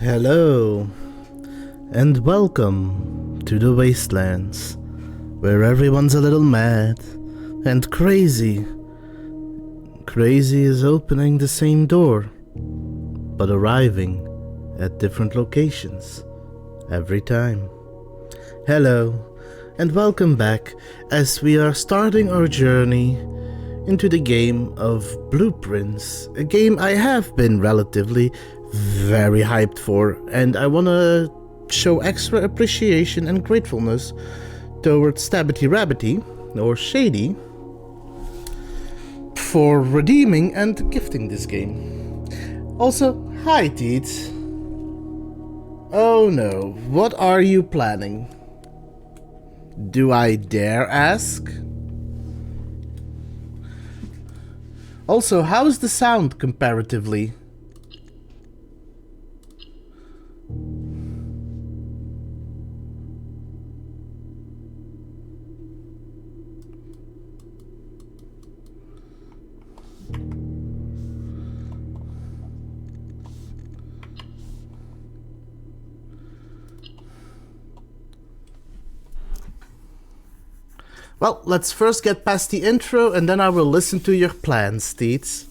Hello, and welcome to the Wastelands, where everyone's a little mad and crazy. Crazy is opening the same door, but arriving at different locations every time. Hello, and welcome back as we are starting our journey into the game of Blueprints, a game I have been relatively very hyped for, and I want to show extra appreciation and gratefulness towards Stabbity Rabbity, or Shady, for redeeming and gifting this game. Also, hi Teets. Oh no, what are you planning? Do I dare ask? Also, how's the sound comparatively? Well, let's first get past the intro and then I will listen to your plans, Teets.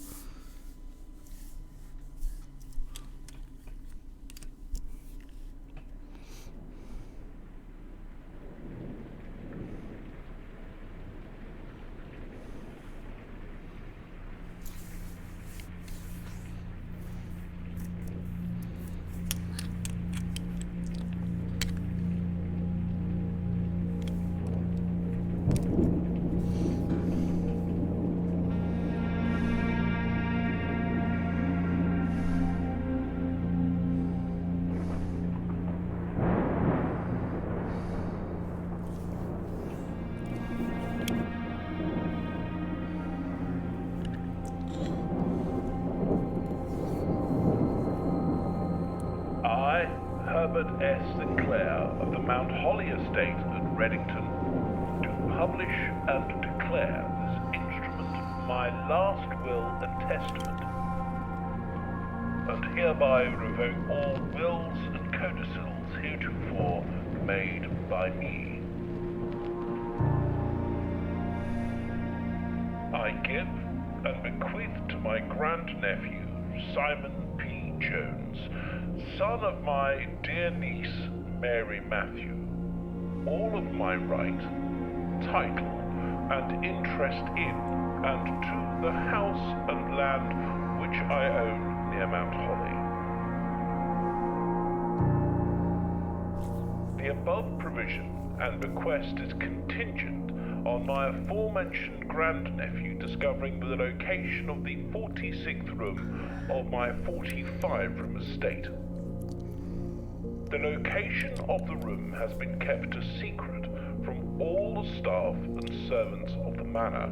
Herbert S. Sinclair of the Mount Holly Estate at Reddington, do publish and declare this instrument my last will and testament, and hereby revoke all wills and codicils heretofore made by me. I give and bequeath to my grandnephew, Simon P. Jones, son of my dear niece, Mary Matthew, all of my right, title, and interest in and to the house and land which I own near Mount Holly. The above provision and bequest is contingent on my aforementioned grandnephew discovering the location of the 46th room of my 45-room estate. The location of the room has been kept a secret from all the staff and servants of the manor,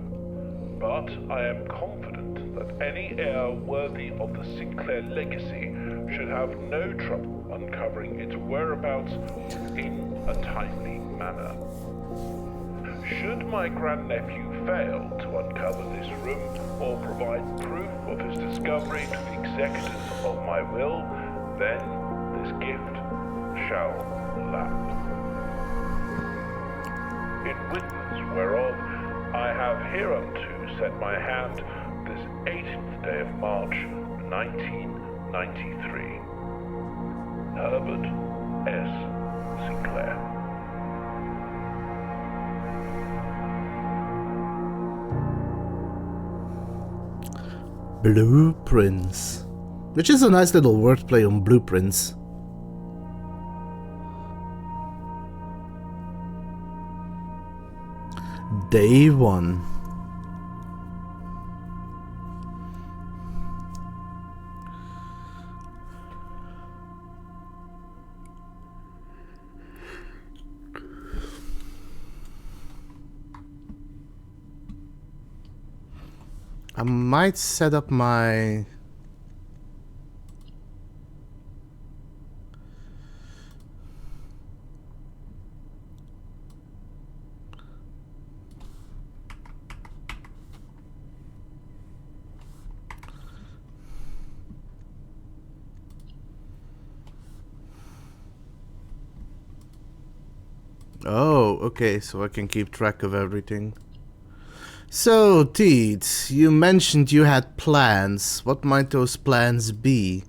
but I am confident that any heir worthy of the Sinclair legacy should have no trouble uncovering its whereabouts in a timely manner. Should my grandnephew fail to uncover this room or provide proof of his discovery to the executors of my will, then this gift shall lapse. In witness whereof I have hereunto set my hand this 18th day of March, 1993. Herbert S. Sinclair. Blueprints. Which is a nice little wordplay on blueprints. Day 1. I might set up my Oh, okay, so I can keep track of everything. So, Teets, you mentioned you had plans. What might those plans be?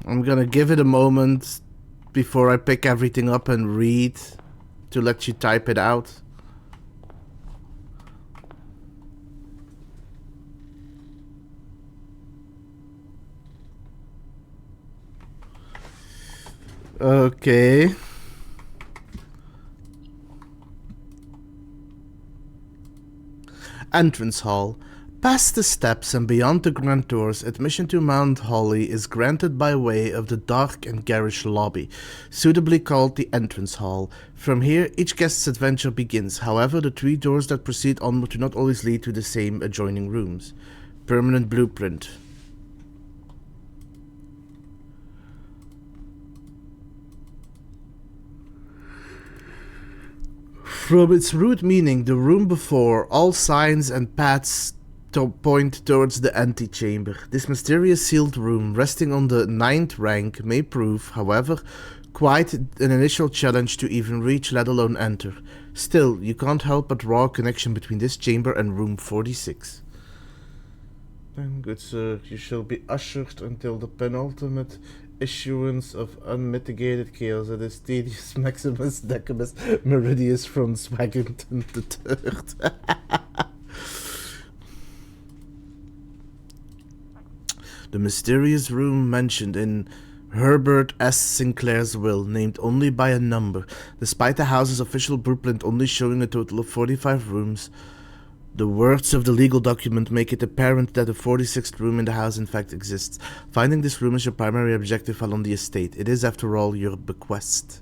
I'm gonna give it a moment before I pick everything up and read to let you type it out. Okay. Entrance Hall. Past the steps and beyond the grand doors, admission to Mount Holly is granted by way of the dark and garish lobby, suitably called the Entrance Hall. From here, each guest's adventure begins. However, the 3 doors that proceed onward do not always lead to the same adjoining rooms. Permanent blueprint. From its root meaning, the room before, all signs and paths point towards the antechamber. This mysterious sealed room, resting on the 9th rank, may prove, however, quite an initial challenge to even reach, let alone enter. Still, you can't help but draw a connection between this chamber and room 46. Then, good sir, you shall be ushered until the penultimate issuance of unmitigated chaos at this tedious Maximus Decimus Meridius from Swaggington III. The mysterious room mentioned in Herbert S. Sinclair's will, named only by a number, despite the house's official blueprint only showing a total of 45 rooms. The words of the legal document make it apparent that a 46th room in the house in fact exists. Finding this room is your primary objective while on the estate. It is, after all, your bequest.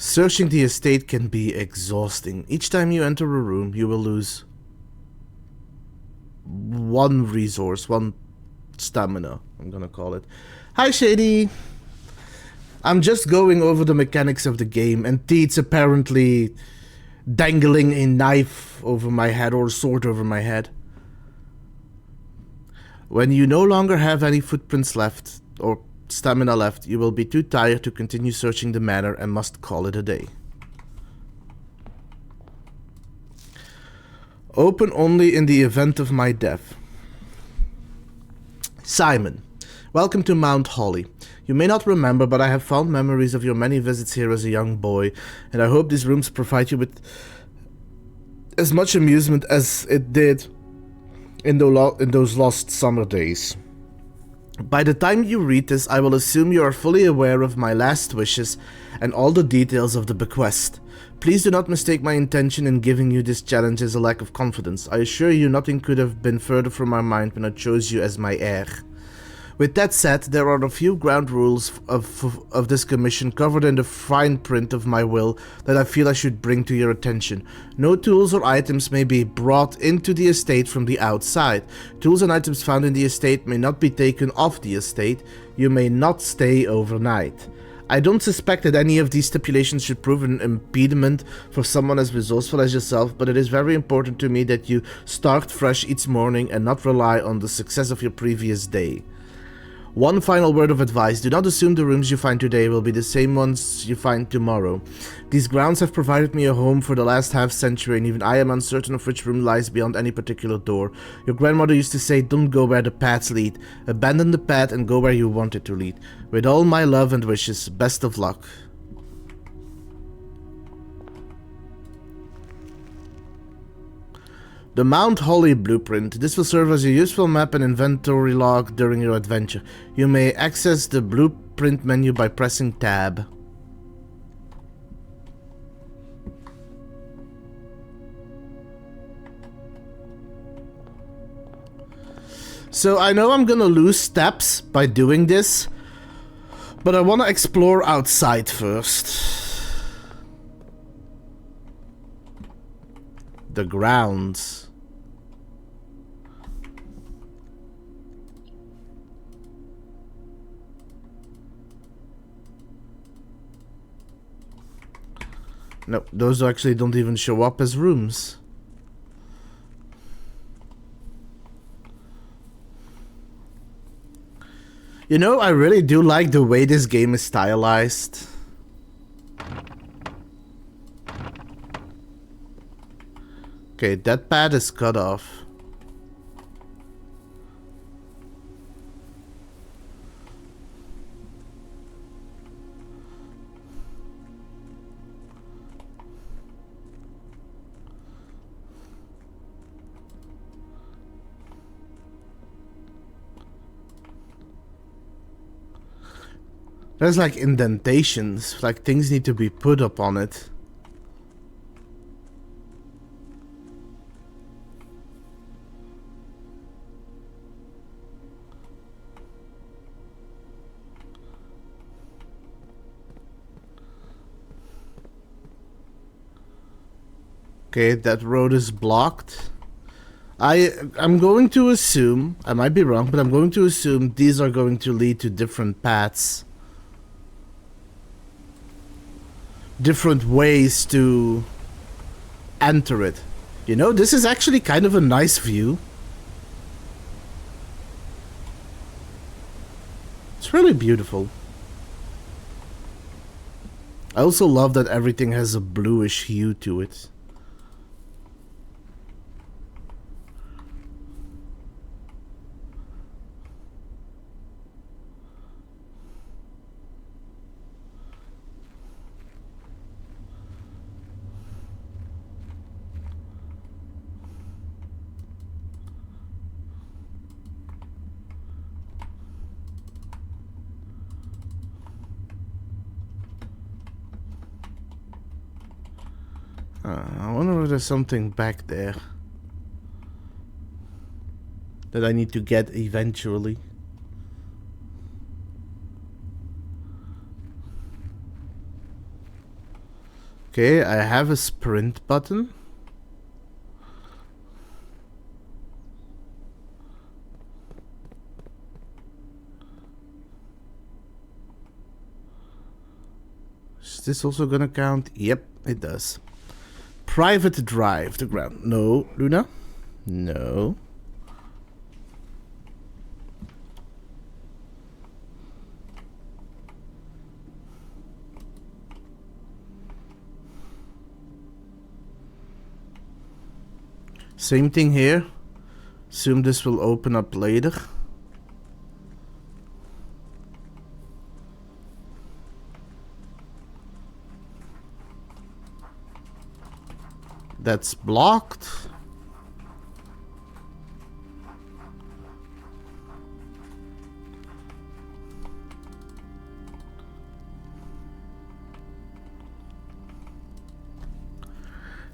Searching the estate can be exhausting. Each time you enter a room, you will lose one resource, one stamina, I'm gonna call it. Hi, Shady! I'm just going over the mechanics of the game, and Teet's apparently dangling a knife over my head, or a sword over my head. When you no longer have any footprints left, or stamina left, you will be too tired to continue searching the manor and must call it a day. Open only in the event of my death. Simon, welcome to Mount Holly. You may not remember, but I have fond memories of your many visits here as a young boy, and I hope these rooms provide you with as much amusement as it did in those lost summer days. By the time you read this, I will assume you are fully aware of my last wishes and all the details of the bequest. Please do not mistake my intention in giving you this challenge as a lack of confidence. I assure you nothing could have been further from my mind when I chose you as my heir. With that said, there are a few ground rules of this commission covered in the fine print of my will that I feel I should bring to your attention. No tools or items may be brought into the estate from the outside. Tools and items found in the estate may not be taken off the estate. You may not stay overnight. I don't suspect that any of these stipulations should prove an impediment for someone as resourceful as yourself, but it is very important to me that you start fresh each morning and not rely on the success of your previous day. One final word of advice: do not assume the rooms you find today will be the same ones you find tomorrow. These grounds have provided me a home for the last half-century, and even I am uncertain of which room lies beyond any particular door. Your grandmother used to say, don't go where the paths lead. Abandon the path and go where you want it to lead. With all my love and wishes, best of luck. The Mount Holly Blueprint. This will serve as a useful map and inventory log during your adventure. You may access the blueprint menu by pressing tab. So I know I'm gonna lose steps by doing this, but I want to explore outside first. The grounds. No, those actually don't even show up as rooms. You know, I really do like the way this game is stylized. Okay, that pad is cut off. There's like indentations, like things need to be put up on it. Okay, that road is blocked. I'm going to assume, I might be wrong, but I'm going to assume these are going to lead to different paths. Different ways to enter it. You know, this is actually kind of a nice view. It's really beautiful. I also love that everything has a bluish hue to it. I wonder if there's something back there that I need to get eventually. Okay, I have a sprint button. Is this also gonna count? Yep, it does. Private drive to ground. No, Luna? No. Same thing here. Assume this will open up later. That's blocked.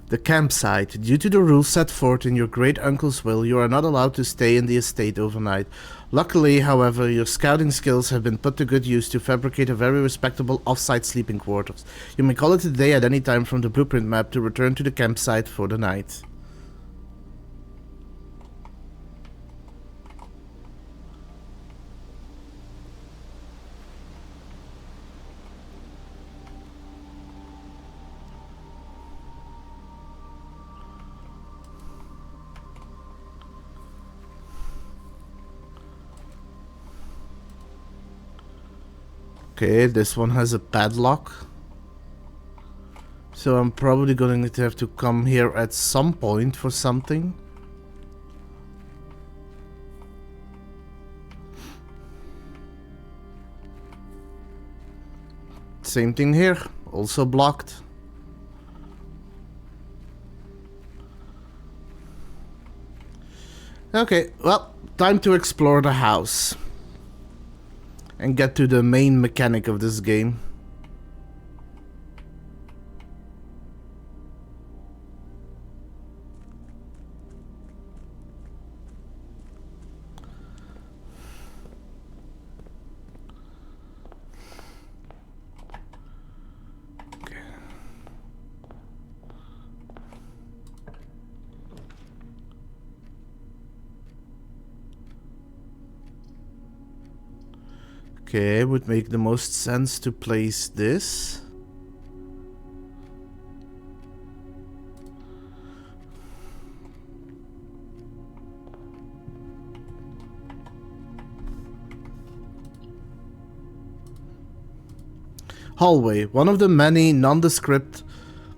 The campsite. Due to the rules set forth in your great uncle's will, you are not allowed to stay in the estate overnight. Luckily, however, your scouting skills have been put to good use to fabricate a very respectable off-site sleeping quarters. You may call it a day at any time from the blueprint map to return to the campsite for the night. Okay, this one has a padlock. So I'm probably going to have to come here at some point for something. Same thing here, also blocked. Okay, well, time to explore the house. And get to the main mechanic of this game. Okay, would make the most sense to place this. Hallway, one of the many nondescript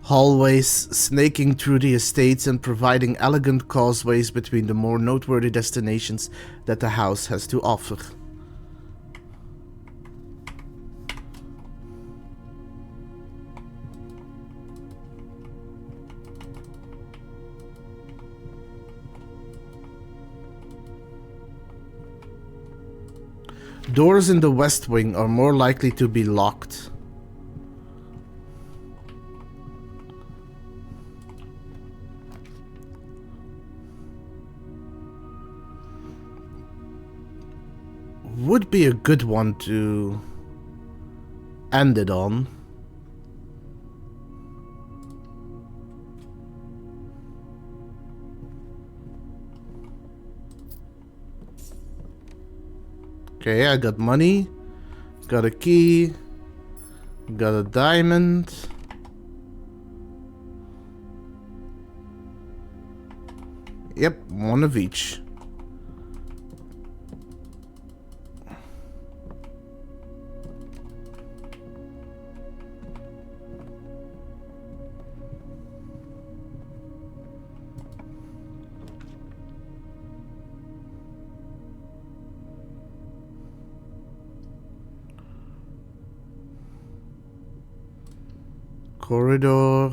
hallways snaking through the estates and providing elegant causeways between the more noteworthy destinations that the house has to offer. Doors in the west wing are more likely to be locked. Would be a good one to end it on. Okay, I got money, got a key, got a diamond. Yep, one of each. Corridor.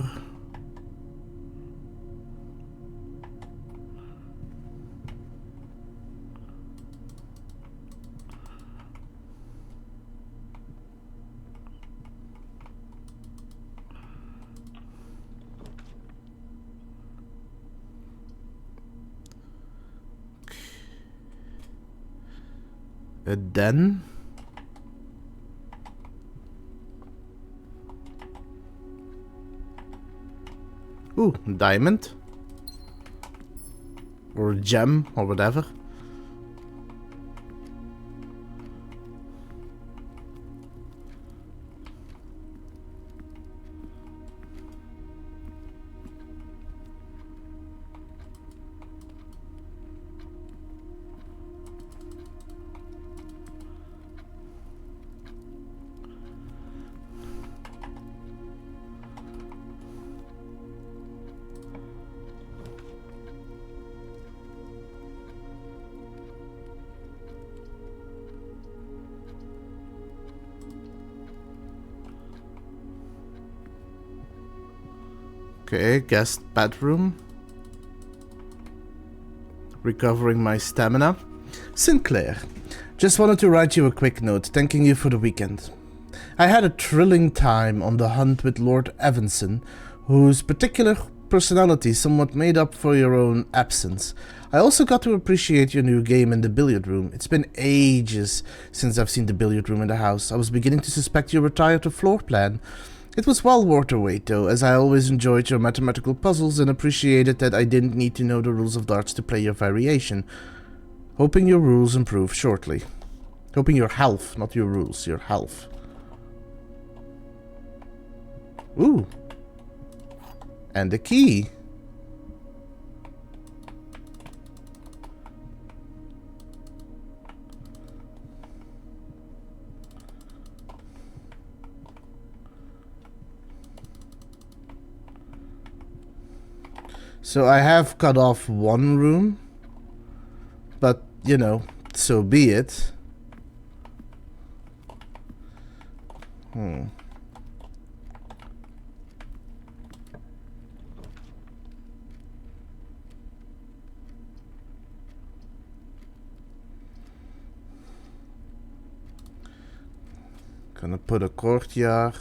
A den. Ooh, diamond. Or gem, or whatever. Okay, guest bedroom. Recovering my stamina. Sinclair, just wanted to write you a quick note thanking you for the weekend. I had a thrilling time on the hunt with Lord Evanson, whose particular personality somewhat made up for your own absence. I also got to appreciate your new game in the billiard room. It's been ages since I've seen the billiard room in the house. I was beginning to suspect you retired to floor plan. It was well worth the wait though, as I always enjoyed your mathematical puzzles and appreciated that I didn't need to know the rules of darts to play your variation. Hoping your rules improve shortly. Hoping your health, not your rules, your health. Ooh. And the key. So I have cut off one room, but, you know, so be it. Gonna put a courtyard.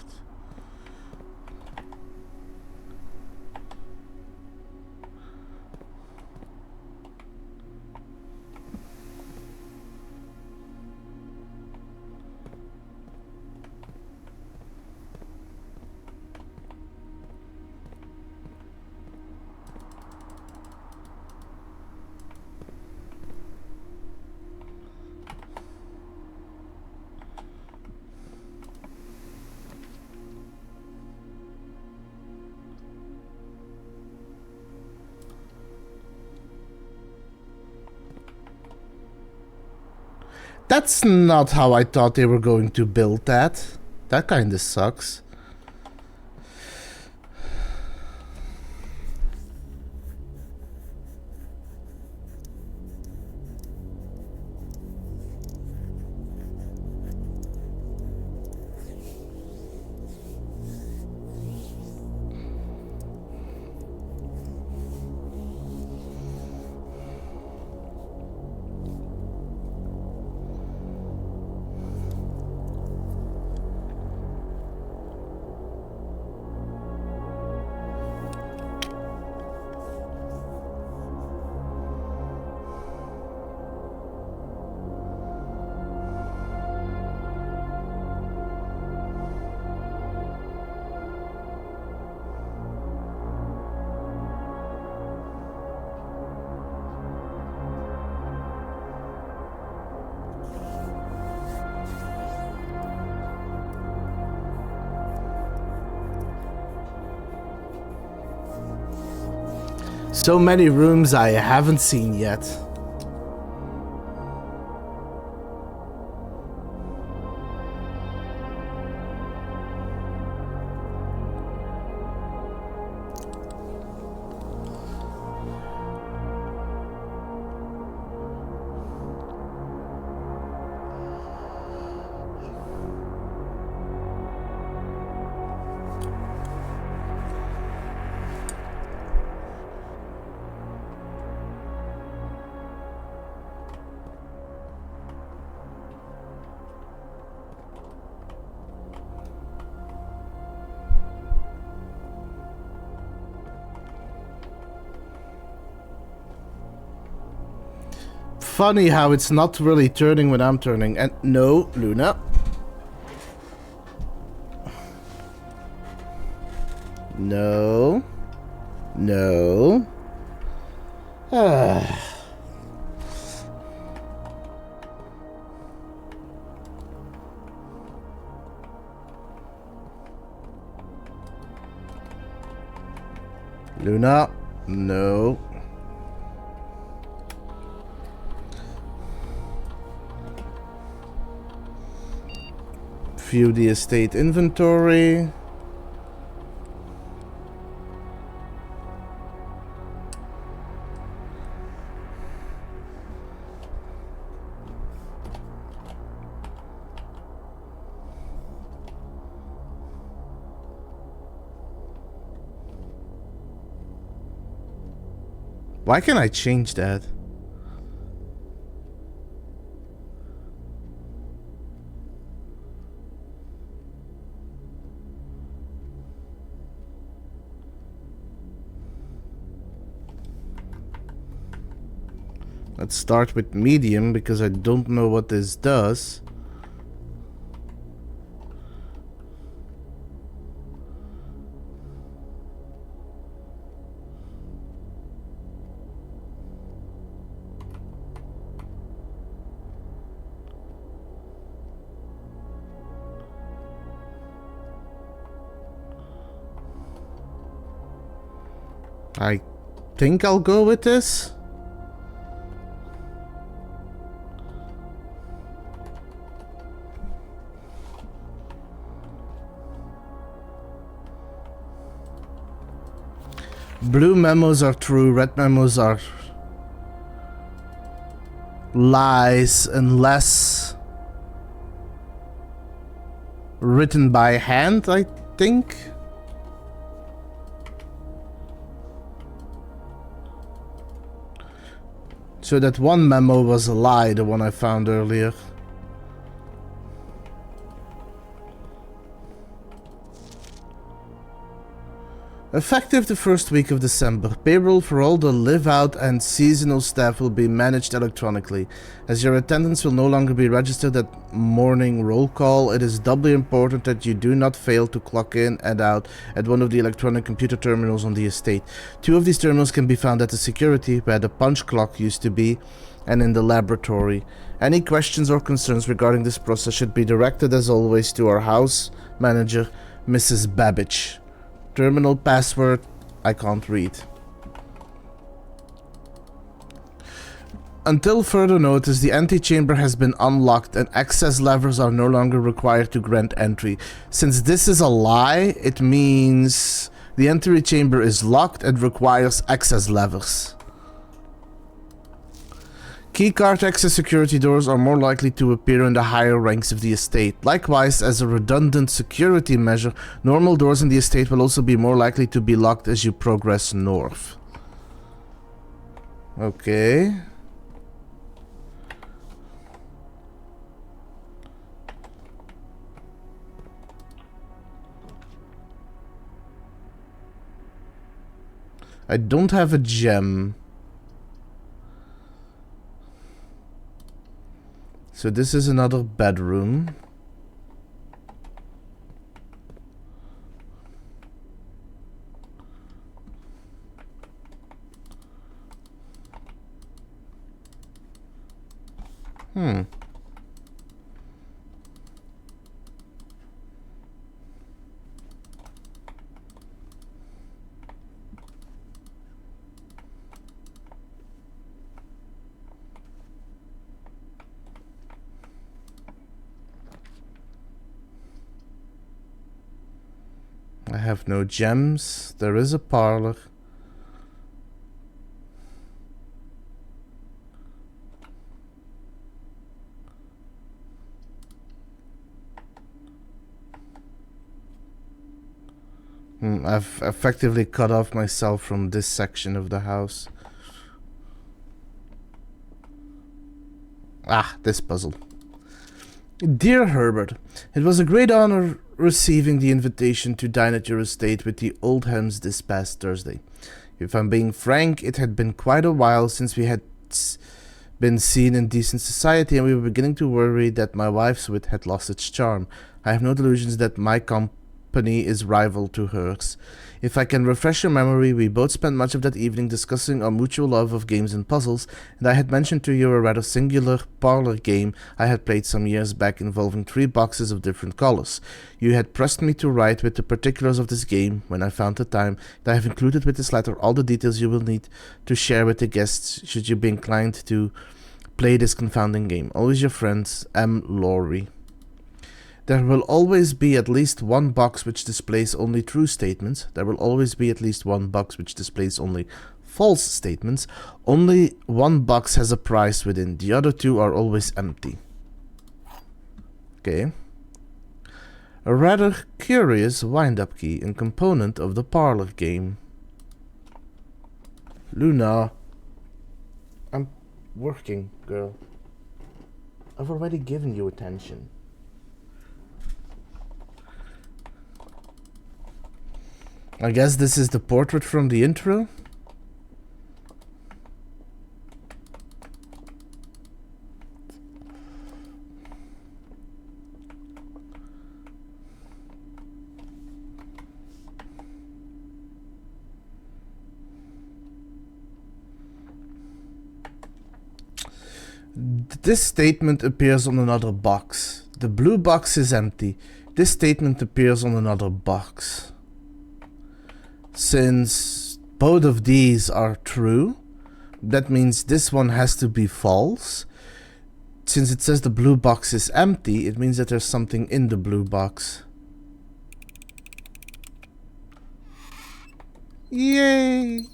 That's not how I thought they were going to build that. That kinda sucks. So many rooms I haven't seen yet. Funny how it's not really turning when I'm turning. And no, Luna. No. No. Luna. No. View the estate inventory. Why can't I change that? Let's start with medium because I don't know what this does. I think I'll go with this. Blue memos are true, red memos are lies unless written by hand, I think. So that one memo was a lie, the one I found earlier. Effective the first week of December, payroll for all the live-out and seasonal staff will be managed electronically. As your attendance will no longer be registered at morning roll call, it is doubly important that you do not fail to clock in and out at one of the electronic computer terminals on the estate. 2 of these terminals can be found at the security, where the punch clock used to be, and in the laboratory. Any questions or concerns regarding this process should be directed as always to our house manager, Mrs. Babbage. Terminal password, I can't read. Until further notice, the antechamber has been unlocked and access levers are no longer required to grant entry. Since this is a lie, it means the antechamber is locked and requires access levers. Keycard access security doors are more likely to appear in the higher ranks of the estate. Likewise, as a redundant security measure, normal doors in the estate will also be more likely to be locked as you progress north. Okay. I don't have a gem. So this is another bedroom. I have no gems. There is a parlor. I've effectively cut off myself from this section of the house. Ah, this puzzle. Dear Herbert, it was a great honor receiving the invitation to dine at your estate with the Oldhams this past Thursday. If I'm being frank, it had been quite a while since we had been seen in decent society, and we were beginning to worry that my wife's wit had lost its charm. I have no delusions that my company is rival to hers. If I can refresh your memory, we both spent much of that evening discussing our mutual love of games and puzzles, and I had mentioned to you a rather singular parlor game I had played some years back involving 3 boxes of different colors. You had pressed me to write with the particulars of this game when I found the time, and I have included with this letter all the details you will need to share with the guests should you be inclined to play this confounding game. Always your friends, M. Laurie. There will always be at least one box which displays only true statements. There will always be at least one box which displays only false statements. Only one box has a prize within. The other 2 are always empty. Okay. A rather curious wind-up key and component of the parlor game. Luna. I'm working, girl. I've already given you attention. I guess this is the portrait from the intro. This statement appears on another box. The blue box is empty. This statement appears on another box. Since both of these are true, that means this one has to be false. Since it says the blue box is empty, it means that there's something in the blue box. Yay!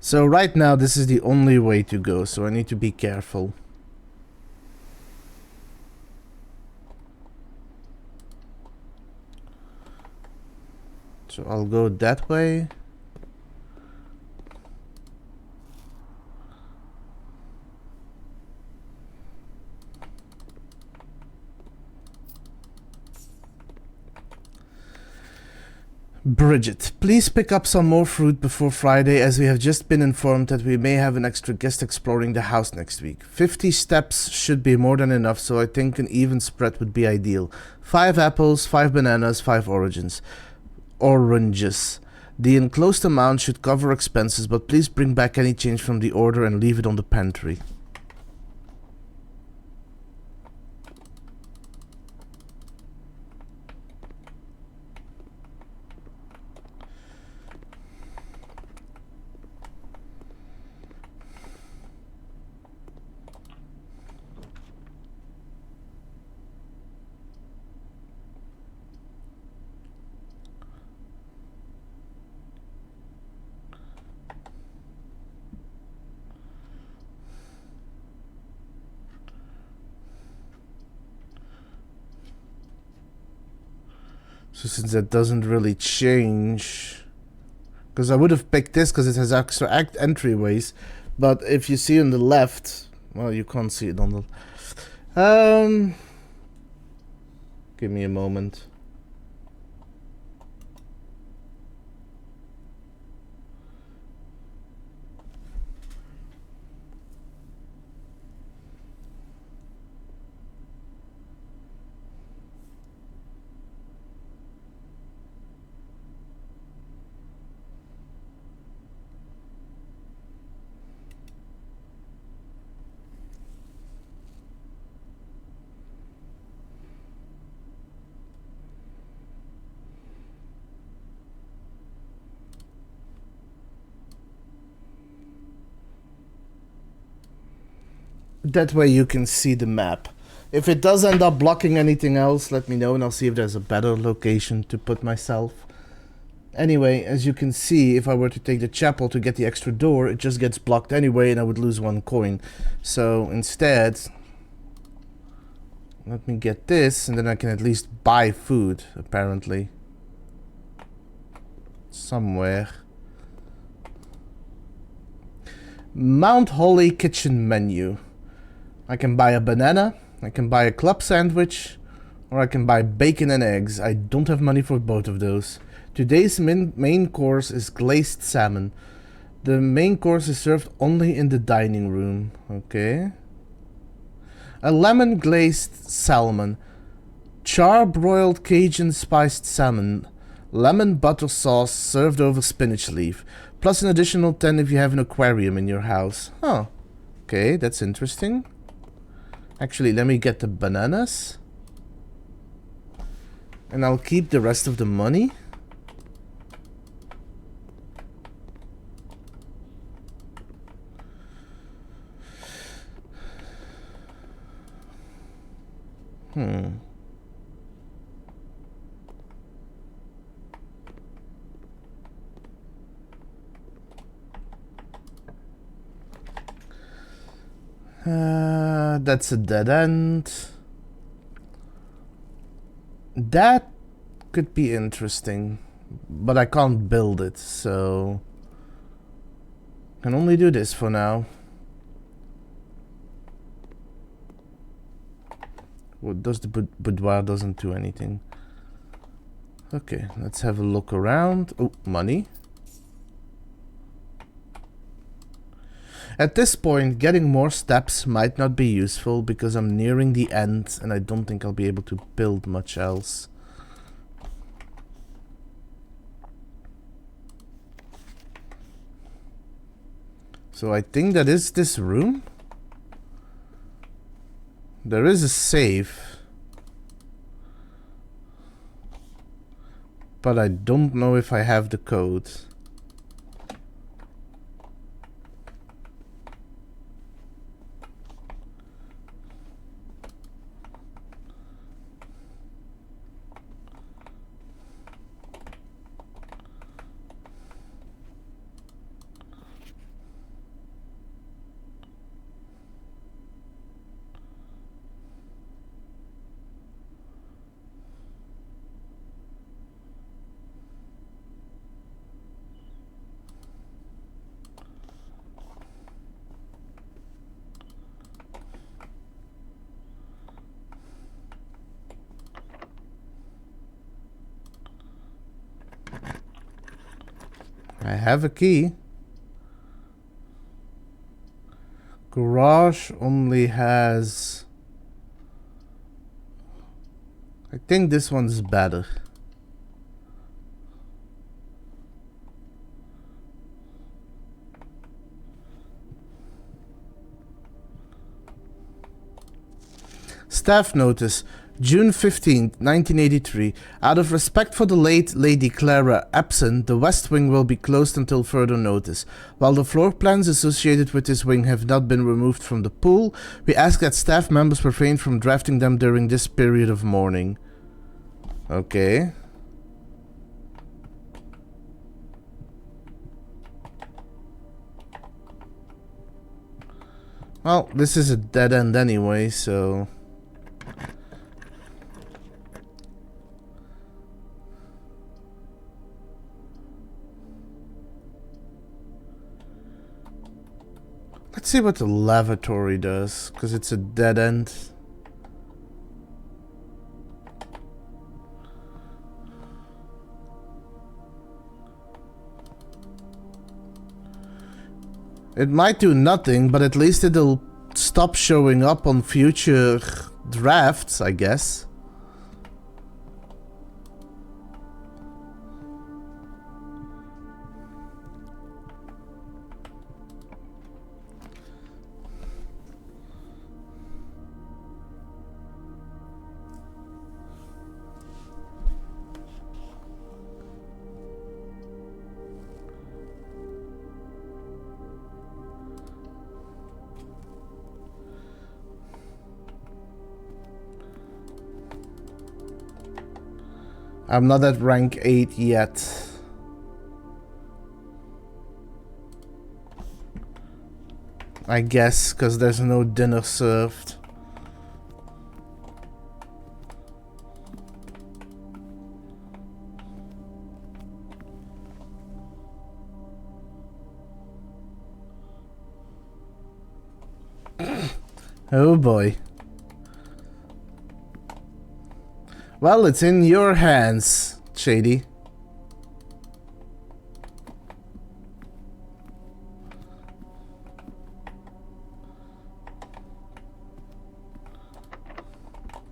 So right now this is the only way to go, so I need to be careful. So I'll go that way. Bridget, please pick up some more fruit before Friday, as we have just been informed that we may have an extra guest exploring the house next week. 50 steps should be more than enough, so I think an even spread would be ideal. 5 apples, 5 bananas, 5 oranges. The enclosed amount should cover expenses, but please bring back any change from the order and leave it on the pantry. So since that doesn't really change, because I would have picked this because it has extra entryways, but if you see on the left, well, you can't see it on the. Give me a moment. That way you can see the map. If it does end up blocking anything else, let me know and I'll see if there's a better location to put myself. Anyway, as you can see, if I were to take the chapel to get the extra door, it just gets blocked anyway and I would lose 1 coin. So instead, let me get this and then I can at least buy food, apparently. Somewhere. Mount Holly kitchen menu. I can buy a banana, I can buy a club sandwich, or I can buy bacon and eggs. I don't have money for both of those. Today's main course is glazed salmon. The main course is served only in the dining room. Okay. A lemon glazed salmon. Char-broiled Cajun spiced salmon. Lemon butter sauce served over spinach leaf. Plus an additional 10 if you have an aquarium in your house. Huh. Okay, that's interesting. Actually, let me get the bananas. And I'll keep the rest of the money. That's a dead end. That could be interesting, but I can't build it, so can only do this for now. What does the boudoir doesn't do anything. Okay, let's have a look around. Oh, money. At this point, getting more steps might not be useful because I'm nearing the end and I don't think I'll be able to build much else. So I think that is this room. There is a safe. But I don't know if I have the code. I have a key. Garage only has... I think this one's better. Staff notice. June 15th, 1983. Out of respect for the late Lady Clara absent, the West Wing will be closed until further notice. While the floor plans associated with this wing have not been removed from the pool, we ask that staff members refrain from drafting them during this period of mourning. Okay. Well, this is a dead end anyway, so... Let's see what the lavatory does, because it's a dead end. It might do nothing, but at least it'll stop showing up on future drafts, I guess. I'm not at rank 8 yet. I guess, because there's no dinner served. Oh boy. Well, it's in your hands, Shady.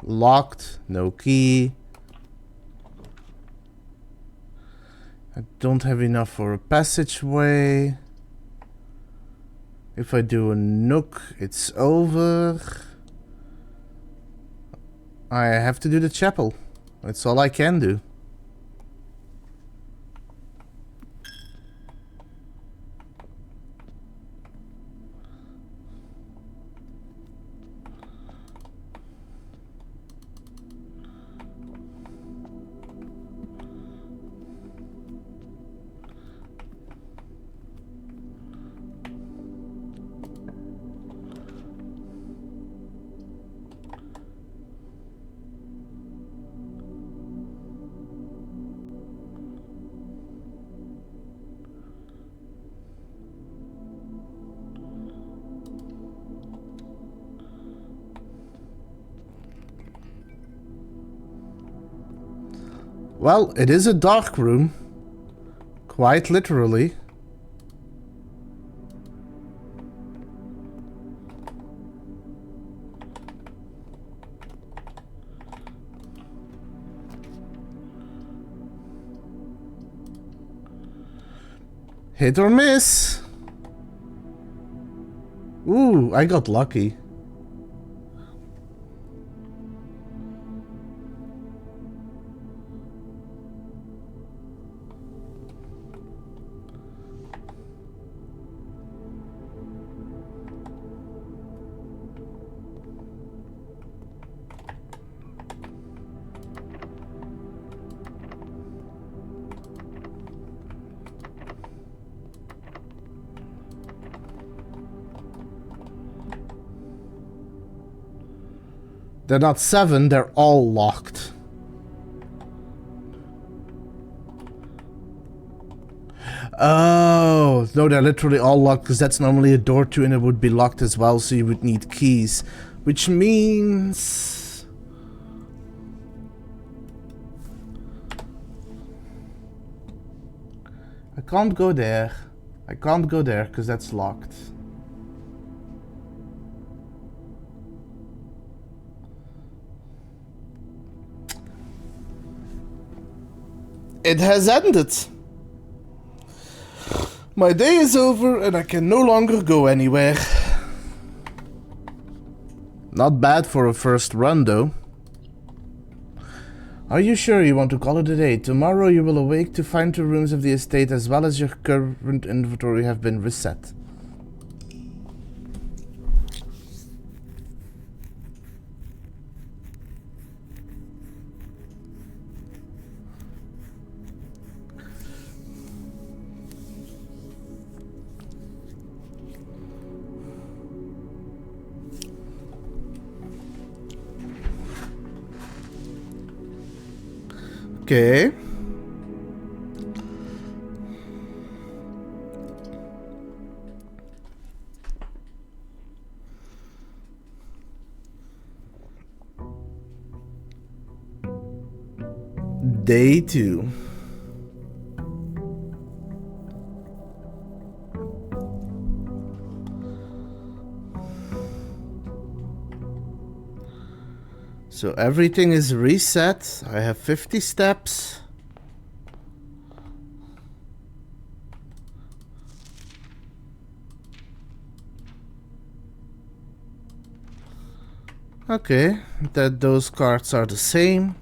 Locked, no key. I don't have enough for a passageway. If I do a nook, it's over. I have to do the chapel. That's all I can do. Well, it is a dark room. Quite literally. Hit or miss. Ooh, I got lucky. They're not 7, they're all locked. Oh, no, they're literally all locked because that's normally a door to and it would be locked as well, so you would need keys. Which means... I can't go there. I can't go there because that's locked. It has ended. My day is over and I can no longer go anywhere. Not bad for a first run, though. Are you sure you want to call it a day? Tomorrow you will awake to find the rooms of the estate as well as your current inventory have been reset. Okay. Day 2. So everything is reset. I have 50 steps. Okay, those cards are the same.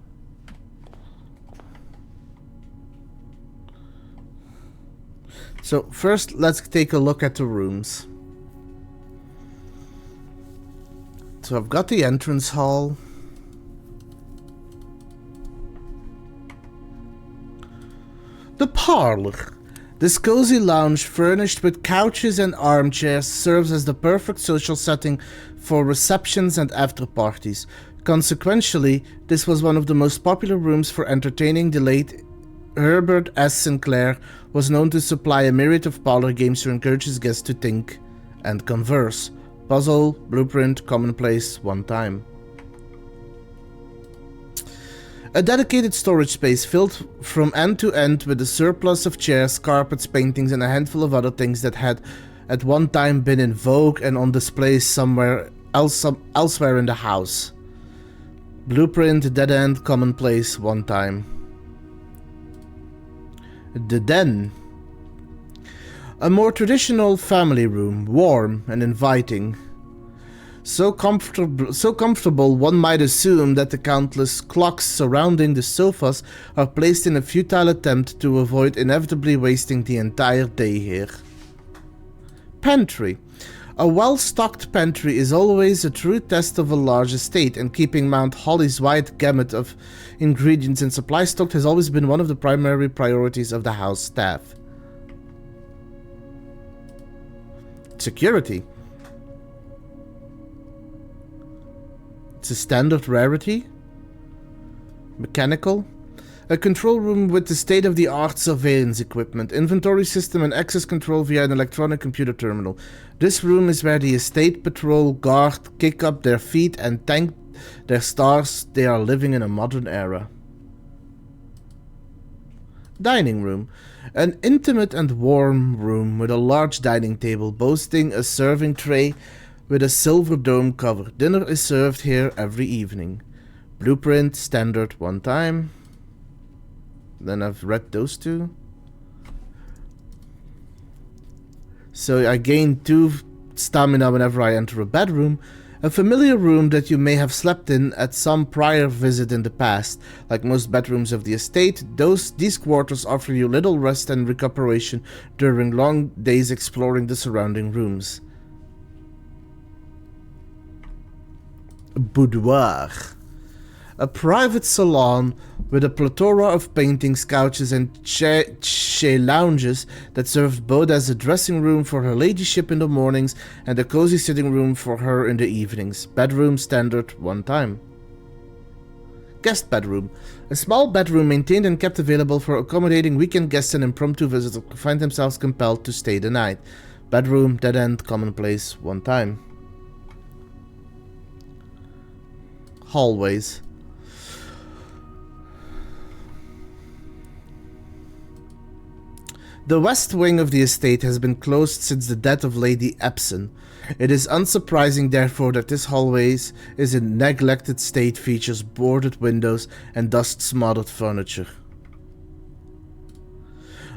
So first, let's take a look at the rooms. So I've got the entrance hall. The parlor. This cozy lounge, furnished with couches and armchairs, serves as the perfect social setting for receptions and after-parties. Consequentially, this was one of the most popular rooms for entertaining. The late Herbert S. Sinclair was known to supply a myriad of parlor games to encourage his guests to think and converse. Puzzle, blueprint, commonplace, one time. A dedicated storage space filled from end to end with a surplus of chairs, carpets, paintings, and a handful of other things that had at one time been in vogue and on display somewhere elsewhere in the house. Blueprint, dead end, commonplace, one time. The den. A more traditional family room, warm and inviting. So comfortable one might assume that the countless clocks surrounding the sofas are placed in a futile attempt to avoid inevitably wasting the entire day here. Pantry. A well-stocked pantry is always a true test of a large estate, and keeping Mount Holly's wide gamut of ingredients and supply stocked has always been one of the primary priorities of the house staff. Security. It's a standard rarity. Mechanical. A control room with the state-of-the-art surveillance equipment, inventory system and access control via an electronic computer terminal. This room is where the estate patrol guard kick up their feet and thank their stars they are living in a modern era. Dining room. An intimate and warm room with a large dining table boasting a serving tray with a silver dome cover. Dinner is served here every evening. Blueprint, standard, one time. Then I've read those two. So I gain 2 stamina whenever I enter a bedroom. A familiar room that you may have slept in at some prior visit in the past. Like most bedrooms of the estate, these quarters offer you little rest and recuperation during long days exploring the surrounding rooms. Boudoir. A private salon with a plethora of paintings, couches and chaise lounges that served both as a dressing room for her ladyship in the mornings and a cozy sitting room for her in the evenings. Bedroom, standard, one time. Guest bedroom. A small bedroom maintained and kept available for accommodating weekend guests and impromptu visitors who find themselves compelled to stay the night. Bedroom, dead end, commonplace, one time. Hallways. The west wing of the estate has been closed since the death of Lady Epson. It is unsurprising, therefore, that this hallway is in neglected state, features boarded windows and dust-smothered furniture.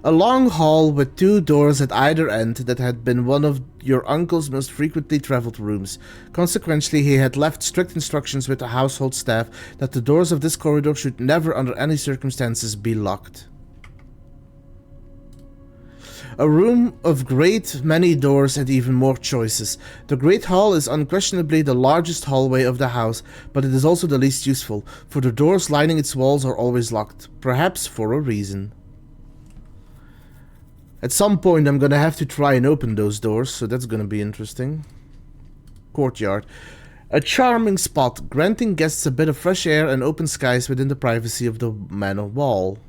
A long hall with 2 doors at either end that had been one of your uncle's most frequently traveled rooms. Consequently, he had left strict instructions with the household staff that the doors of this corridor should never under any circumstances be locked. A room of great many doors and even more choices. The Great Hall is unquestionably the largest hallway of the house, but it is also the least useful, for the doors lining its walls are always locked, perhaps for a reason. At some point I'm gonna have to try and open those doors, so that's gonna be interesting. Courtyard. A charming spot, granting guests a bit of fresh air and open skies within the privacy of the manor wall.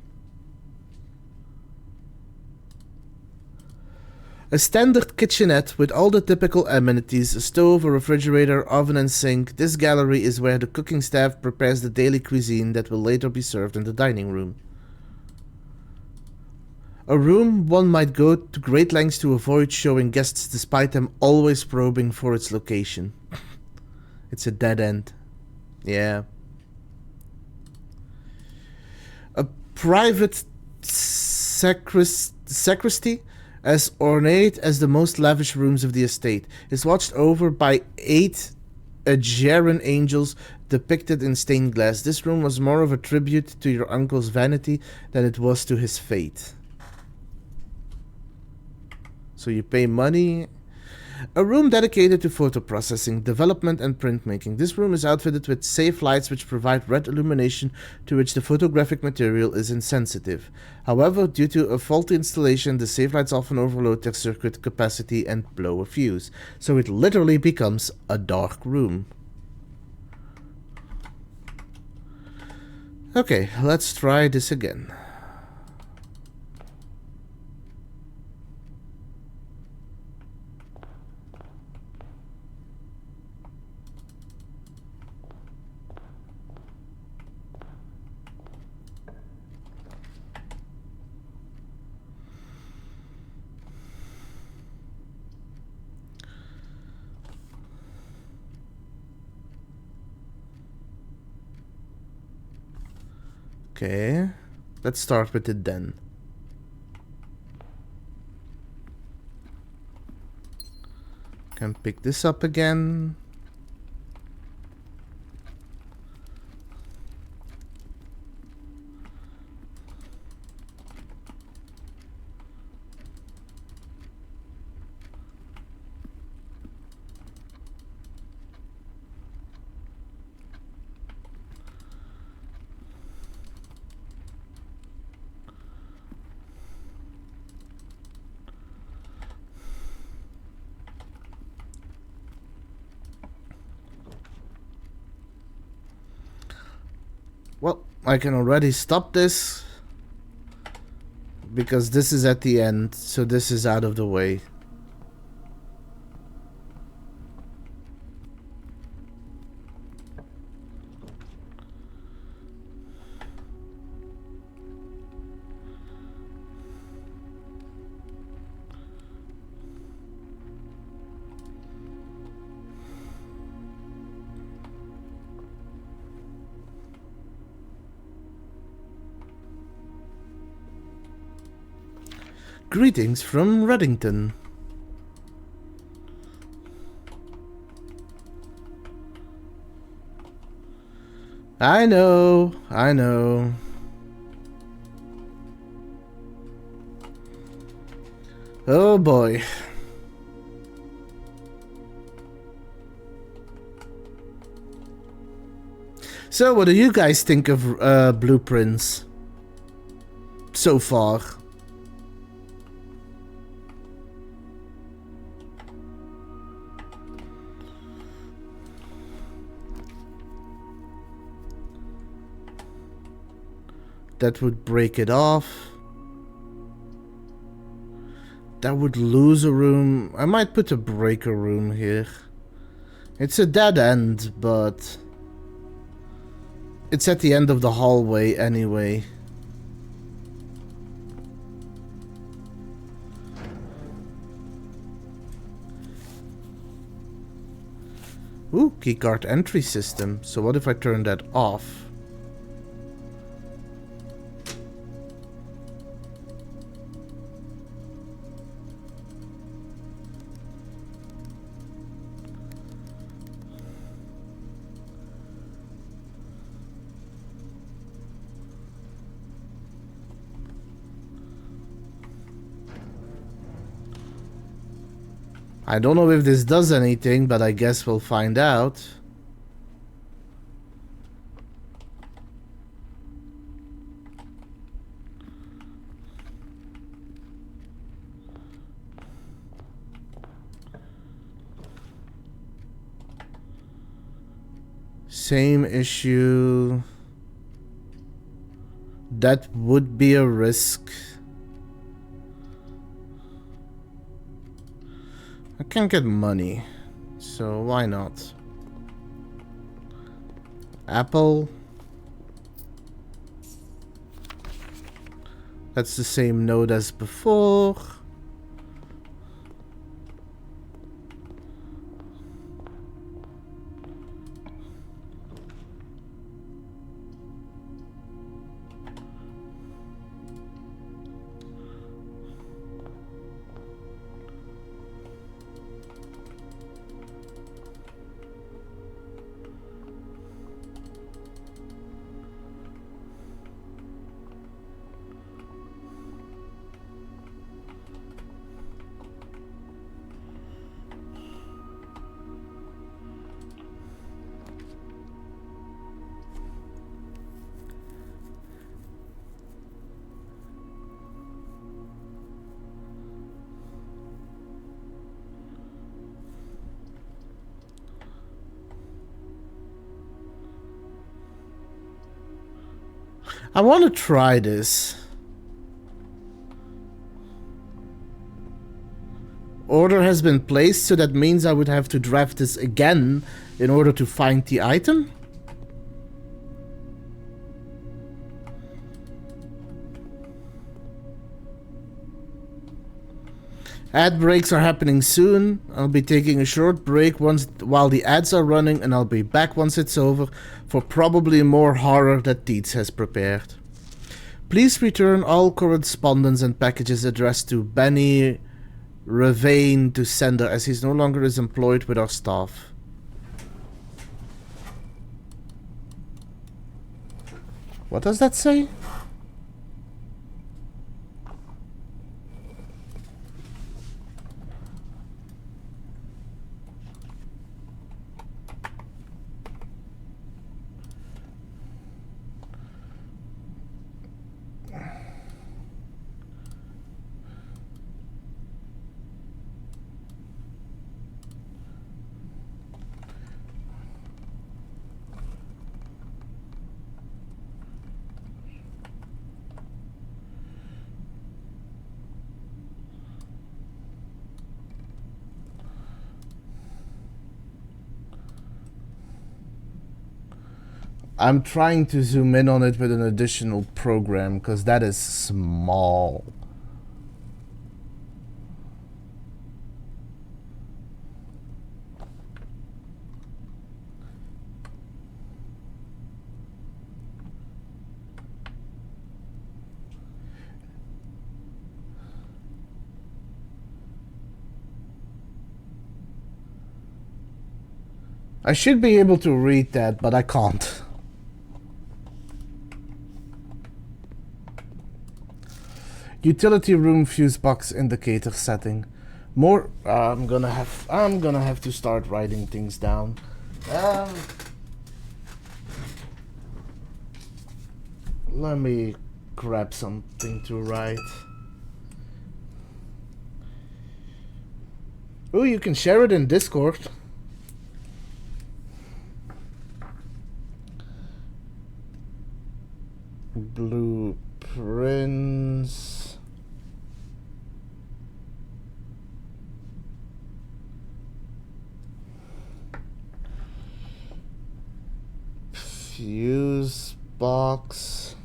A standard kitchenette with all the typical amenities, a stove, a refrigerator, oven and sink. This gallery is where the cooking staff prepares the daily cuisine that will later be served in the dining room. A room one might go to great lengths to avoid showing guests despite them always probing for its location. It's a dead end. Yeah. A private sacristy, as ornate as the most lavish rooms of the estate, is watched over by 8 Aegeran angels depicted in stained glass. This room was more of a tribute to your uncle's vanity than it was to his fate. So you pay money. A room dedicated to photo processing, development and printmaking. This room is outfitted with safe lights which provide red illumination to which the photographic material is insensitive. However, due to a faulty installation, the safe lights often overload their circuit capacity and blow a fuse. So it literally becomes a dark room. Okay, let's try this again. Okay, let's start with it then. Can pick this up again. Well, I can already stop this because this is at the end, so this is out of the way. Greetings from Reddington. I know. Oh boy. So, what do you guys think of blueprints so far? That would break it off. That would lose a room. I might put a breaker room here. It's a dead end, but it's at the end of the hallway anyway. Ooh, keycard entry system. So what if I turn that off? I don't know if this does anything, but I guess we'll find out. Same issue. That would be a risk. I can't get money, so why not? Apple. That's the same node as before. I want to try this. Order has been placed, so that means I would have to draft this again in order to find the item. Ad breaks are happening soon. I'll be taking a short break while the ads are running, and I'll be back once it's over for probably more horror that Dietz has prepared. Please return all correspondence and packages addressed to Benny Ravane to sender, as he's no longer is employed with our staff. What does that say? I'm trying to zoom in on it with an additional program because that is small. I should be able to read that, but I can't. Utility room fuse box indicator setting. More. I'm gonna have to start writing things down. Let me grab something to write. Oh, you can share it in Discord. Blueprints. Fuse box.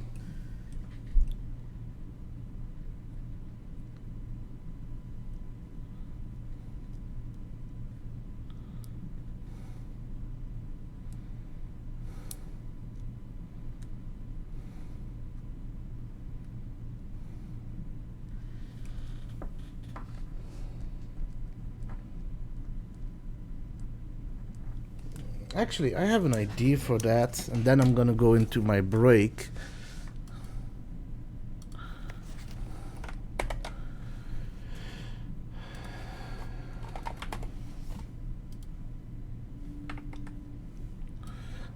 Actually, I have an idea for that, and then I'm gonna go into my break.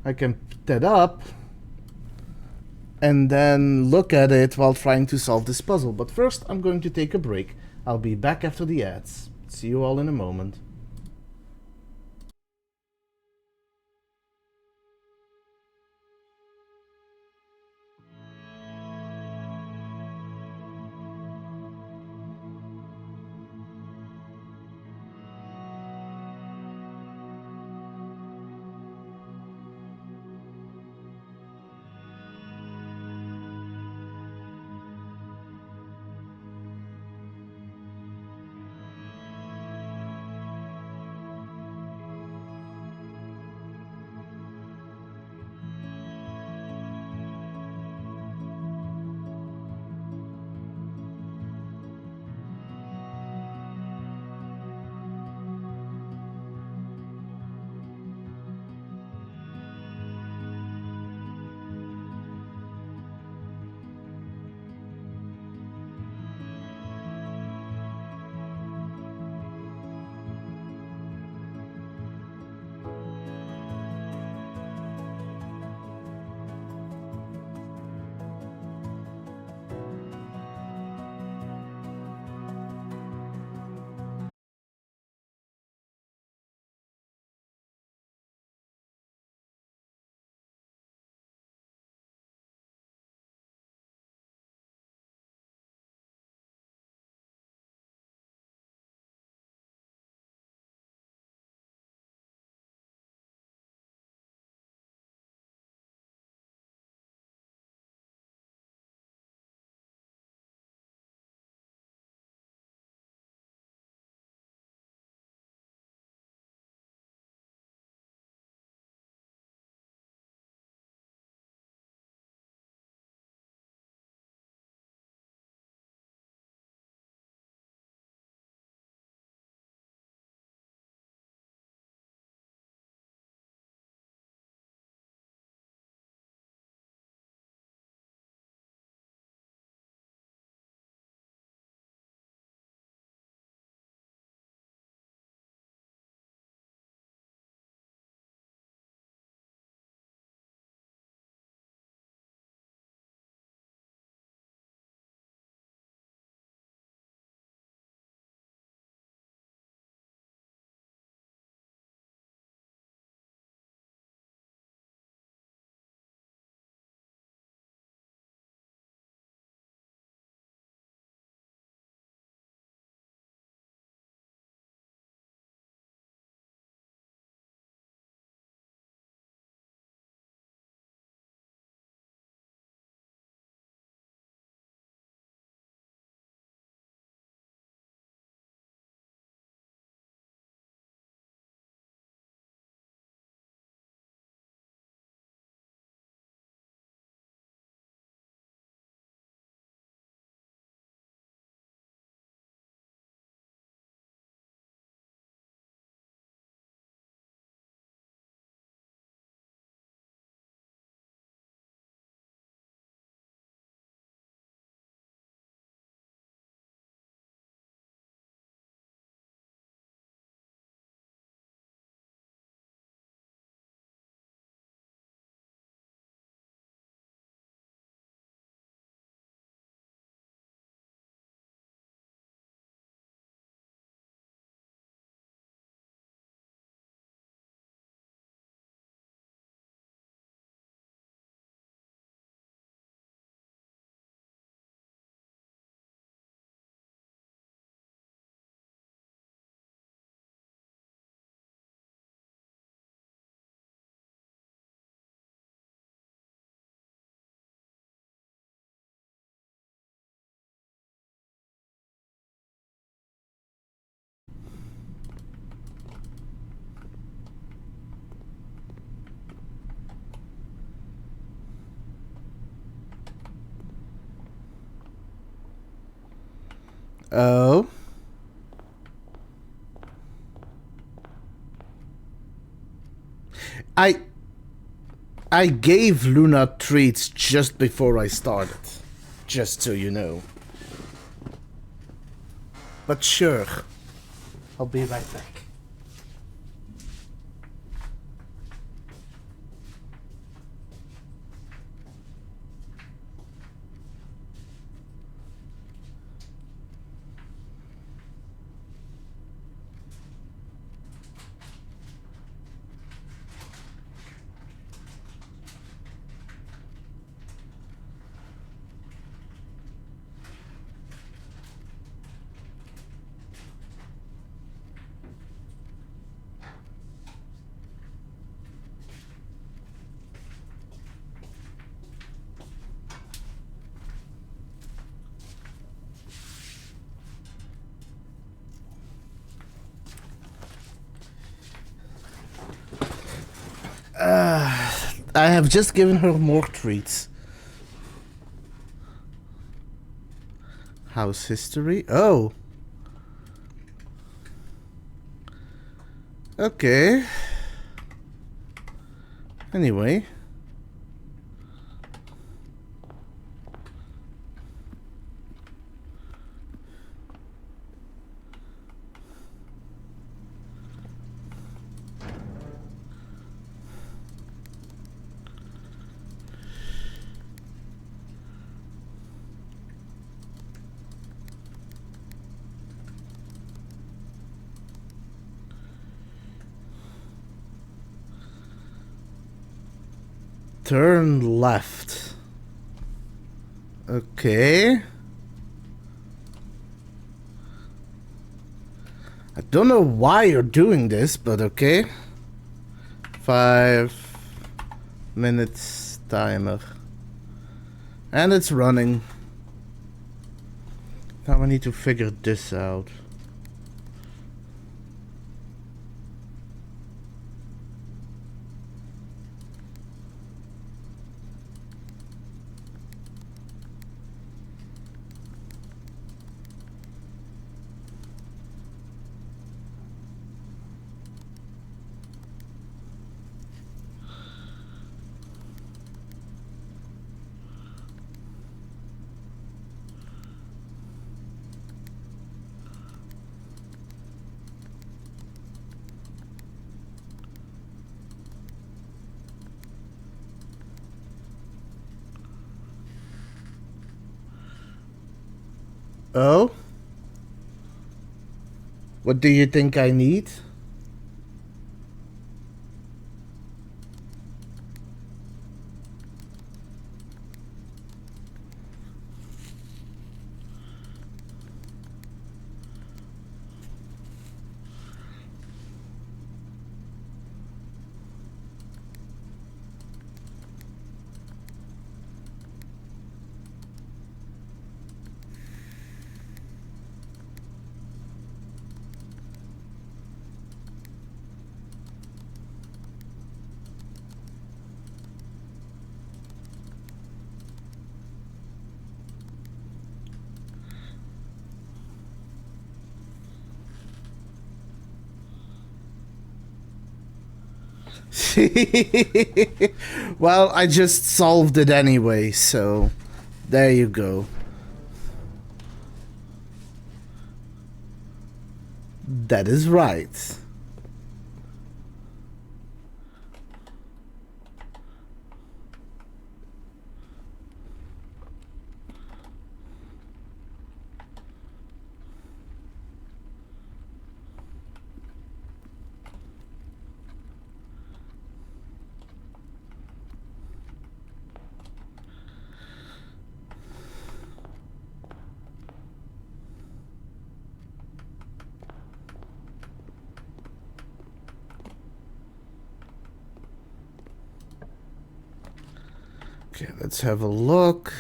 I can put that up and then look at it while trying to solve this puzzle. But first, I'm going to take a break. I'll be back after the ads. See you all in a moment. Oh? I gave Luna treats just before I started. Just so you know. But sure. I'll be right back. I have just given her more treats. House history. Oh. Okay. Anyway. Turn left. Okay. I don't know why you're doing this, but okay. 5 minutes timer. And it's running. Now I need to figure this out. Oh? What do you think I need? Well, I just solved it anyway, so there you go. That is right. Okay, let's have a look.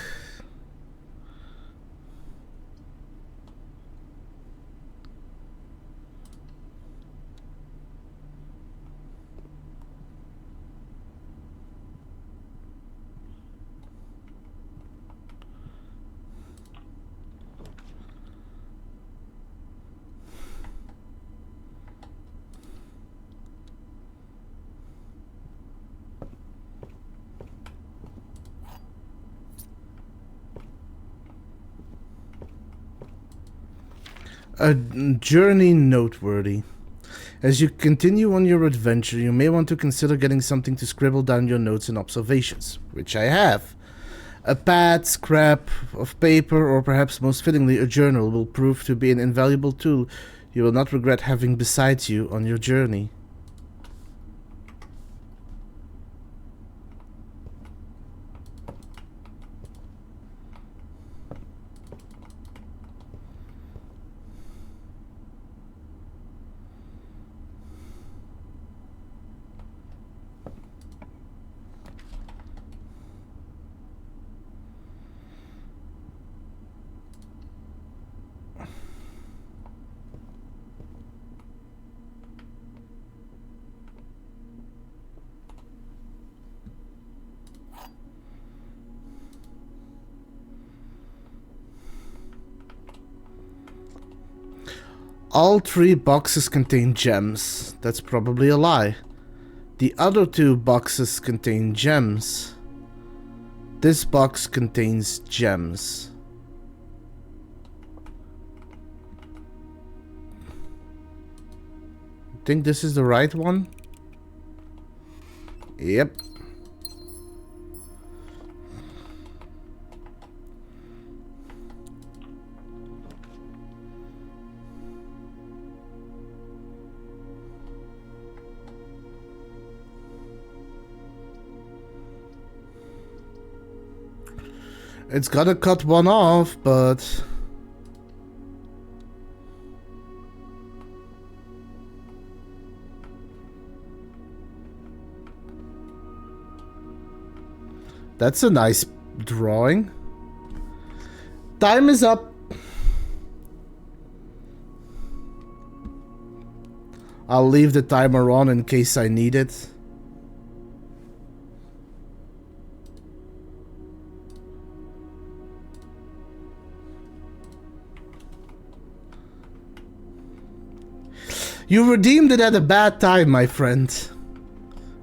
A journey noteworthy. As you continue on your adventure, you may want to consider getting something to scribble down your notes and observations, which I have. A pad, scrap of paper, or perhaps most fittingly a journal will prove to be an invaluable tool you will not regret having beside you on your journey. All 3 boxes contain gems. That's probably a lie. The other 2 boxes contain gems. This box contains gems. Think this is the right one? Yep. It's gotta cut one off, but... That's a nice drawing. Time is up. I'll leave the timer on in case I need it. You redeemed it at a bad time, my friend.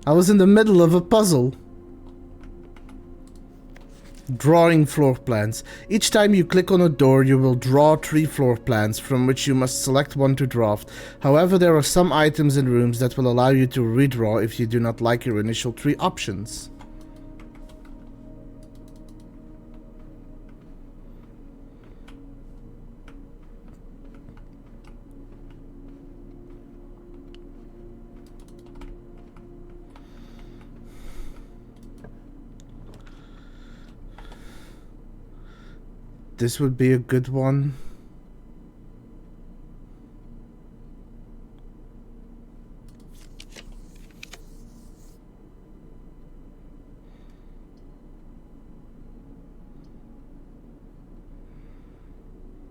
I was in the middle of a puzzle. Drawing floor plans. Each time you click on a door, you will draw 3 floor plans, from which you must select one to draft. However, there are some items in rooms that will allow you to redraw if you do not like your initial 3 options. This would be a good one.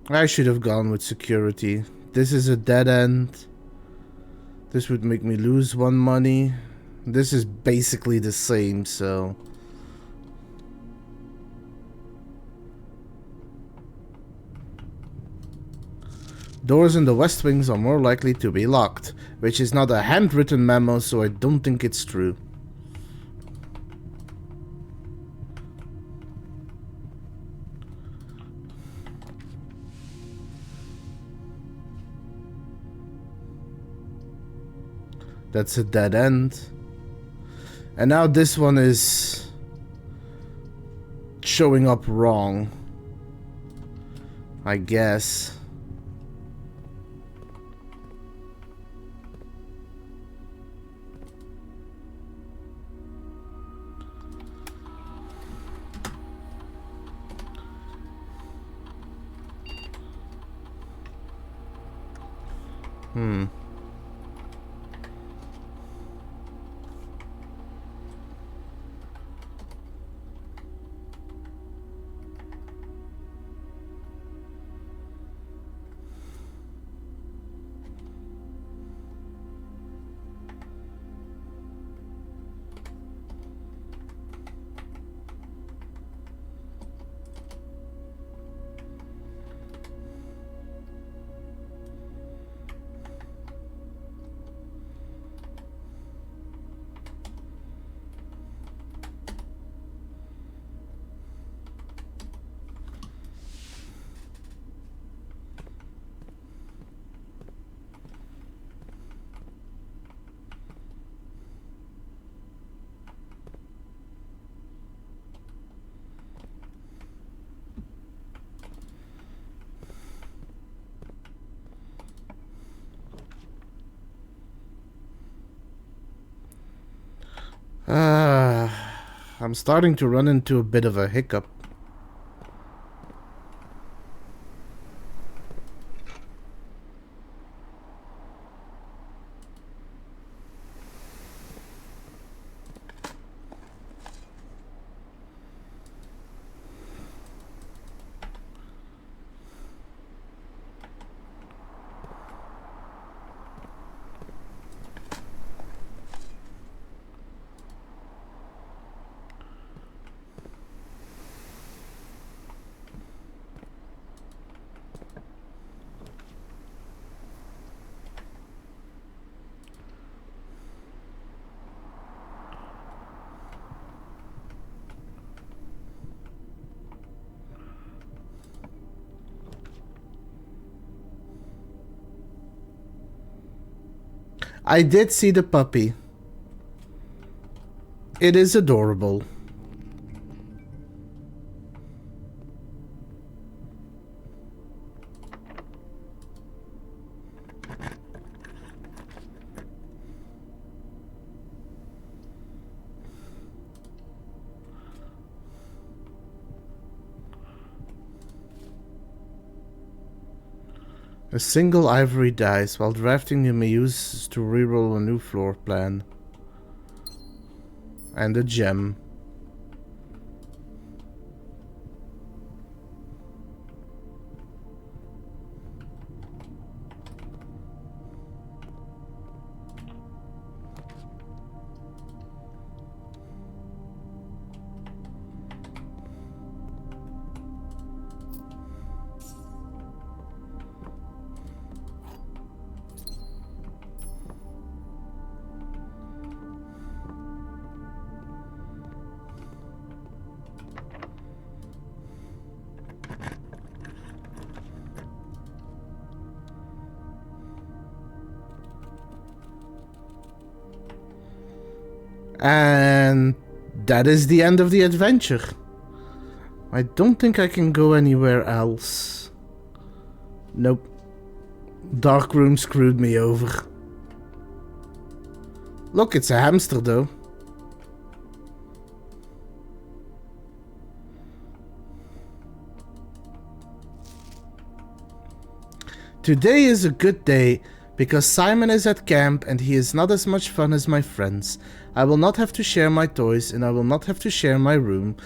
I should have gone with security. This is a dead end. This would make me lose 1 money. This is basically the same, so... Doors in the West Wings are more likely to be locked, which is not a handwritten memo, so I don't think it's true. That's a dead end. And now this one is showing up wrong, I guess. I'm starting to run into a bit of a hiccup. I did see the puppy. It is adorable. A single ivory dice. While drafting, you may use to reroll a new floor plan. And a gem. And that is the end of the adventure. I don't think I can go anywhere else. Nope. Dark room screwed me over. Look, it's a hamster though. Today is a good day because Simon is at camp and he is not as much fun as my friends. I will not have to share my toys, and I will not have to share my room,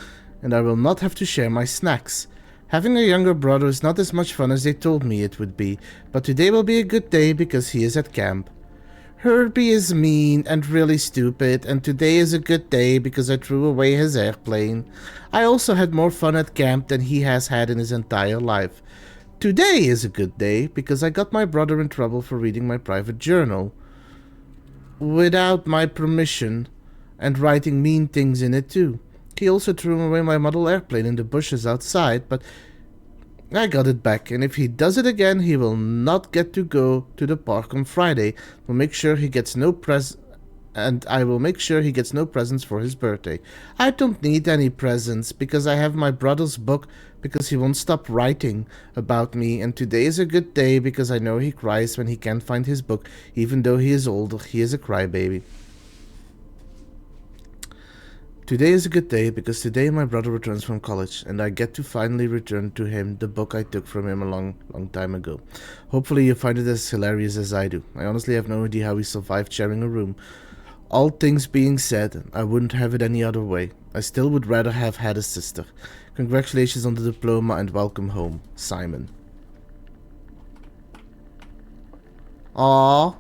and I will not have to share my snacks. Having a younger brother is not as much fun as they told me it would be, but today will be a good day because he is at camp. Herbie is mean and really stupid, and today is a good day because I threw away his airplane. I also had more fun at camp than he has had in his entire life. Today is a good day because I got my brother in trouble for reading my private journal without my permission and writing mean things in it too. He also threw away my model airplane in the bushes outside, but I got it back, and if he does it again, he will not get to go to the park on Friday. We'll make sure he gets no and I will make sure he gets no presents for his birthday. I don't need any presents because I have my brother's book because he won't stop writing about me, and today is a good day because I know he cries when he can't find his book. Even though he is older, he is a crybaby. Today is a good day because today my brother returns from college and I get to finally return to him the book I took from him a long time ago. Hopefully you find it as hilarious as I do. I honestly have no idea how we survived sharing a room. All things being said, I wouldn't have it any other way. I still would rather have had a sister. Congratulations on the diploma and welcome home, Simon. Aww.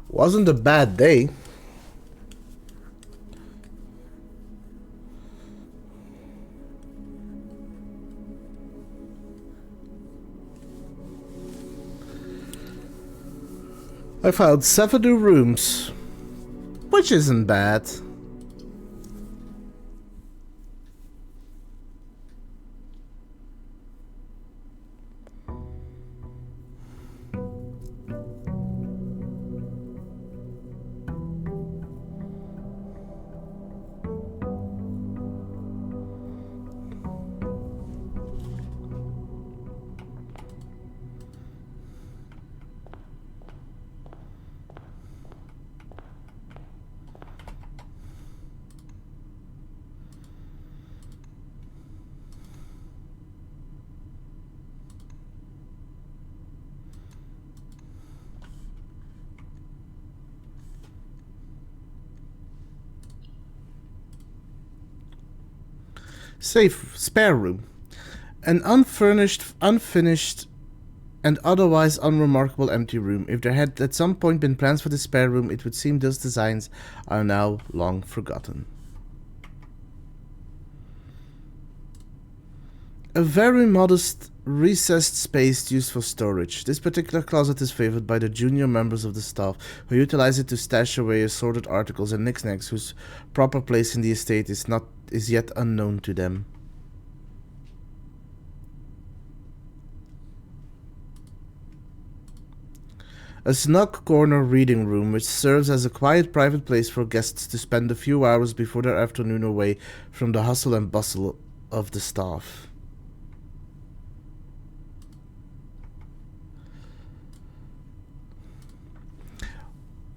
Wasn't a bad day. I found 7 new rooms, which isn't bad. Safe spare room. An unfinished, and otherwise unremarkable empty room. If there had at some point been plans for the spare room, it would seem those designs are now long forgotten. A very modest, recessed space used for storage. This particular closet is favored by the junior members of the staff, who utilize it to stash away assorted articles and knickknacks whose proper place in the estate is yet unknown to them. A snug corner reading room which serves as a quiet private place for guests to spend a few hours before their afternoon away from the hustle and bustle of the staff.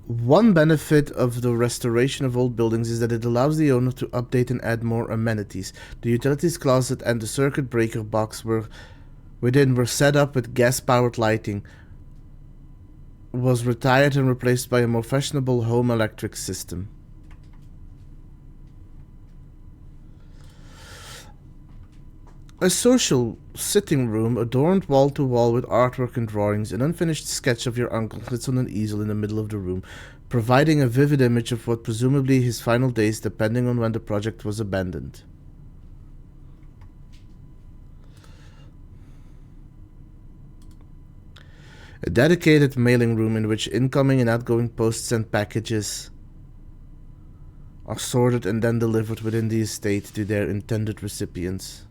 One benefit of the restoration of old buildings is that it allows the owner to update and add more amenities. The utilities closet and the circuit breaker box were set up with gas-powered lighting, was retired and replaced by a more fashionable home electric system. A social sitting room adorned wall to wall with artwork and drawings. An unfinished sketch of your uncle sits on an easel in the middle of the room, providing a vivid image of what presumably his final days, depending on when the project was abandoned. A dedicated mailing room in which incoming and outgoing posts and packages are sorted and then delivered within the estate to their intended recipients.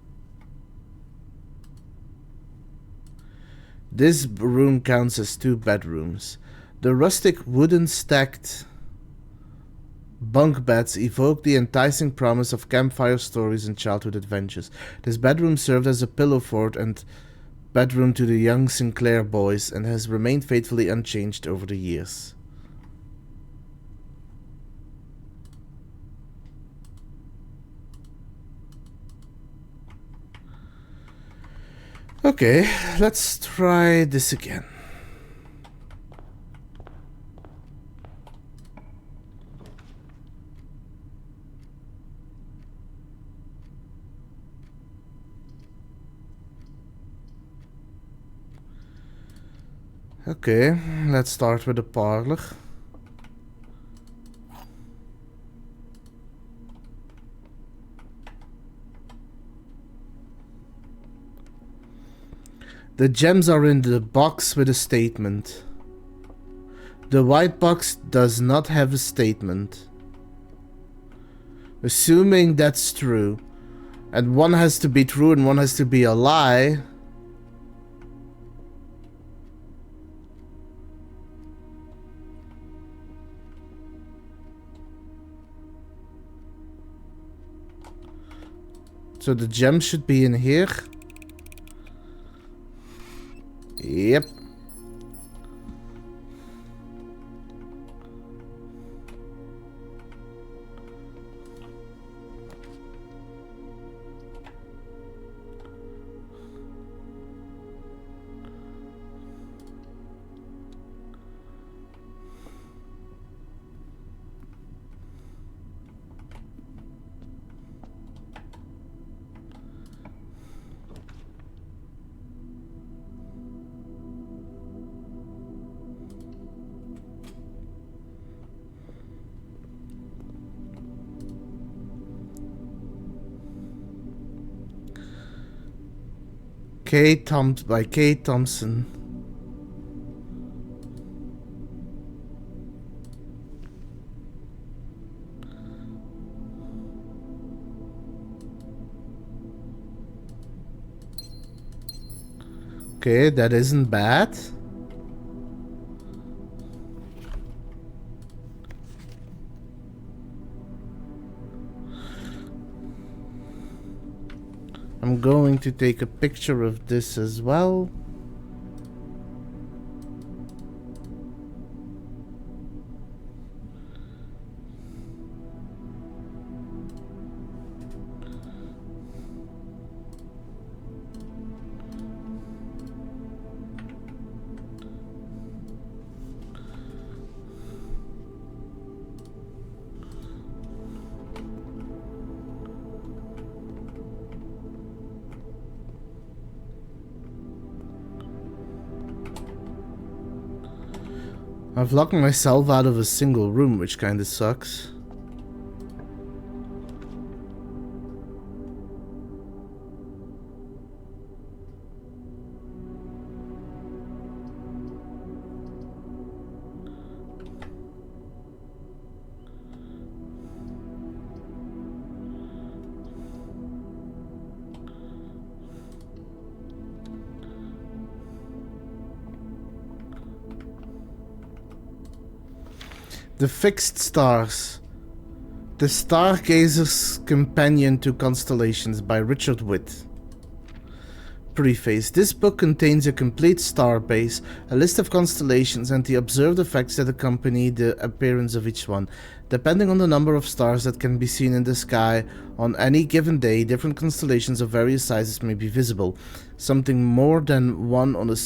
This room counts as 2 bedrooms. The rustic wooden stacked bunk beds evoke the enticing promise of campfire stories and childhood adventures. This bedroom served as a pillow fort and bedroom to the young Sinclair boys and has remained faithfully unchanged over the years. Okay, let's try this again. Okay, let's start with the parlor. The gems are in the box with a statement. The white box does not have a statement. Assuming that's true, and one has to be true and one has to be a lie. So the gem should be in here. Yep. By Kate Thompson. Okay, that isn't bad. I'm going to take a picture of this as well. I've locked myself out of a single room, which kinda sucks. The Fixed Stars. The Stargazer's Companion to Constellations by Richard Witt. Preface. This book contains a complete star base, a list of constellations, and the observed effects that accompany the appearance of each one. Depending on the number of stars that can be seen in the sky on any given day, different constellations of various sizes may be visible. Sometimes more than one on a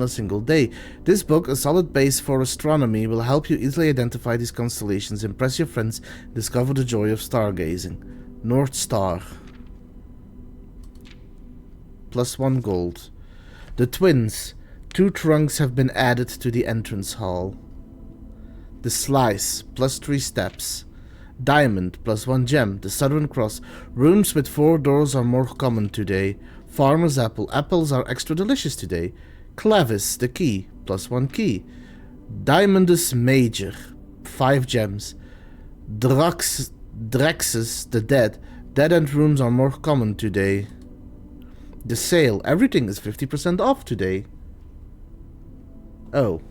single day. This book, a solid base for astronomy, will help you easily identify these constellations, impress your friends, discover the joy of stargazing. North Star. +1 gold. The Twins. 2 trunks have been added to the entrance hall. The Slice. +3 steps. Diamond. +1 gem. The Southern Cross. Rooms with 4 doors are more common today. Farmer's Apple. Apples are extra delicious today. Clavis. The Key. +1 key. Diamondus Major. 5 gems. Drexus. The Dead. Dead-end rooms are more common today. The Sale. Everything is 50% off today. Oh.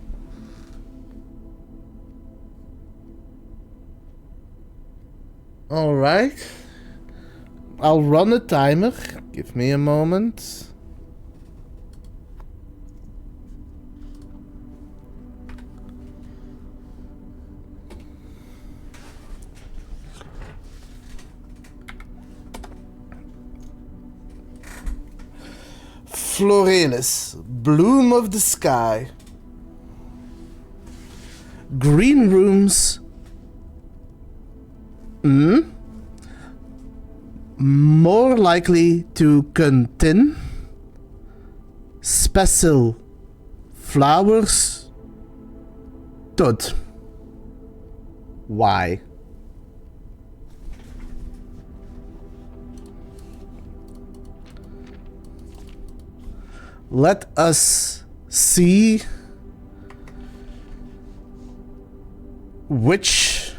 Alright. I'll run a timer. Give me a moment. Florelis, Bloom of the Sky. Green rooms. More likely to contain special flowers. Tot. Why? Let us see which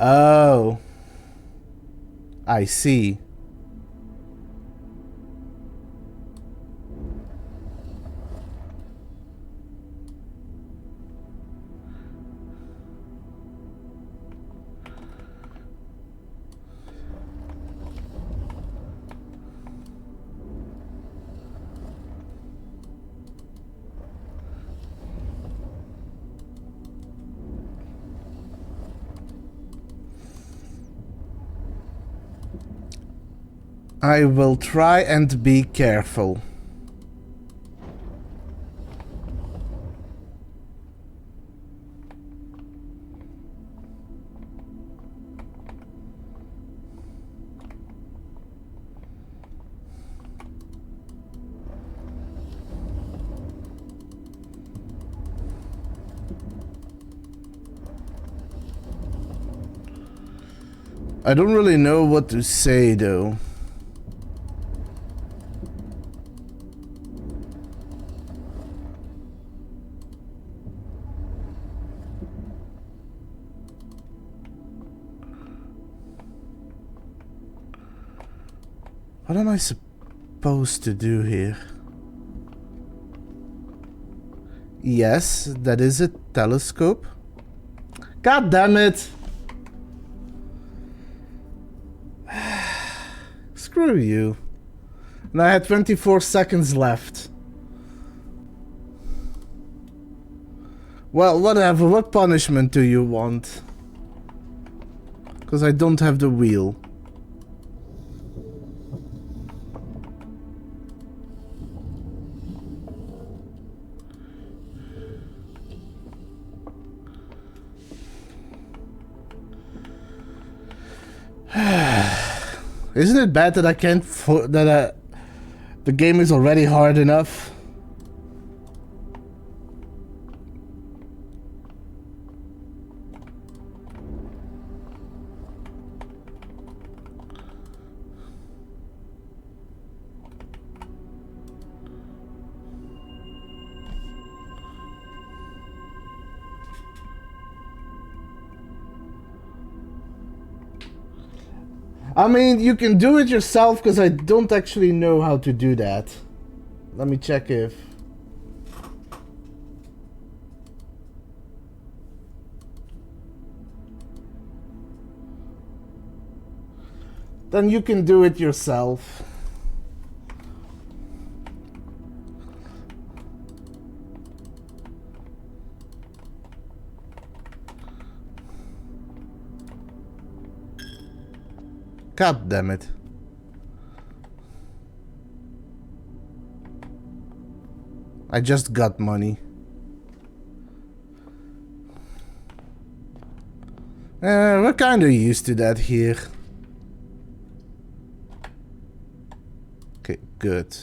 Oh, I see. I will try and be careful. I don't really know what to say though. What am I supposed to do here? Yes, that is a telescope. God damn it! Screw you. And I had 24 seconds left. Well, whatever. What punishment do you want? Because I don't have the wheel. Isn't it bad that I can't the game is already hard enough? I mean, you can do it yourself because I don't actually know how to do that. Let me check if... Then you can do it yourself. God damn it. I just got money. We're kinda used to that here. Okay, good.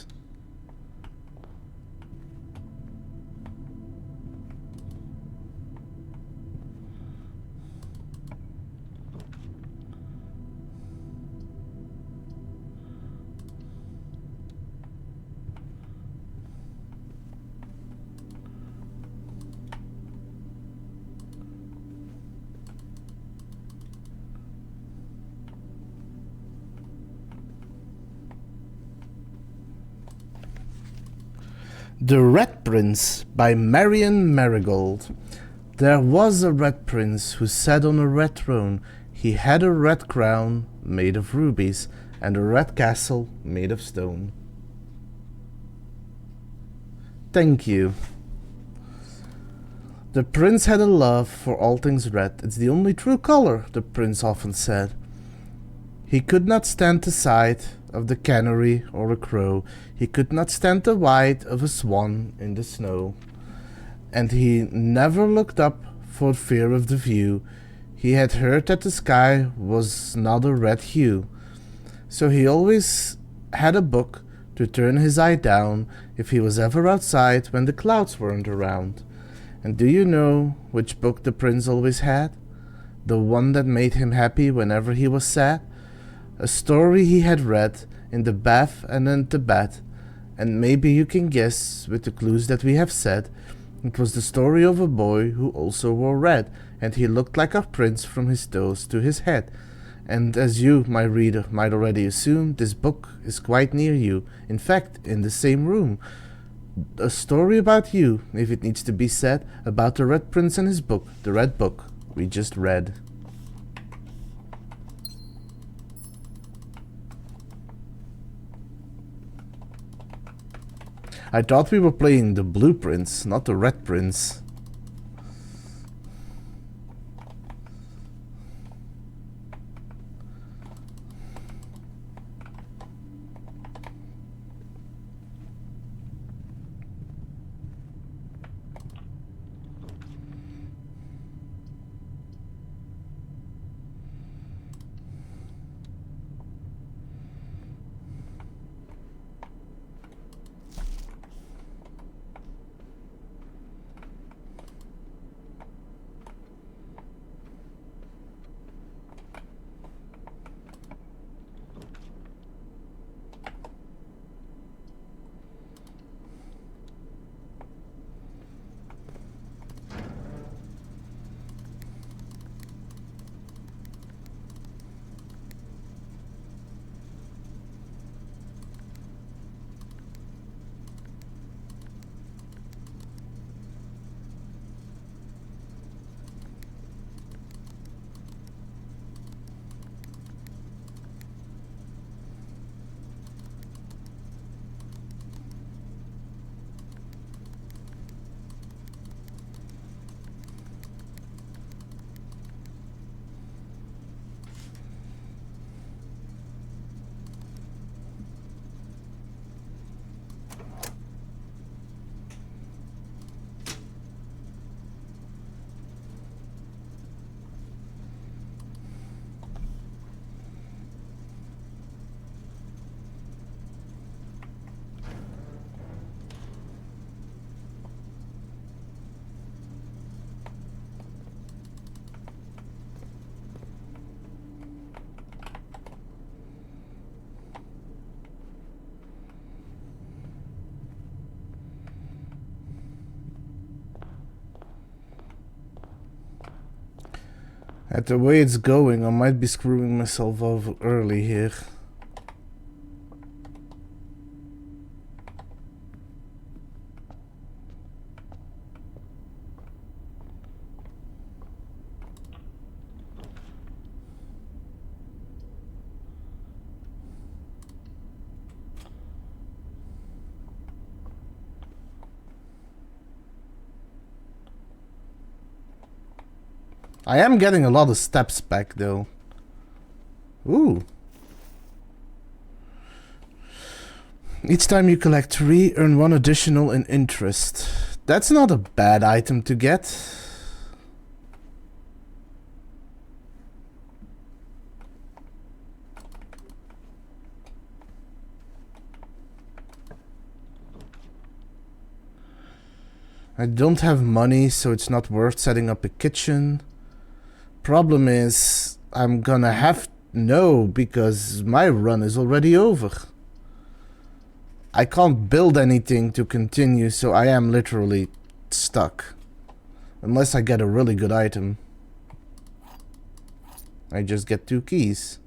The Red Prince by Marion Marigold. There was a red prince who sat on a red throne. He had a red crown made of rubies and a red castle made of stone. Thank you. The prince had a love for all things red. It's the only true color, the prince often said. He could not stand the sight of the canary or a crow. He could not stand the white of a swan in the snow. And he never looked up for fear of the view. He had heard that the sky was not a red hue. So he always had a book to turn his eye down if he was ever outside when the clouds weren't around. And do you know which book the prince always had? The one that made him happy whenever he was sad? A story he had read in the bath and in the bed. And maybe you can guess with the clues that we have said. It was the story of a boy who also wore red, and he looked like a prince from his toes to his head. And as you, my reader, might already assume, this book is quite near you, in fact, in the same room. A story about you, if it needs to be said, about the Red Prince and his book, the Red Book we just read. I thought we were playing the Blue Prince, not the Red Prince. At the way it's going, I might be screwing myself over early here. I am getting a lot of steps back though. Ooh. Each time you collect 3, earn 1 additional in interest. That's not a bad item to get. I don't have money, so it's not worth setting up a kitchen. Problem is, I'm gonna have no, because my run is already over. I can't build anything to continue, so I am literally stuck. Unless I get a really good item. I just get 2 keys.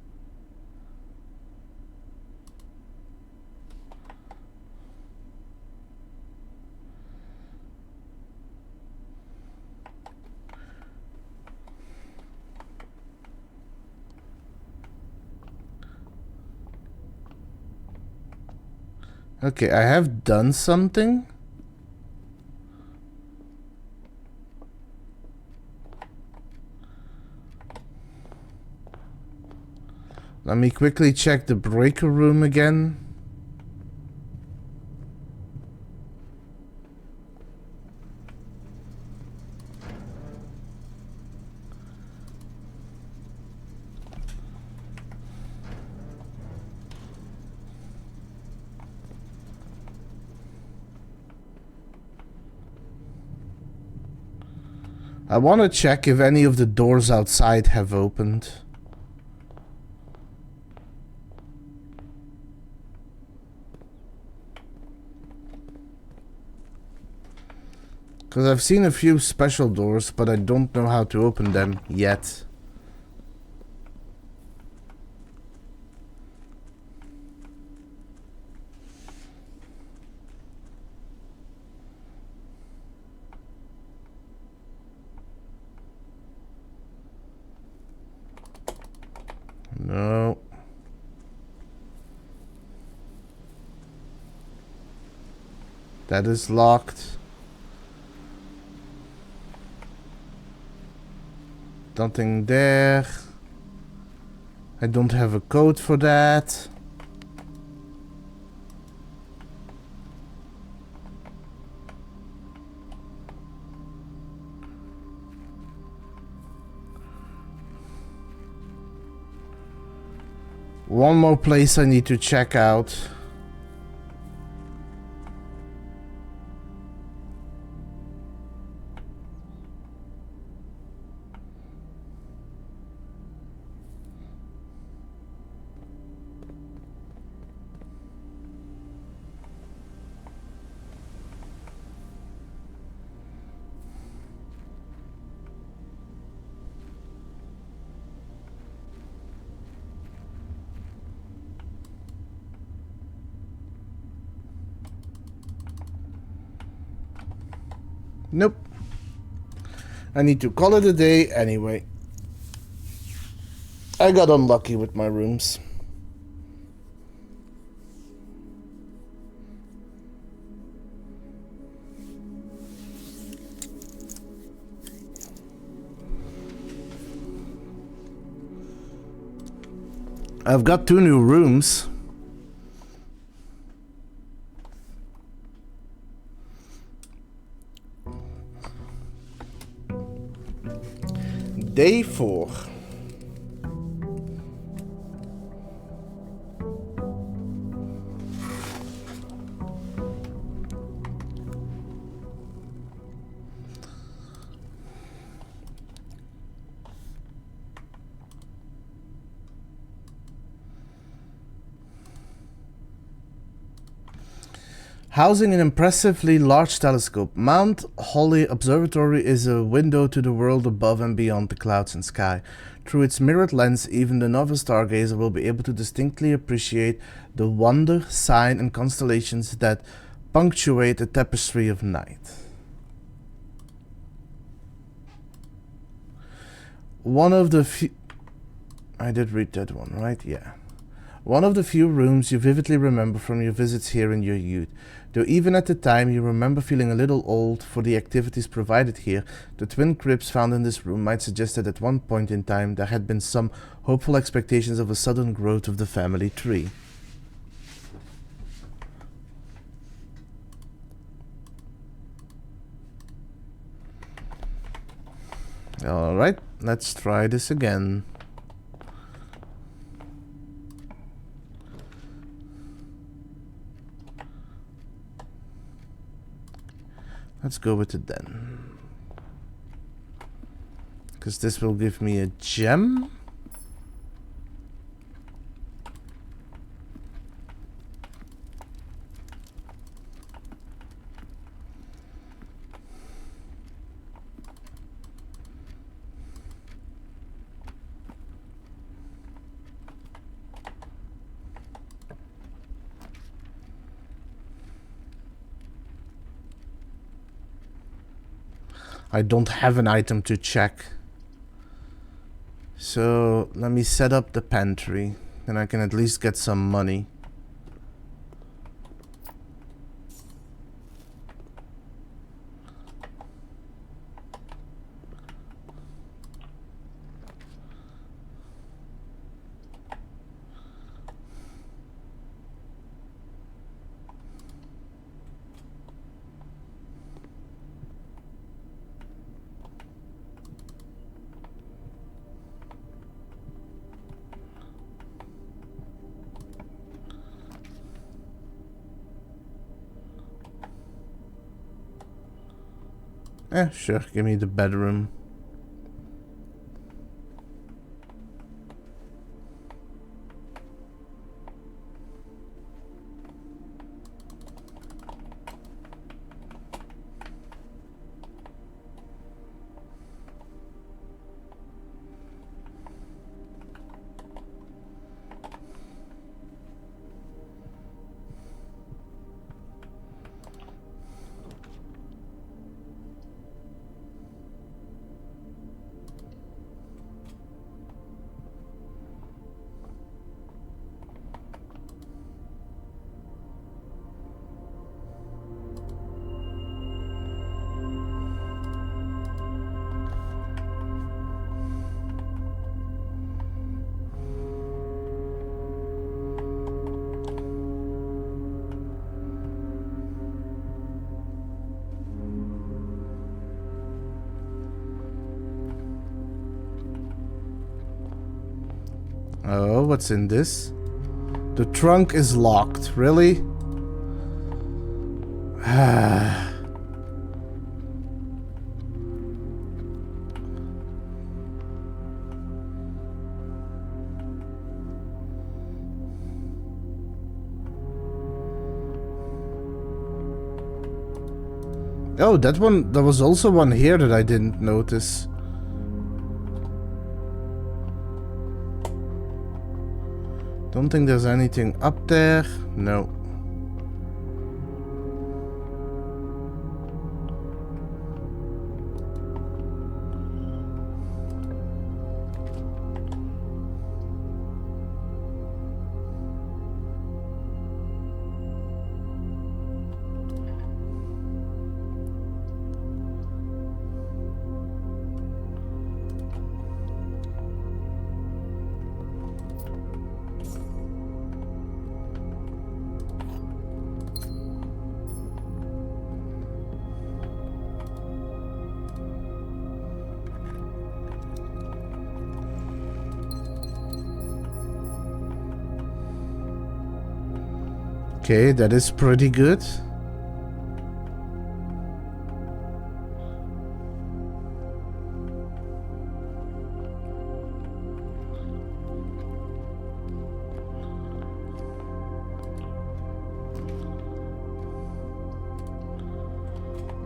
Okay, I have done something. Let me quickly check the breaker room again. I want to check if any of the doors outside have opened. Because I've seen a few special doors, but I don't know how to open them yet. No. That is locked. Nothing there. I don't have a code for that. One more place I need to check out. Nope. I need to call it a day anyway. I got unlucky with my rooms. I've got 2 new rooms. Day 4. Housing an impressively large telescope, Mount Holly Observatory is a window to the world above and beyond the clouds and sky. Through its mirrored lens, even the novice stargazer will be able to distinctly appreciate the wonder, sign, and constellations that punctuate the tapestry of night. One of the few... I did read that one, right? Yeah. One of the few rooms you vividly remember from your visits here in your youth. Though even at the time you remember feeling a little old for the activities provided here, the twin crypts found in this room might suggest that at one point in time there had been some hopeful expectations of a sudden growth of the family tree. Alright, let's try this again. Let's go with it then. Because this will give me a gem. I don't have an item to check. So let me set up the pantry. Then I can at least get some money. Sure, give me the bedroom. Oh, what's in this? The trunk is locked. Really? Oh, that one, there was also one here that I didn't notice. Don't think there's anything up there. No. Okay, that is pretty good.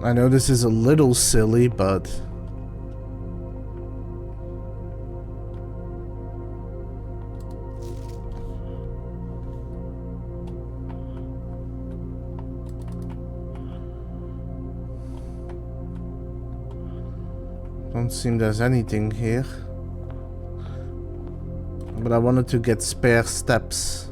I know this is a little silly, but... Don't seem there's anything here. But I wanted to get spare steps.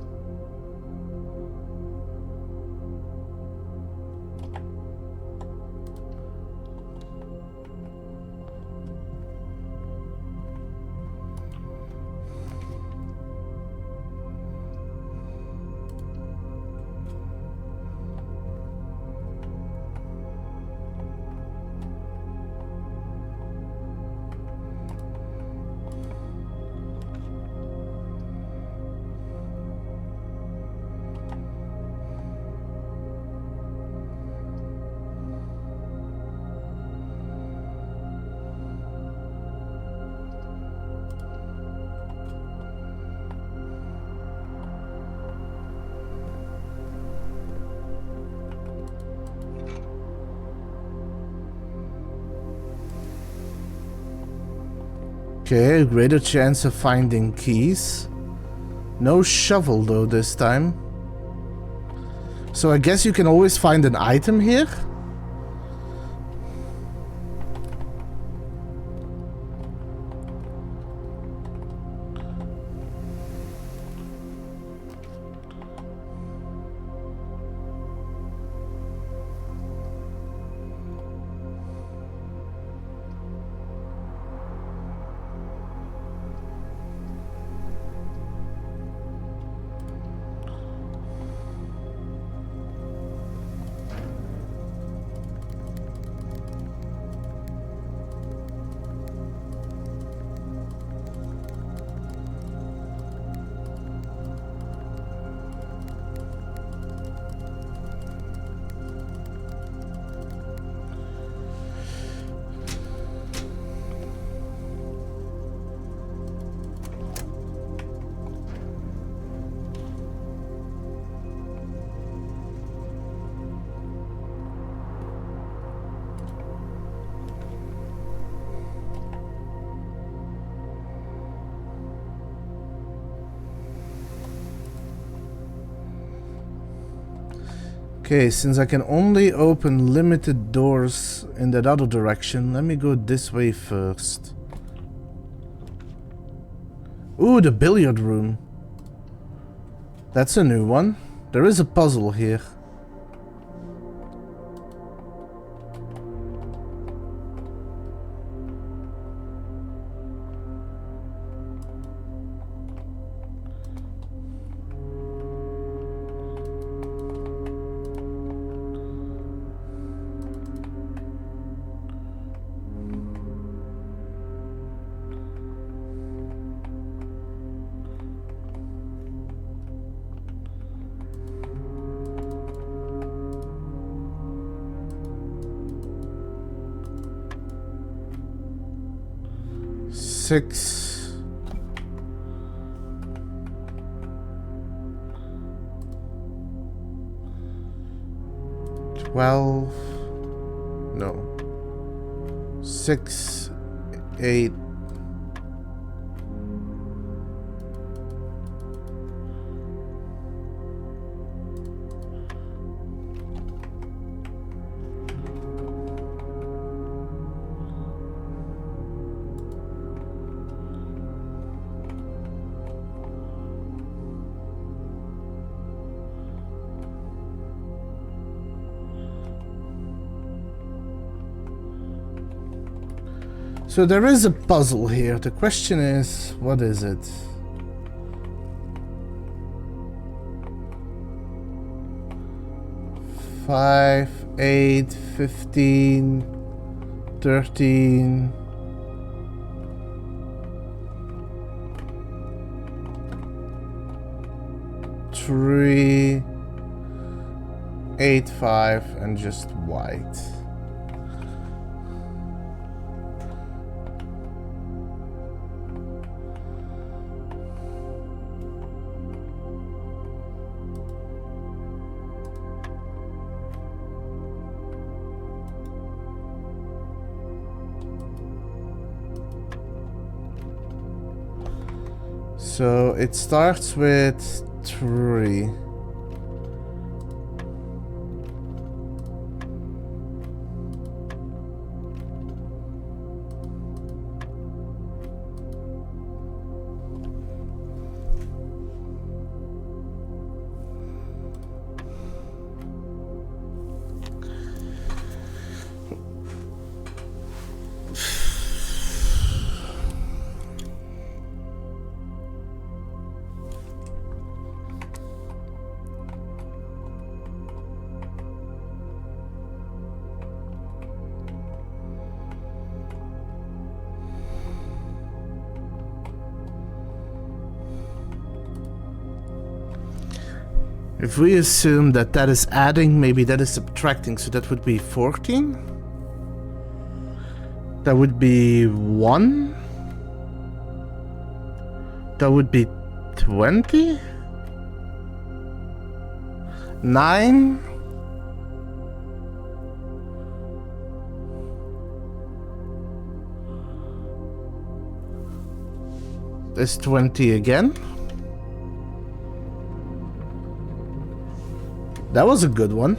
Okay, greater chance of finding keys. No shovel though this time. So I guess you can always find an item here? Okay, since I can only open limited doors in that other direction, let me go this way first. Ooh, the billiard room. That's a new one. There is a puzzle here. Six. 12. No. 6, 8. So there is a puzzle here. The question is, what is it? Five, 8, 15, 13. Three, 8, 5, and just white. So it starts with 3. If we assume that that is adding, maybe that is subtracting, so that would be 14. That would be 1. That would be 20. 9. Is 20 again. That was a good one.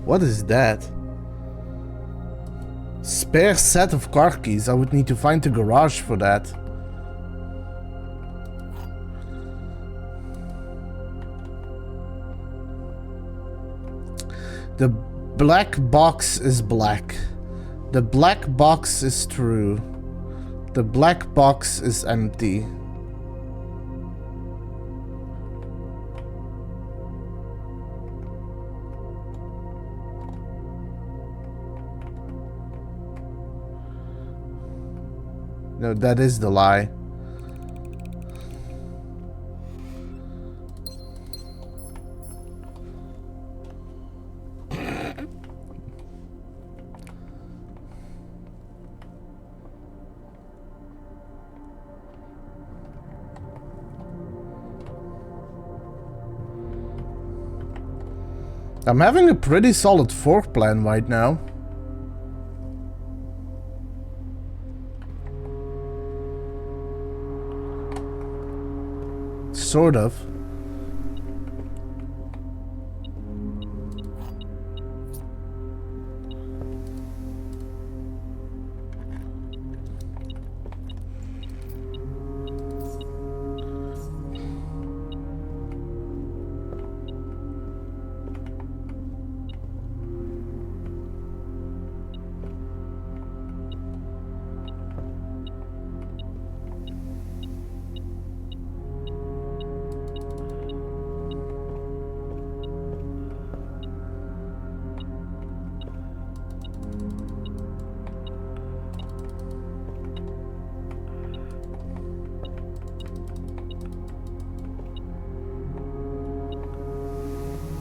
What is that? Spare set of car keys. I would need to find the garage for that. The black box is black. The black box is true. The black box is empty. No, that is the lie. I'm having a pretty solid fork plan right now. Sort of.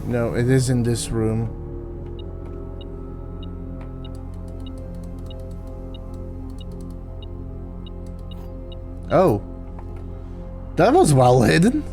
No, it is in this room. Oh. That was well hidden.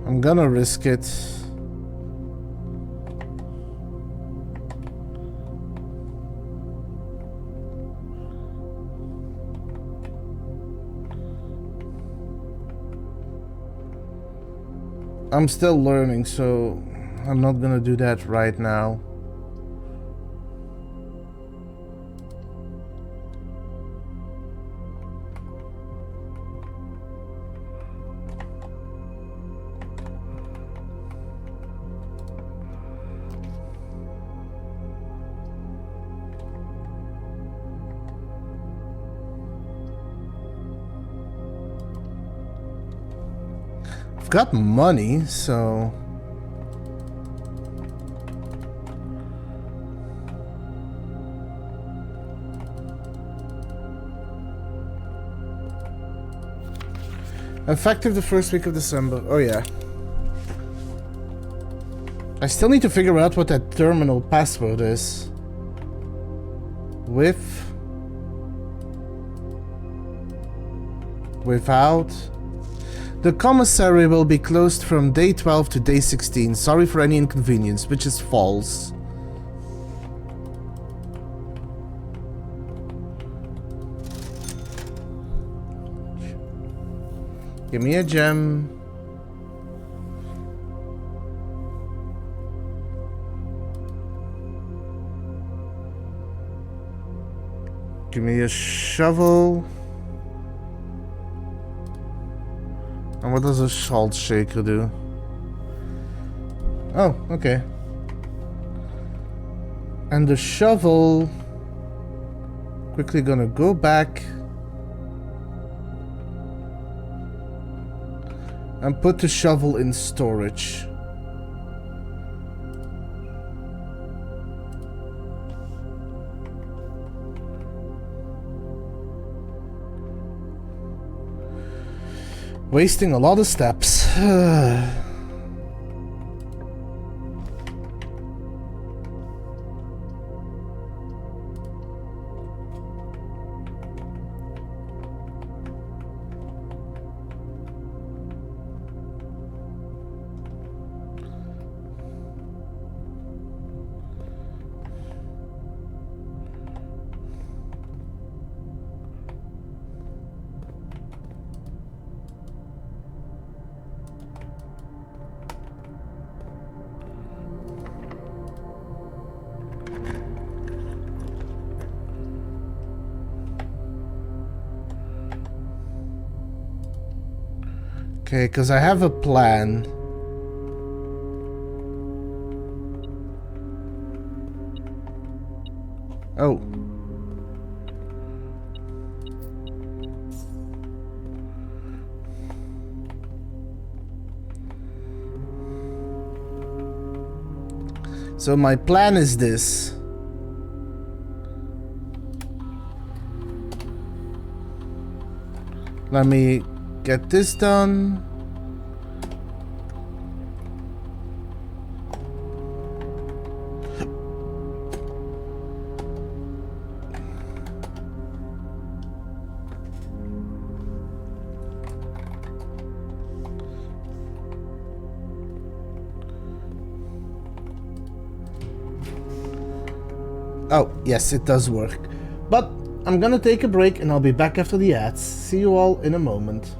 I'm gonna risk it. I'm still learning, so I'm not gonna do that right now. I've got money, so... Effective the first week of December. Oh yeah. I still need to figure out what that terminal password is. With... Without... The commissary will be closed from day 12 to day 16. Sorry for any inconvenience, which is false. Give me a gem. Give me a shovel. And what does a salt shaker do? Oh, okay. And the shovel... Quickly gonna go back... and put the shovel in storage. Wasting a lot of steps. Okay, because I have a plan. Oh. So my plan is this. Let me get this done. Oh, yes, it does work. But I'm gonna take a break and I'll be back after the ads. See you all in a moment.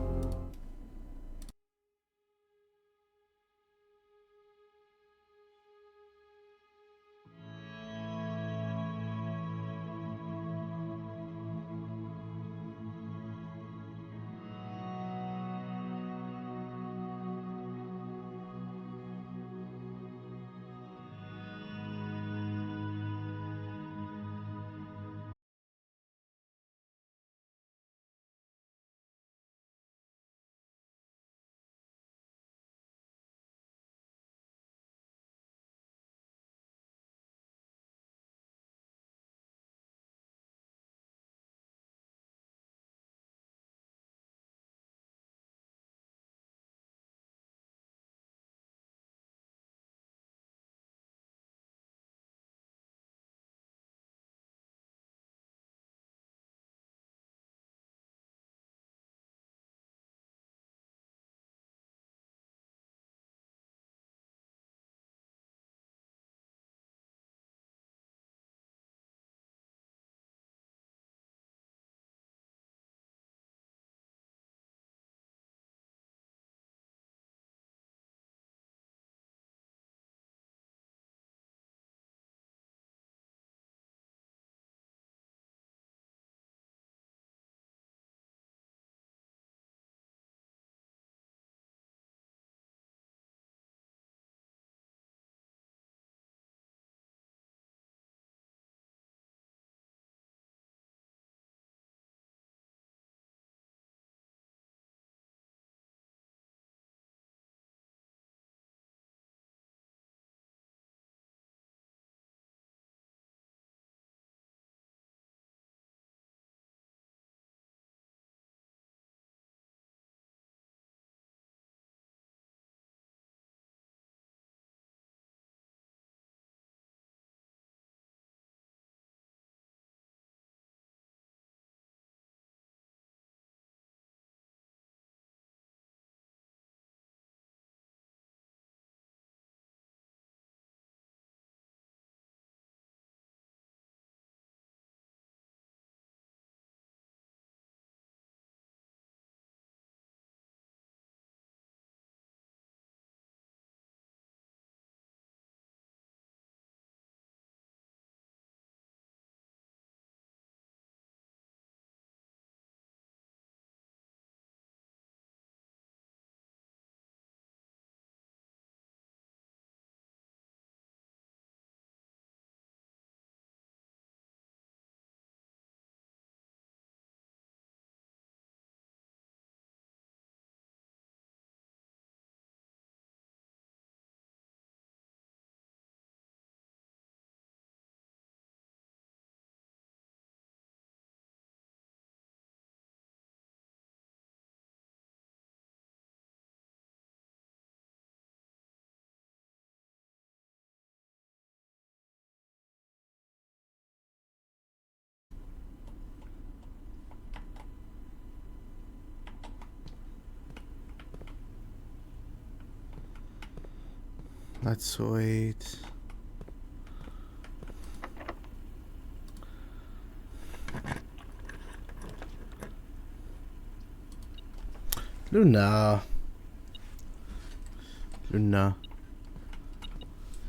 Let's wait. Luna.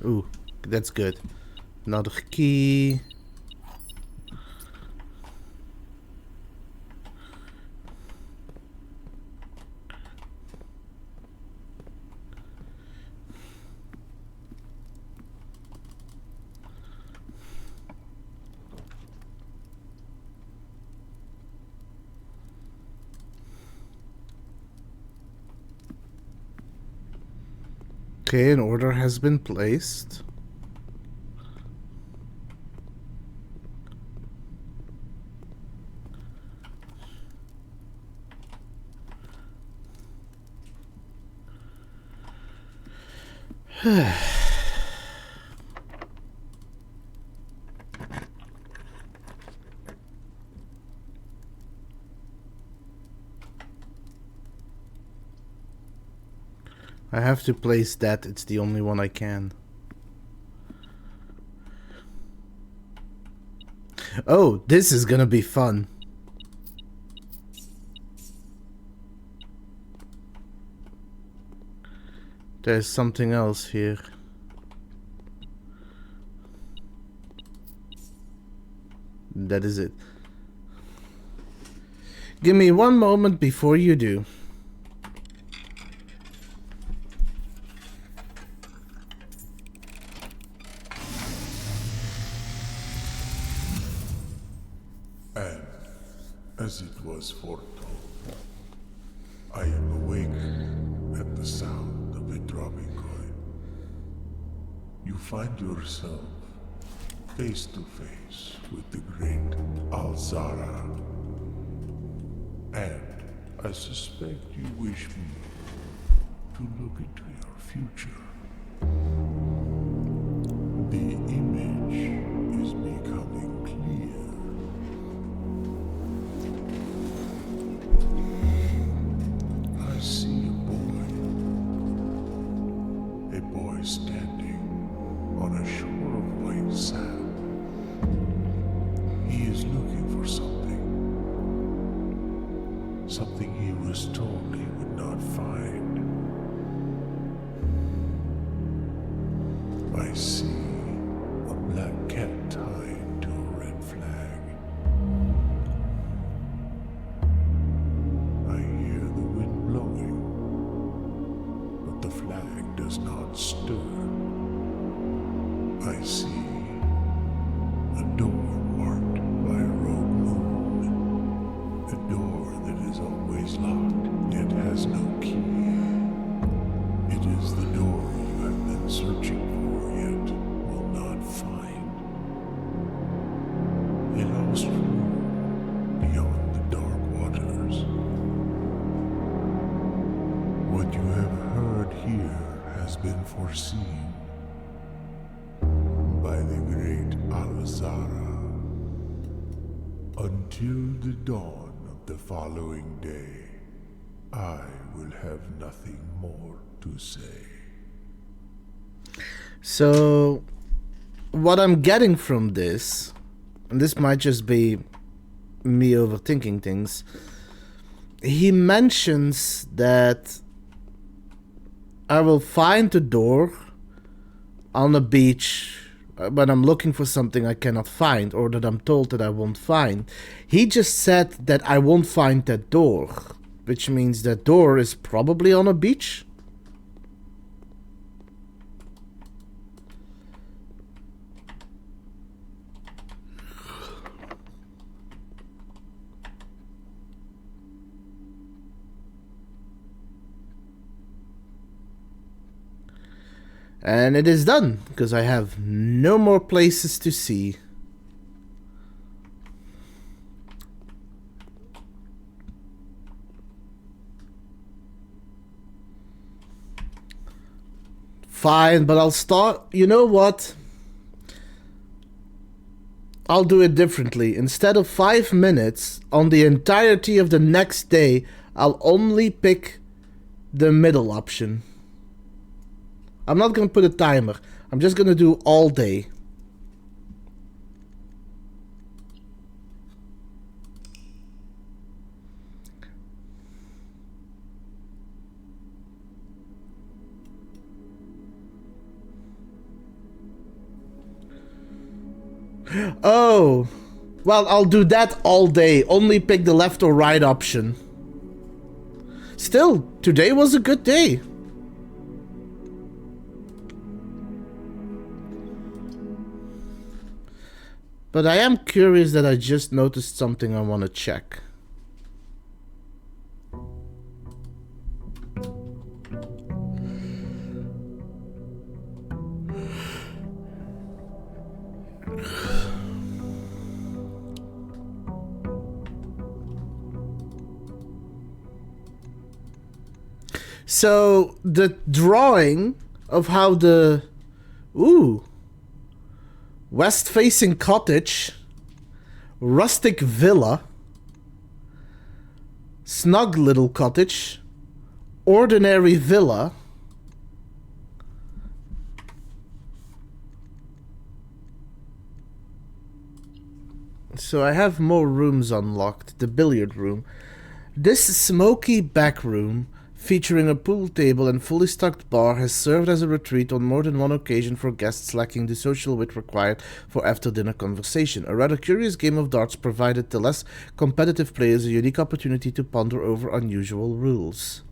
Ooh, that's good. Another key. Okay, an order has been placed. I have to place that, it's the only one I can. Oh, this is gonna be fun. There's something else here. That is it. Give me one moment before you do. And as it was foretold, I am awake at the sound of a dropping coin. You find yourself face to face with the great Alzara. And I suspect you wish me to look into your future. The image is becoming clear. I see a boy standing on a shore of white sand. He is looking for something he was told he would not find. I see a black cat tied to a red flag. I hear the wind blowing, but the flag does not stir. I see a door marked by a rogue moon. A door that is always locked, yet has no key. It is the door you have been searching for, yet will not find. A lost room beyond the dark waters. What you have heard here has been foreseen by the great Alzara. Until the dawn of the following day, I will have nothing more to say. So, what I'm getting from this, and this might just be me overthinking things, he mentions that I will find the door on a beach when I'm looking for something I cannot find, or that I'm told that I won't find. He just said that I won't find that door, which means that door is probably on a beach. And it is done, because I have no more places to see. Fine, but I'll start... You know what? I'll do it differently. Instead of 5 minutes on the entirety of the next day, I'll only pick the middle option. I'm not gonna put a timer. I'm just gonna do all day. Oh, well, I'll do that all day. Only pick the left or right option. Still, today was a good day. But I am curious that I just noticed something I want to check. So, the drawing of how the... Ooh. West-facing cottage. Rustic villa. Snug little cottage. Ordinary villa. So I have more rooms unlocked. The billiard room. This smoky back room, featuring a pool table and fully stocked bar, has served as a retreat on more than one occasion for guests lacking the social wit required for after-dinner conversation. A rather curious game of darts provided the less competitive players a unique opportunity to ponder over unusual rules.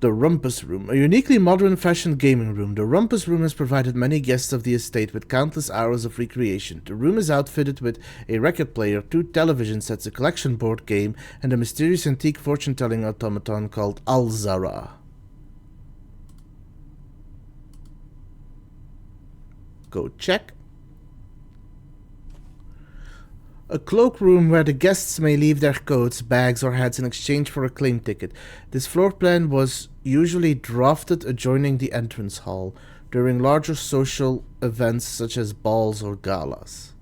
The Rumpus Room, a uniquely modern-fashioned gaming room. The Rumpus Room has provided many guests of the estate with countless hours of recreation. The room is outfitted with a record player, 2 television sets, a collection board game, and a mysterious antique fortune-telling automaton called Alzara. Go check. A cloakroom where the guests may leave their coats, bags, or hats in exchange for a claim ticket. This floor plan was usually drafted adjoining the entrance hall during larger social events such as balls or galas.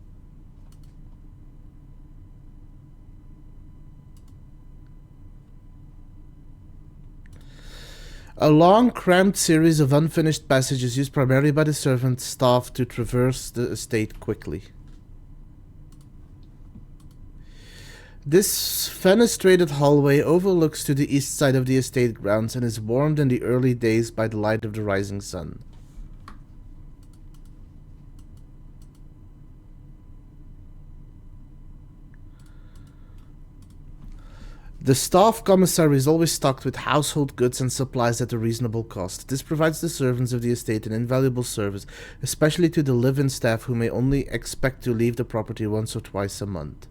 A long, cramped series of unfinished passages used primarily by the servant staff to traverse the estate quickly. This fenestrated hallway overlooks to the east side of the estate grounds and is warmed in the early days by the light of the rising sun. The staff commissary is always stocked with household goods and supplies at a reasonable cost. This provides the servants of the estate an invaluable service, especially to the live-in staff who may only expect to leave the property once or twice a month.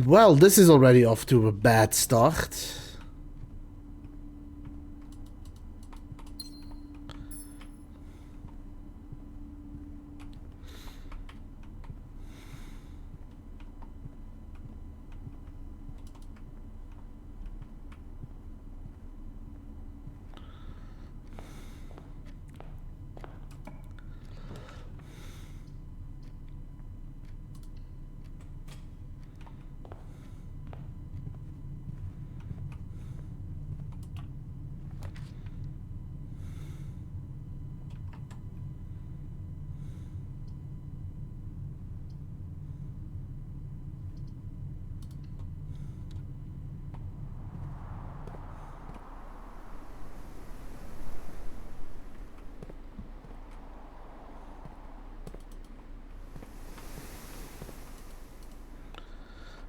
Well, this is already off to a bad start.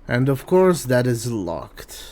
And of course, that is locked.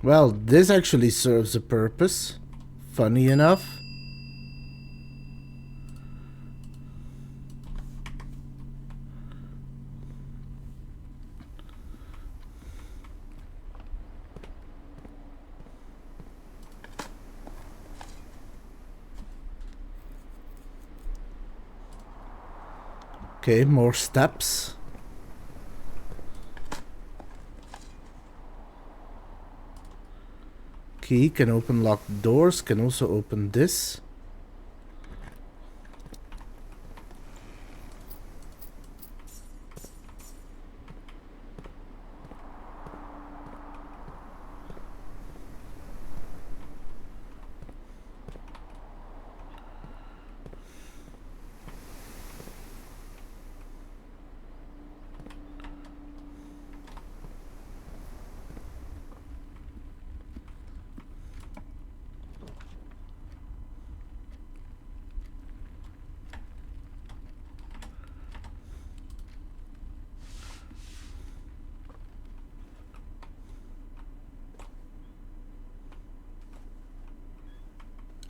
Well, this actually serves a purpose. Funny enough. Okay, more steps. Key can open locked doors, can also open this.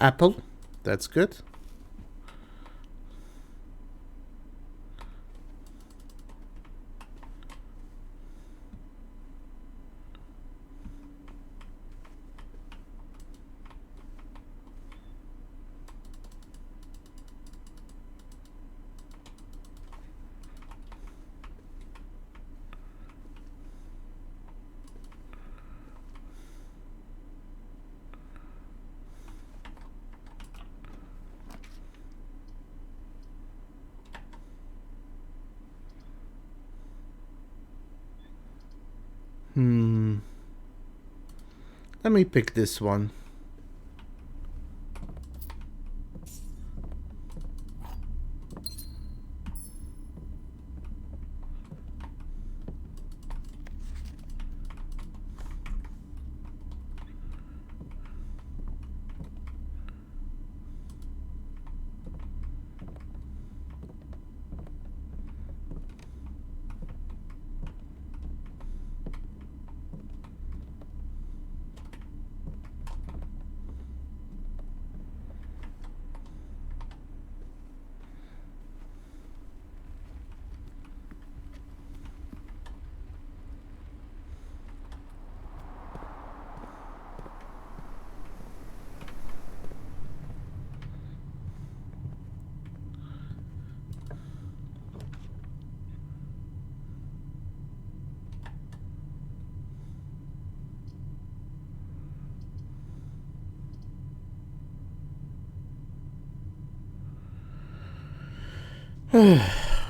Apple, that's good. Let me pick this one.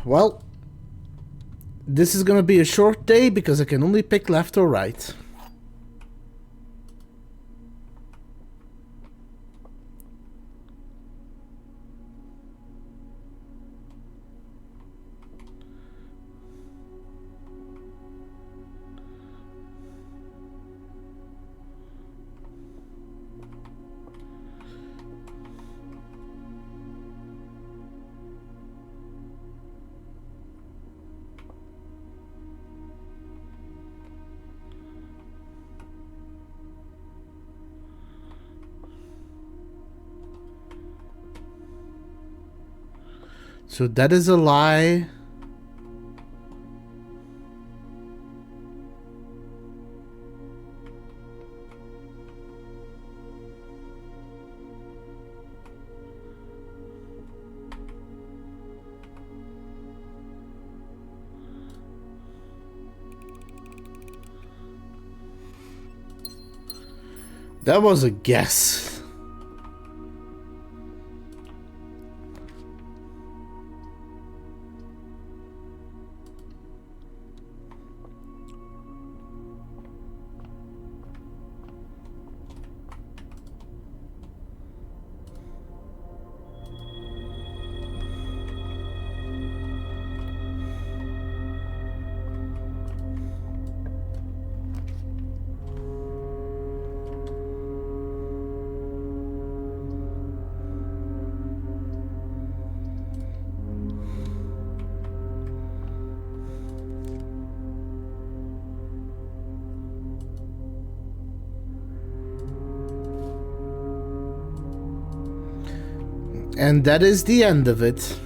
Well, this is gonna be a short day because I can only pick left or right. So that is a lie. That was a guess. And that is the end of it.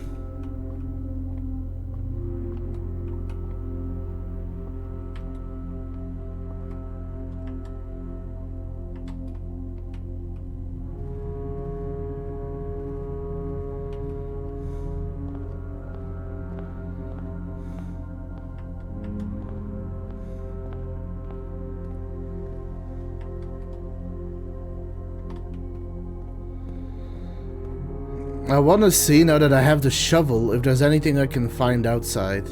I want to see, now that I have the shovel, if there's anything I can find outside.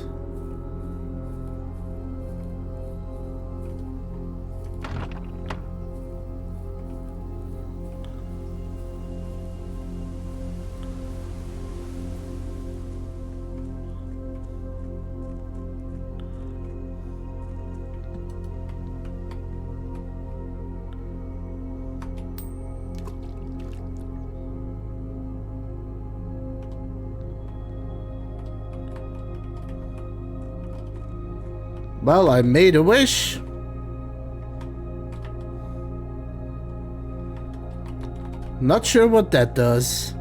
Well, I made a wish. Not sure what that does.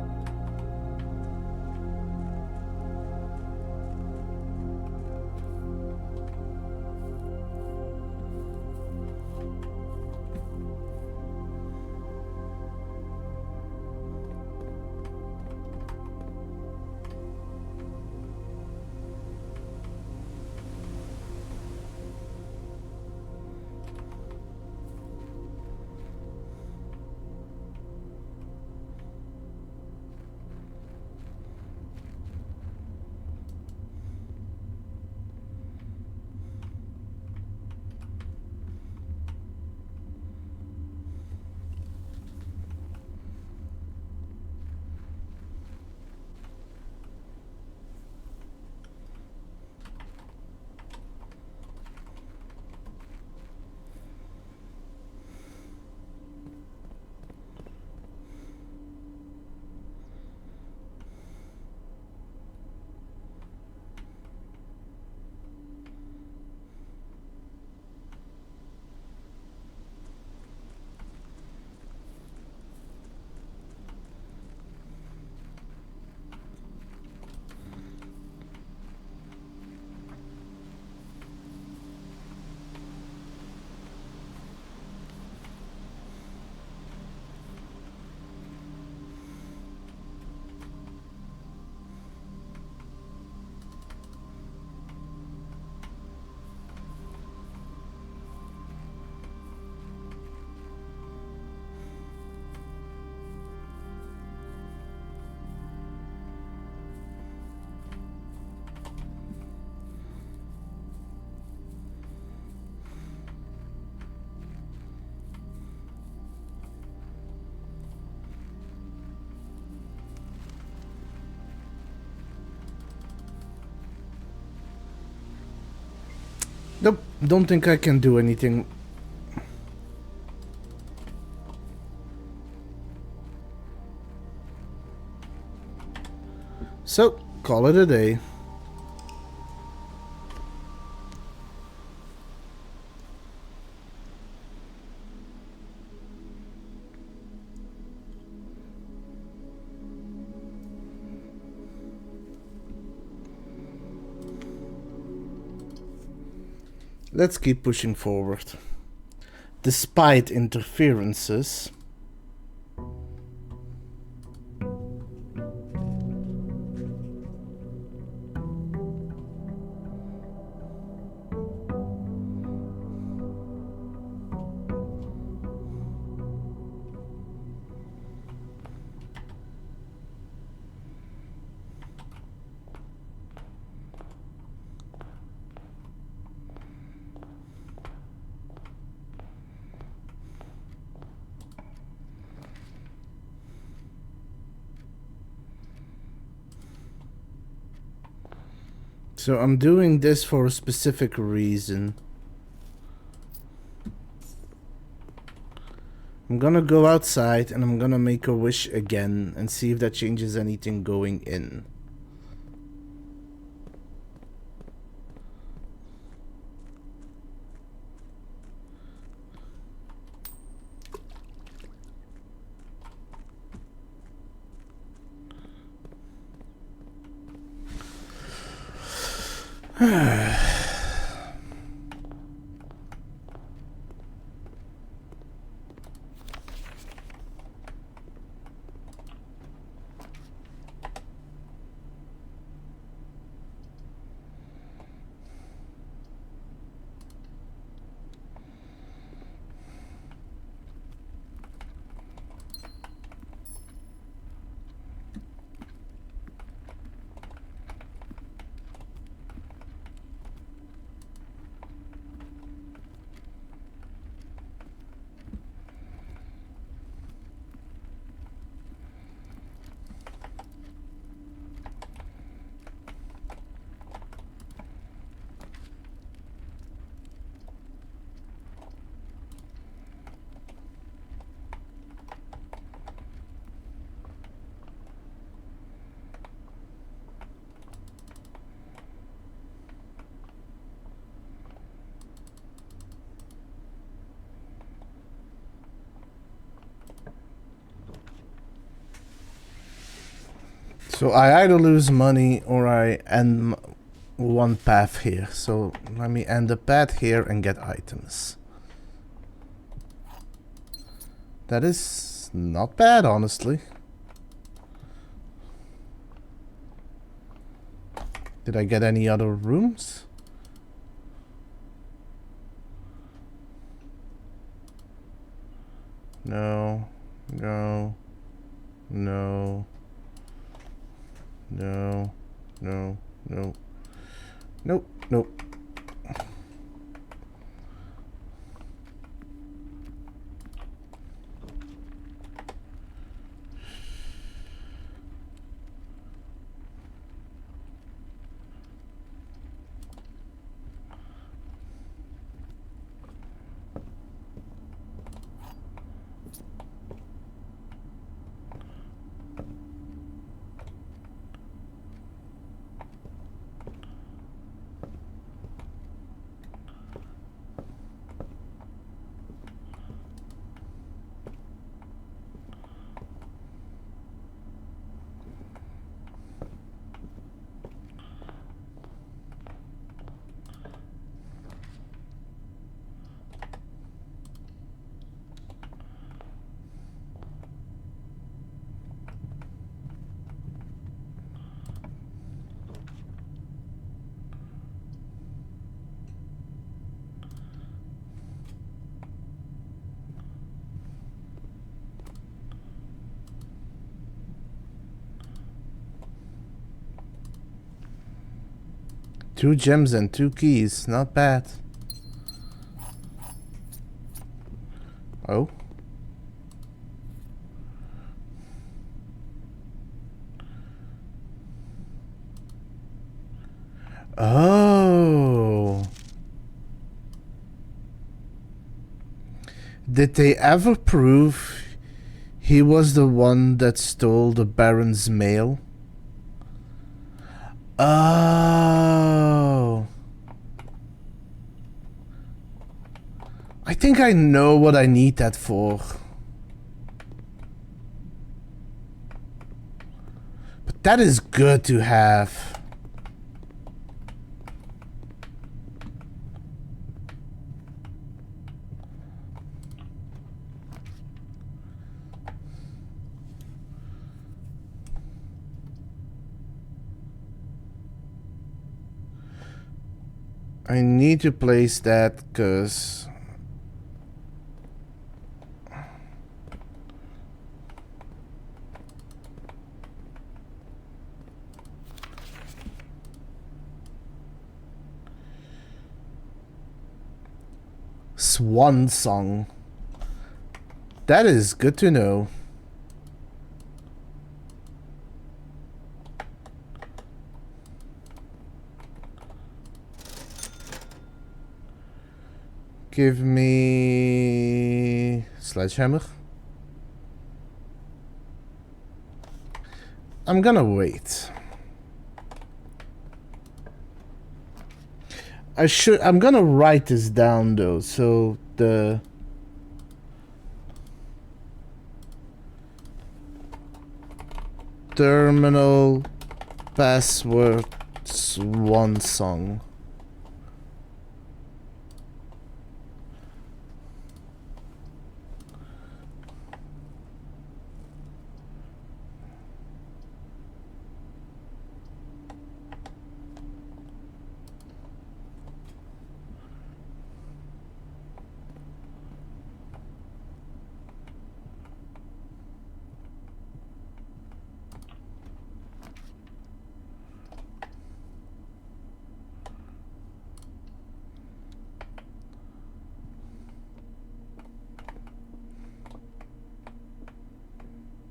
Nope, don't think I can do anything. So, call it a day. Let's keep pushing forward. Despite interferences. So I'm doing this for a specific reason. I'm gonna go outside and I'm gonna make a wish again and see if that changes anything going in. So I either lose money or I end one path here. So let me end the path here and get items. That is not bad, honestly. Did I get any other rooms? No, no, no. No, no, no. Nope, nope. Two gems and two keys, not bad. Oh. Oh. Did they ever prove he was the one that stole the Baron's mail? Oh. I think I know what I need that for. But that is good to have. I need to place that because Swan Song. That is good to know. Give me sledgehammer. I'm gonna wait. I'm gonna write this down though, so the terminal password Swan Song.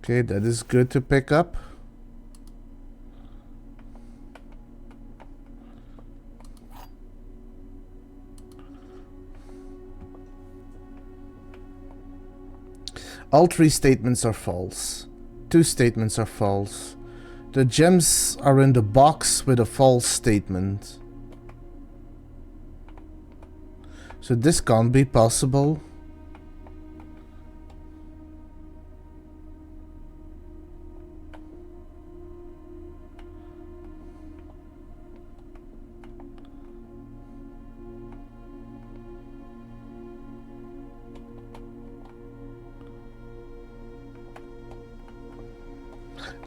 Okay, that is good to pick up. All 3 statements are false. 2 statements are false. The gems are in the box with a false statement. So this can't be possible.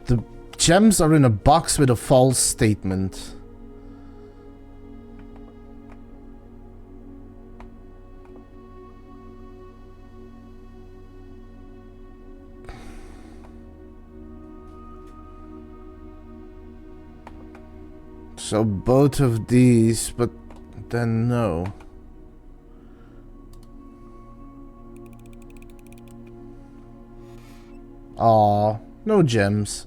The gems are in a box with a false statement. So both of these, but then no. Aw, no gems.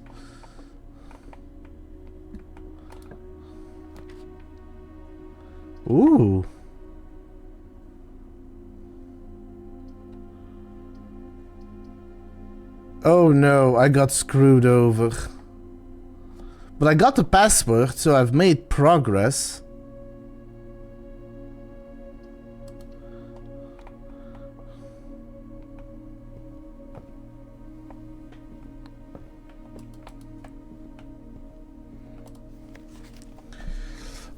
Ooh. Oh no, I got screwed over. But I got the password, so I've made progress.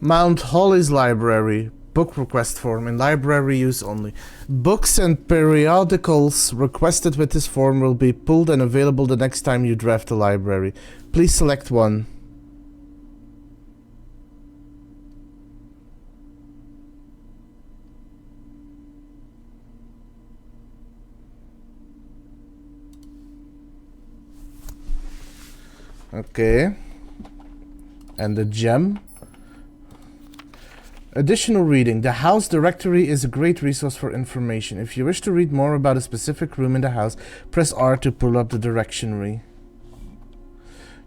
Mount Holly's library. Book request form in library use only. Books and periodicals requested with this form will be pulled and available the next time you draft a library. Please select one. Okay. And the gem. Additional reading. The house directory is a great resource for information. If you wish to read more about a specific room in the house, press R to pull up the directory.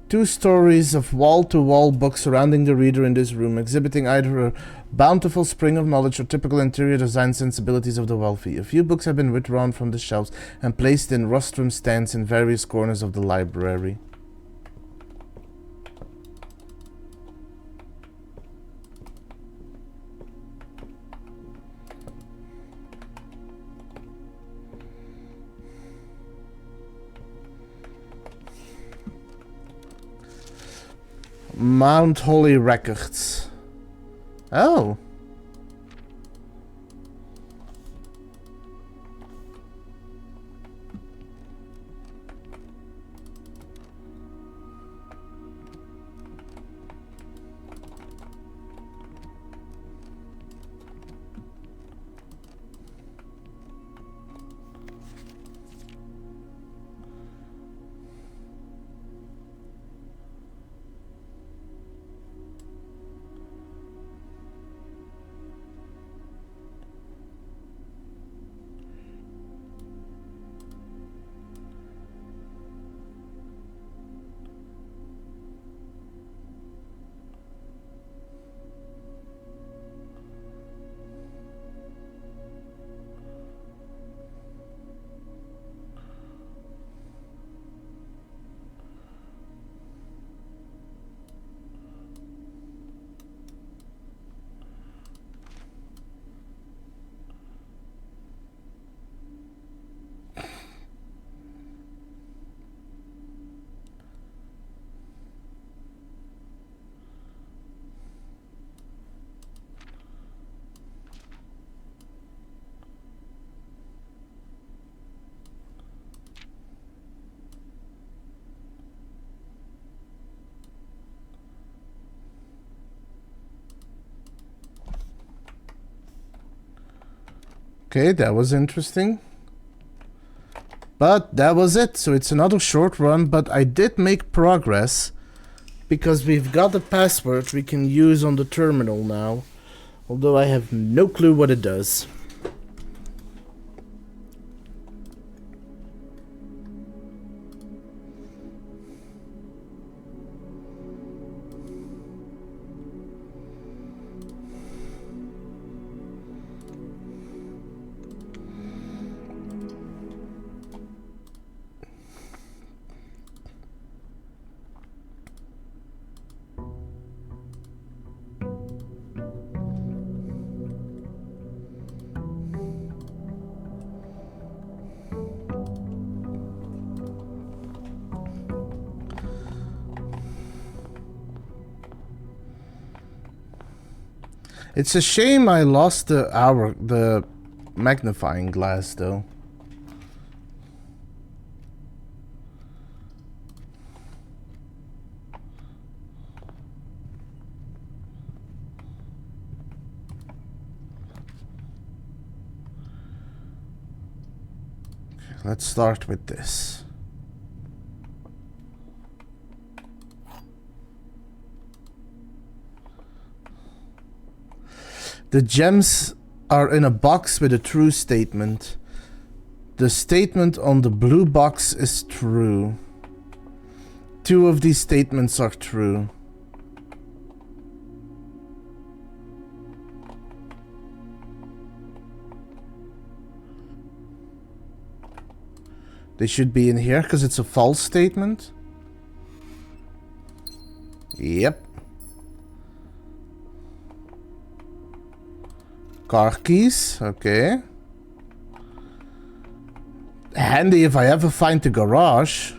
2 stories of wall-to-wall books surrounding the reader in this room, exhibiting either a bountiful spring of knowledge or typical interior design sensibilities of the wealthy. A few books have been withdrawn from the shelves and placed in rostrum stands in various corners of the library. Mount Holly Records. Oh. Okay, that was interesting. But that was it. So it's another short run, but I did make progress because we've got the password we can use on the terminal now. Although I have no clue what it does. It's a shame I lost the magnifying glass though. Okay, let's start with this. The gems are in a box with a true statement. The statement on the blue box is true. 2 of these statements are true. They should be in here because it's a false statement. Yep. Car keys, okay. Handy if I ever find the garage.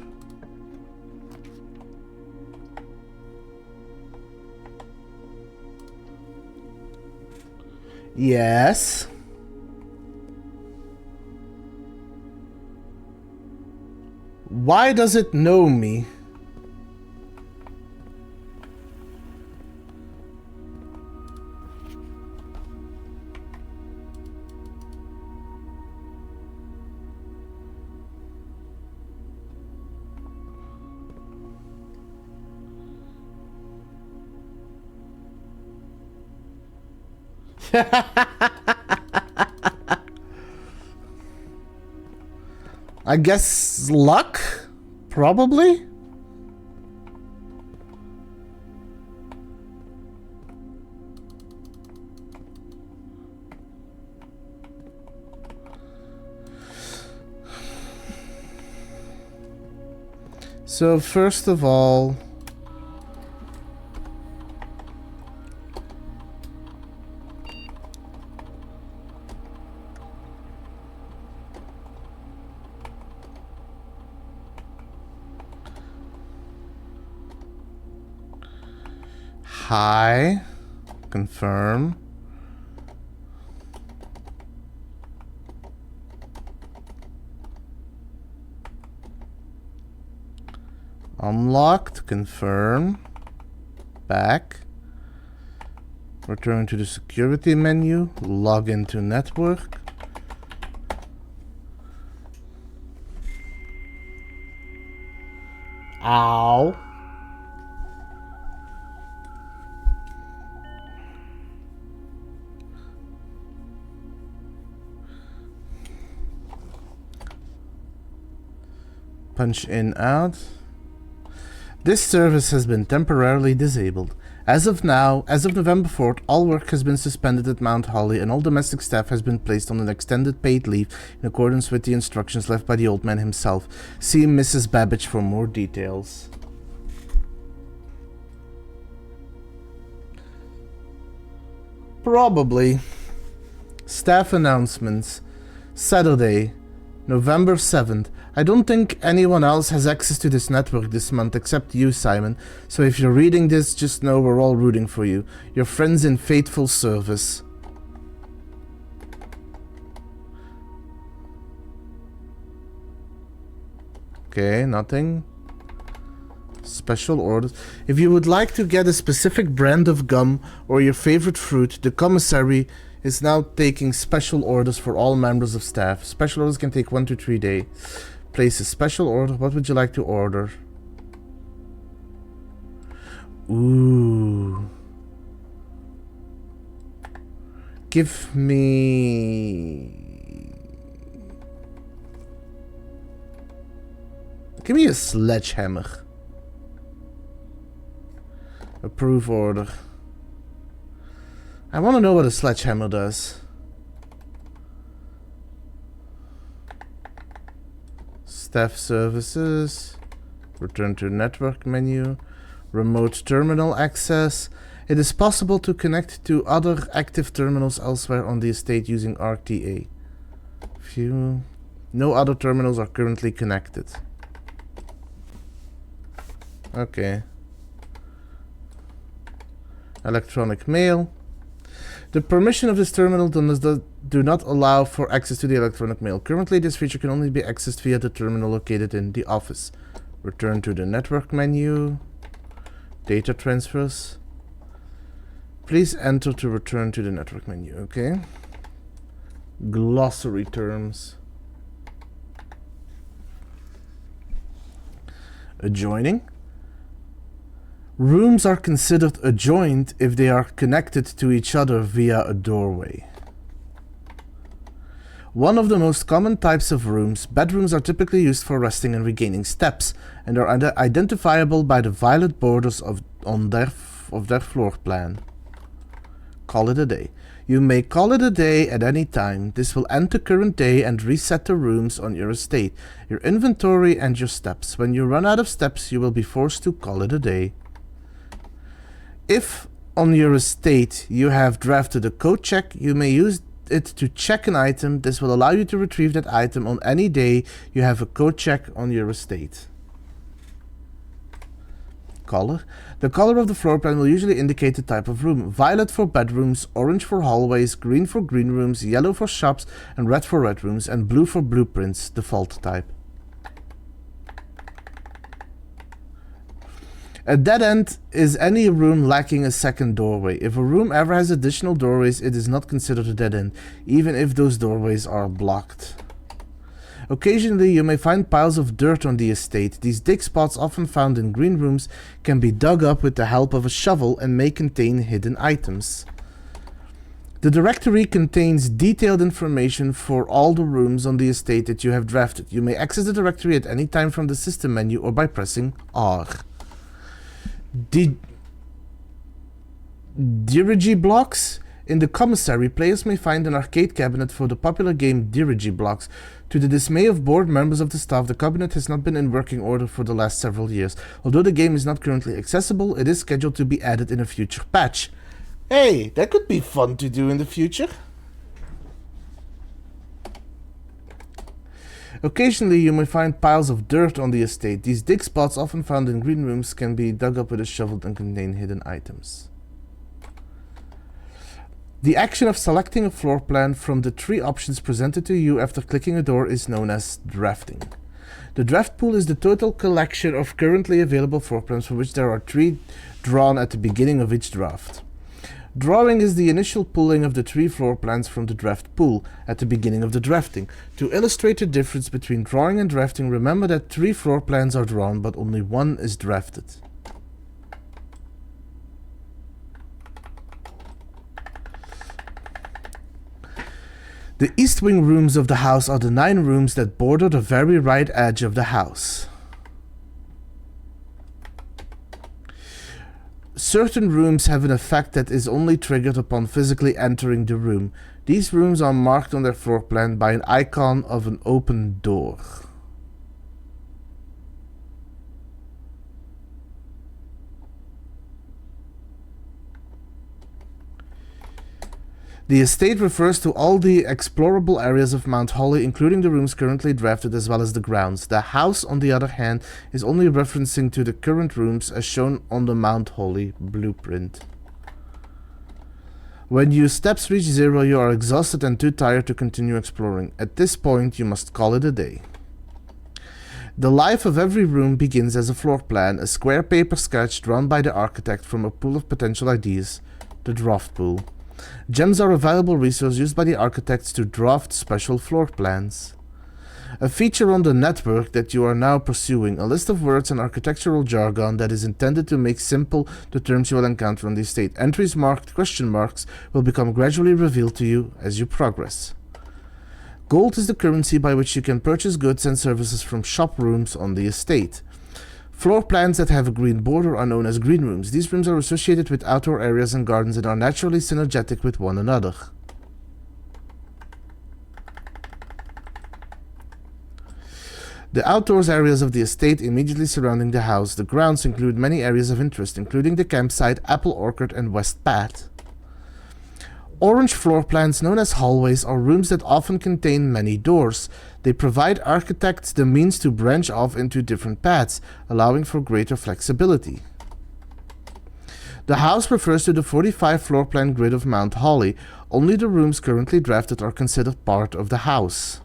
Yes. Why does it know me? I guess luck? Probably? So first of all, hi, confirm. Unlocked, confirm. Back. Return to the security menu. Log into network. Ow. Punch in out. This service has been temporarily disabled. As of now, as of November 4th, all work has been suspended at Mount Holly and all domestic staff has been placed on an extended paid leave in accordance with the instructions left by the old man himself. See Mrs. Babbage for more details. Probably. Staff announcements. Saturday, November 7th. I don't think anyone else has access to this network this month except you, Simon. So if you're reading this, just know we're all rooting for you. Your friends in faithful service. Okay, nothing. Special orders. If you would like to get a specific brand of gum or your favorite fruit, the commissary is now taking special orders for all members of staff. Special orders can take 1 to 3 days. Place a special order. What would you like to order? Ooh. Give me a sledgehammer. Approve order. I want to know what a sledgehammer does. Staff services. Return to network menu. Remote terminal access. It is possible to connect to other active terminals elsewhere on the estate using RTA. Few. No other terminals are currently connected. Okay. Electronic mail. The permission of this terminal do not allow for access to the electronic mail. Currently, this feature can only be accessed via the terminal located in the office. Return to the network menu. Data transfers. Please enter to return to the network menu, okay? Glossary terms. Adjoining. Rooms are considered adjoined if they are connected to each other via a doorway. One of the most common types of rooms, bedrooms are typically used for resting and regaining steps, and are identifiable by the violet borders of their floor plan. Call it a day. You may call it a day at any time. This will end the current day and reset the rooms on your estate, your inventory and your steps. When you run out of steps, you will be forced to call it a day. If on your estate you have drafted a code check, you may use it to check an item. This will allow you to retrieve that item on any day you have a code check on your estate. Color. The color of the floor plan will usually indicate the type of room. Violet for bedrooms, orange for hallways, green for green rooms, yellow for shops, and red for red rooms, and blue for blueprints, default type. A dead end is any room lacking a second doorway. If a room ever has additional doorways, it is not considered a dead end, even if those doorways are blocked. Occasionally, you may find piles of dirt on the estate. These dig spots, often found in green rooms, can be dug up with the help of a shovel and may contain hidden items. The directory contains detailed information for all the rooms on the estate that you have drafted. You may access the directory at any time from the system menu or by pressing R. Dirigy blocks. In the commissary, players may find an arcade cabinet for the popular game Dirigy blocks. To the dismay of board members of the staff, the cabinet has not been in working order for the last several years. Although the game is not currently accessible, it is scheduled to be added in a future patch. Hey, that could be fun to do in the future. Occasionally, you may find piles of dirt on the estate. These dig spots, often found in green rooms, can be dug up with a shovel and contain hidden items. The action of selecting a floor plan from the 3 options presented to you after clicking a door is known as drafting. The draft pool is the total collection of currently available floor plans for which there are 3 drawn at the beginning of each draft. Drawing is the initial pulling of the 3 floor plans from the draft pool at the beginning of the drafting. To illustrate the difference between drawing and drafting, remember that 3 floor plans are drawn, but only 1 is drafted. The east wing rooms of the house are the 9 rooms that border the very right edge of the house. Certain rooms have an effect that is only triggered upon physically entering the room. These rooms are marked on their floor plan by an icon of an open door. The estate refers to all the explorable areas of Mount Holly, including the rooms currently drafted as well as the grounds. The house, on the other hand, is only referencing to the current rooms as shown on the Mount Holly blueprint. When your steps reach 0, you are exhausted and too tired to continue exploring. At this point, you must call it a day. The life of every room begins as a floor plan, a square paper sketch drawn by the architect from a pool of potential ideas, the draft pool. Gems are a valuable resource used by the architects to draft special floor plans. A feature on the network that you are now pursuing, a list of words and architectural jargon that is intended to make simple the terms you will encounter on the estate. Entries marked question marks will become gradually revealed to you as you progress. Gold is the currency by which you can purchase goods and services from shop rooms on the estate. Floor plans that have a green border are known as green rooms. These rooms are associated with outdoor areas and gardens and are naturally synergetic with one another. The outdoors areas of the estate immediately surrounding the house. The grounds include many areas of interest, including the campsite, apple orchard, and west path. Orange floor plans, known as hallways, are rooms that often contain many doors. They provide architects the means to branch off into different paths, allowing for greater flexibility. The house refers to the 45 floor plan grid of Mount Holly. Only the rooms currently drafted are considered part of the house.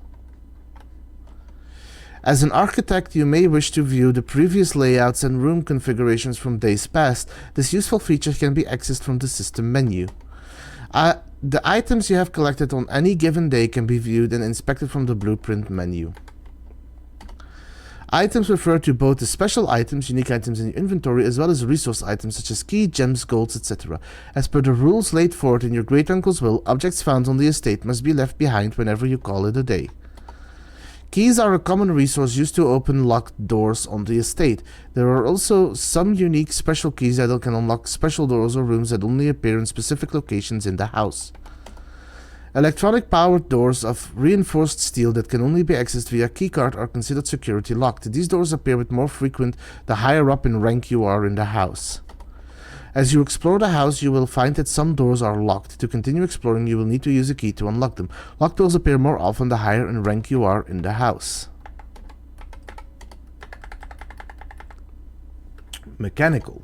As an architect, you may wish to view the previous layouts and room configurations from days past. This useful feature can be accessed from the system menu. The items you have collected on any given day can be viewed and inspected from the blueprint menu. Items refer to both the special items, unique items in your inventory, as well as resource items such as key, gems, golds, etc. As per the rules laid forth in your great-uncle's will, objects found on the estate must be left behind whenever you call it a day. Keys are a common resource used to open locked doors on the estate. There are also some unique special keys that can unlock special doors or rooms that only appear in specific locations in the house. Electronic powered doors of reinforced steel that can only be accessed via keycard are considered security locked. These doors appear with more frequent the higher up in rank you are in the house. As you explore the house, you will find that some doors are locked. To continue exploring, you will need to use a key to unlock them. Locked doors appear more often the higher in rank you are in the house. Mechanical.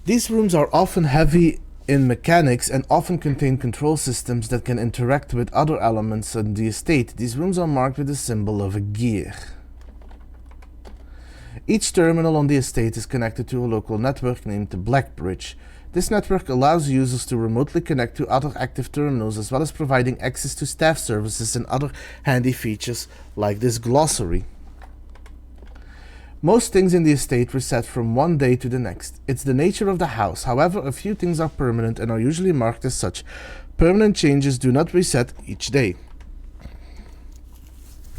These rooms are often heavy in mechanics and often contain control systems that can interact with other elements in the estate. These rooms are marked with the symbol of a gear. Each terminal on the estate is connected to a local network named the Black Bridge. This network allows users to remotely connect to other active terminals, as well as providing access to staff services and other handy features like this glossary. Most things in the estate reset from one day to the next. It's the nature of the house. However, a few things are permanent and are usually marked as such. Permanent changes do not reset each day.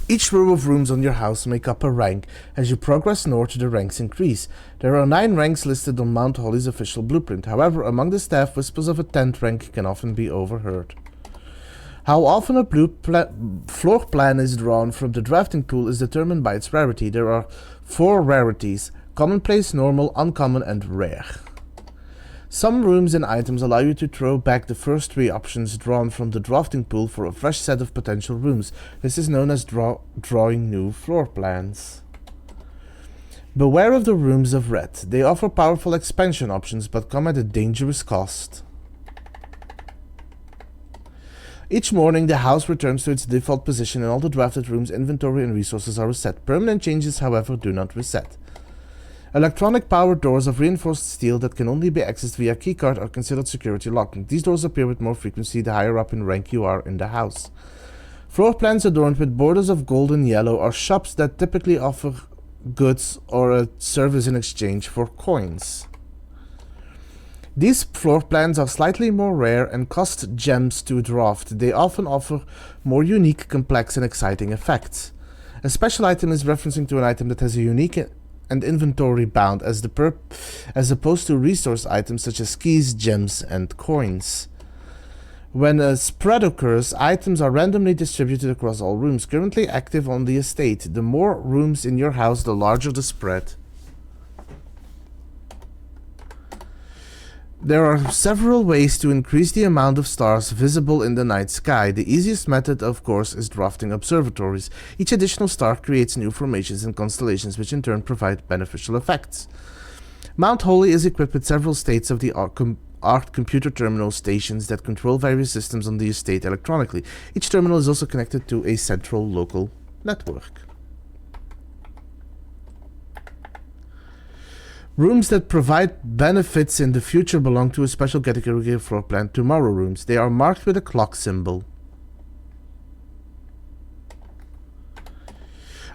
Each row of rooms on your house make up a rank. As you progress north, the ranks increase. There are 9 ranks listed on Mount Holly's official blueprint. However, among the staff, whispers of a 10th rank can often be overheard. How often a floor plan is drawn from the drafting pool is determined by its rarity. There are 4 rarities: commonplace, normal, uncommon, and rare. Some rooms and items allow you to throw back the first 3 options drawn from the drafting pool for a fresh set of potential rooms. This is known as drawing new floor plans. Beware of the rooms of red. They offer powerful expansion options but come at a dangerous cost. Each morning, the house returns to its default position and all the drafted rooms' inventory and resources are reset. Permanent changes, however, do not reset. Electronic powered doors of reinforced steel that can only be accessed via keycard are considered security locked. These doors appear with more frequency the higher up in rank you are in the house. Floor plans adorned with borders of gold and yellow are shops that typically offer goods or a service in exchange for coins. These floor plans are slightly more rare and cost gems to draft. They often offer more unique, complex, and exciting effects. A special item is referencing to an item that has a unique and inventory bound as opposed to resource items such as keys, gems, and coins. When a spread occurs, items are randomly distributed across all rooms currently active on the estate. The more rooms in your house, the larger the spread. There are several ways to increase the amount of stars visible in the night sky. The easiest method, of course, is drafting observatories. Each additional star creates new formations and constellations, which in turn provide beneficial effects. Mount Holly is equipped with several state-of-the-art computer terminal stations that control various systems on the estate electronically. Each terminal is also connected to a central local network. Rooms that provide benefits in the future belong to a special category of floor plan, tomorrow rooms. They are marked with a clock symbol.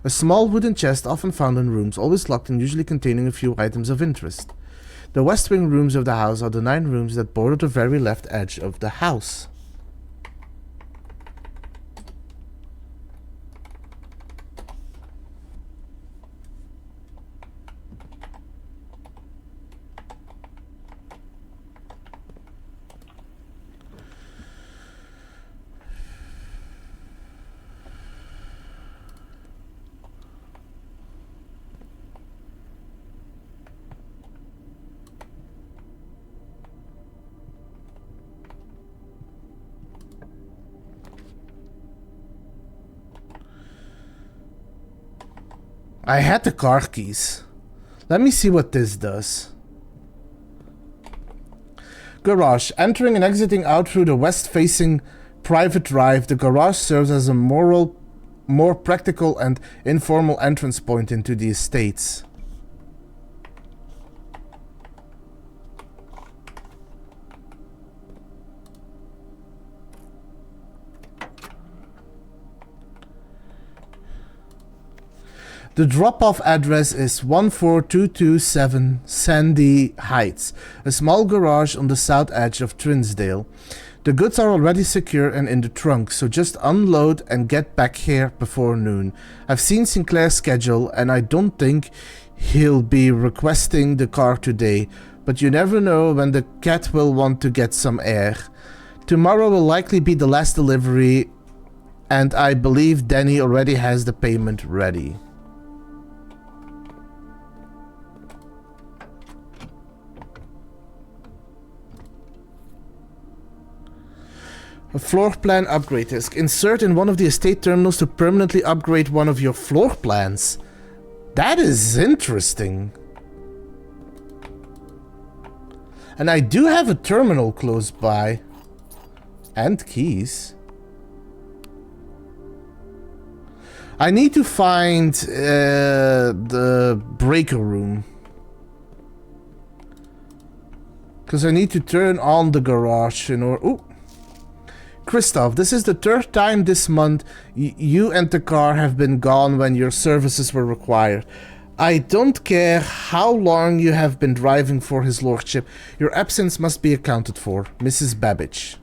A small wooden chest, often found in rooms, always locked and usually containing a few items of interest. The west wing rooms of the house are the 9 rooms that border the very left edge of the house. I had the car keys. Let me see what this does. Garage. Entering and exiting out through the west-facing private drive, the garage serves as a more practical and informal entrance point into the estates. The drop-off address is 14227 Sandy Heights, a small garage on the south edge of Trinsdale. The goods are already secure and in the trunk, so just unload and get back here before noon. I've seen Sinclair's schedule, and I don't think he'll be requesting the car today, but you never know when the cat will want to get some air. Tomorrow will likely be the last delivery, and I believe Danny already has the payment ready. A floor plan upgrade disk. Insert in one of the estate terminals to permanently upgrade one of your floor plans. That is interesting. And I do have a terminal close by. And keys. I need to find the breaker room. Because I need to turn on the garage in order... Ooh. Christoph, this is the third time this month you and the car have been gone when your services were required. I don't care how long you have been driving for his lordship. Your absence must be accounted for. Mrs. Babbage.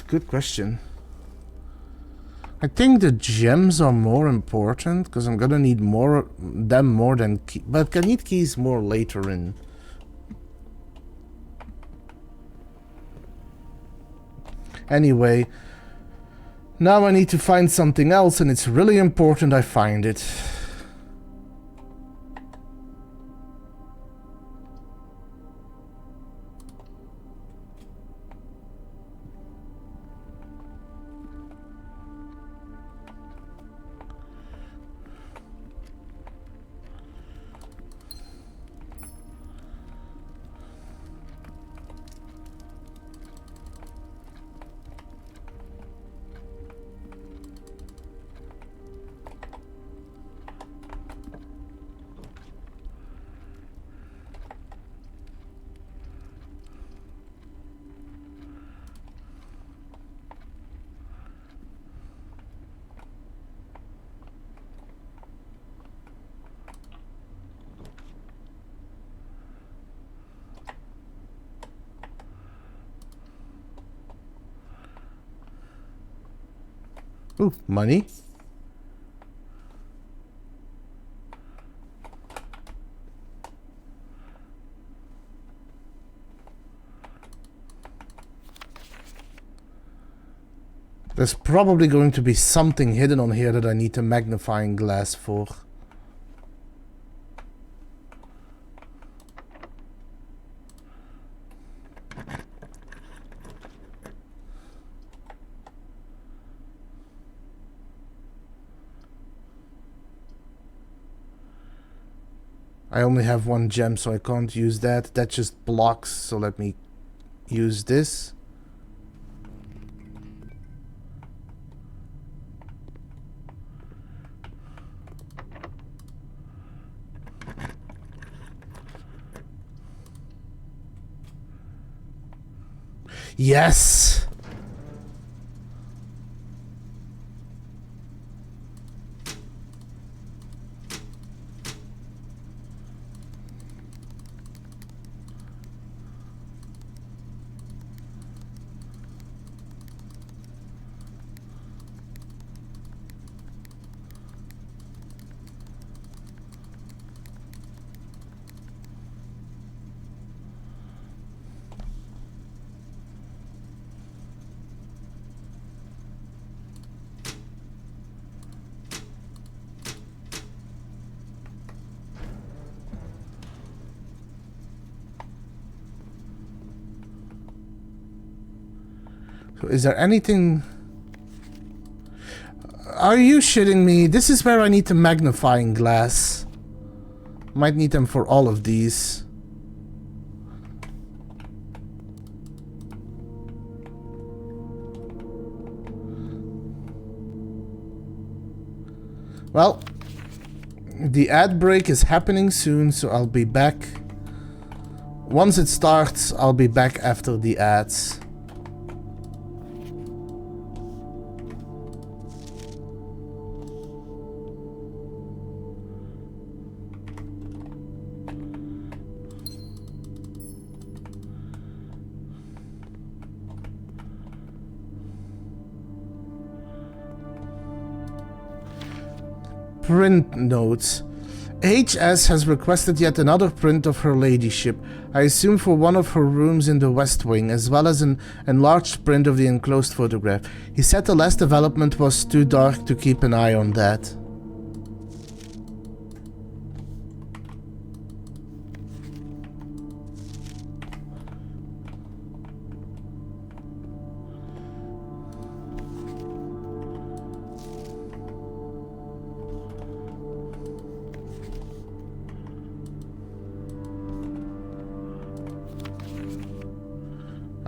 Good question. I think the gems are more important because I'm gonna need them more than keys. But I need keys more later in. Anyway, now I need to find something else, and it's really important I find it. Ooh, money. There's probably going to be something hidden on here that I need a magnifying glass for. I only have one gem, so I can't use that. That just blocks, so let me use this. Yes! So is there anything... Are you shitting me? This is where I need the magnifying glass. Might need them for all of these. Well, the ad break is happening soon, so I'll be back. Once it starts, I'll be back after the ads. Print notes. HS has requested yet another print of her ladyship, I assume for one of her rooms in the West Wing, as well as an enlarged print of the enclosed photograph. He said the last development was too dark to keep an eye on that.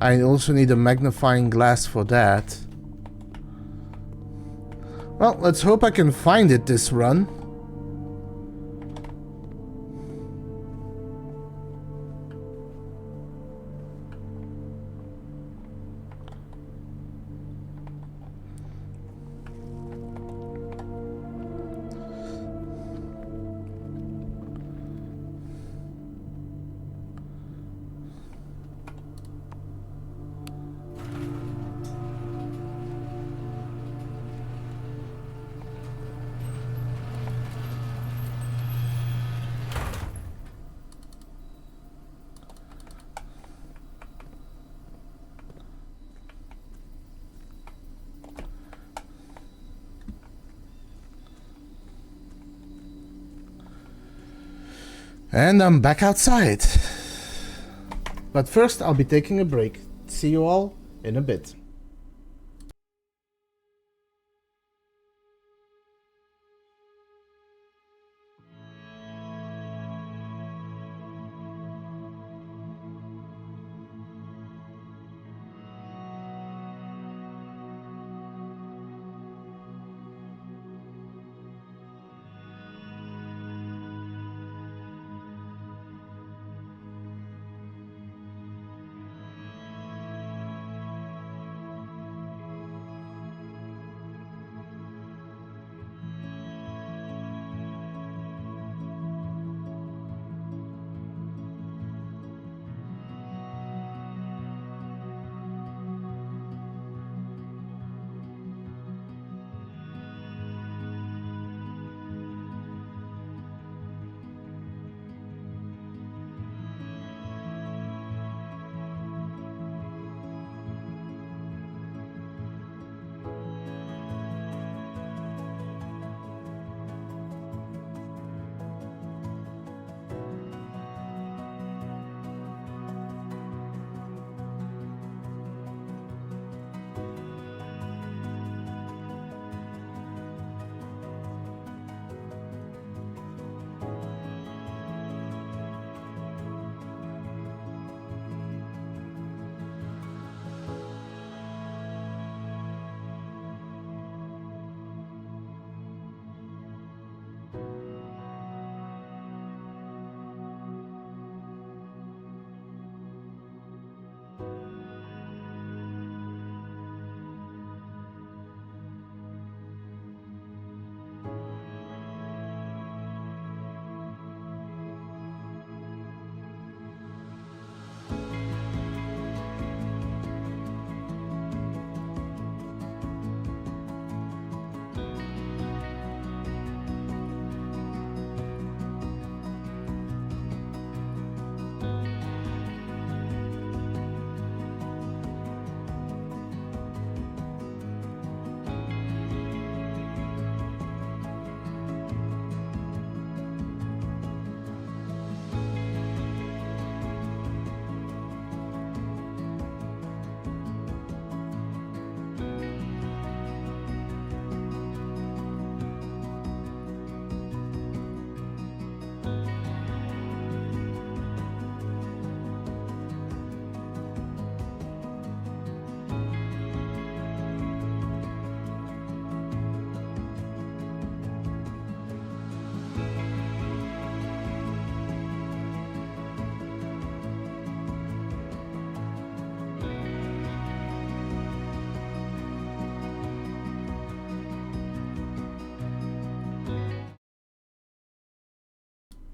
I also need a magnifying glass for that. Well, let's hope I can find it this run. And I'm back outside. But first I'll be taking a break. See you all in a bit.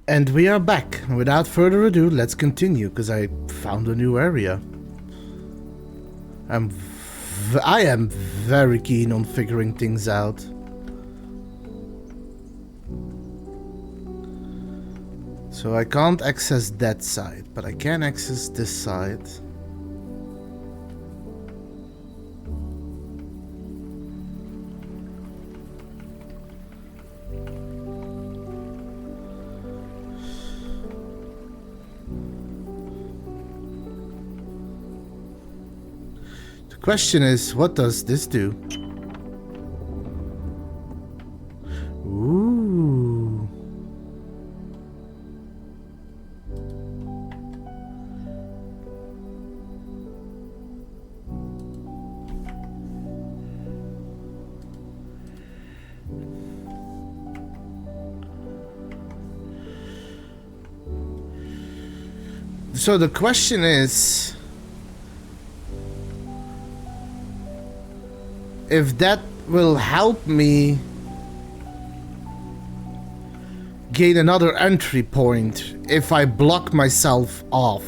And we are back. Without further ado, let's continue, because I found a new area. I am very keen on figuring things out. So I can't access that side, but I can access this side. Question is, what does this do? Ooh. So the question is, if that will help me gain another entry point if I block myself off.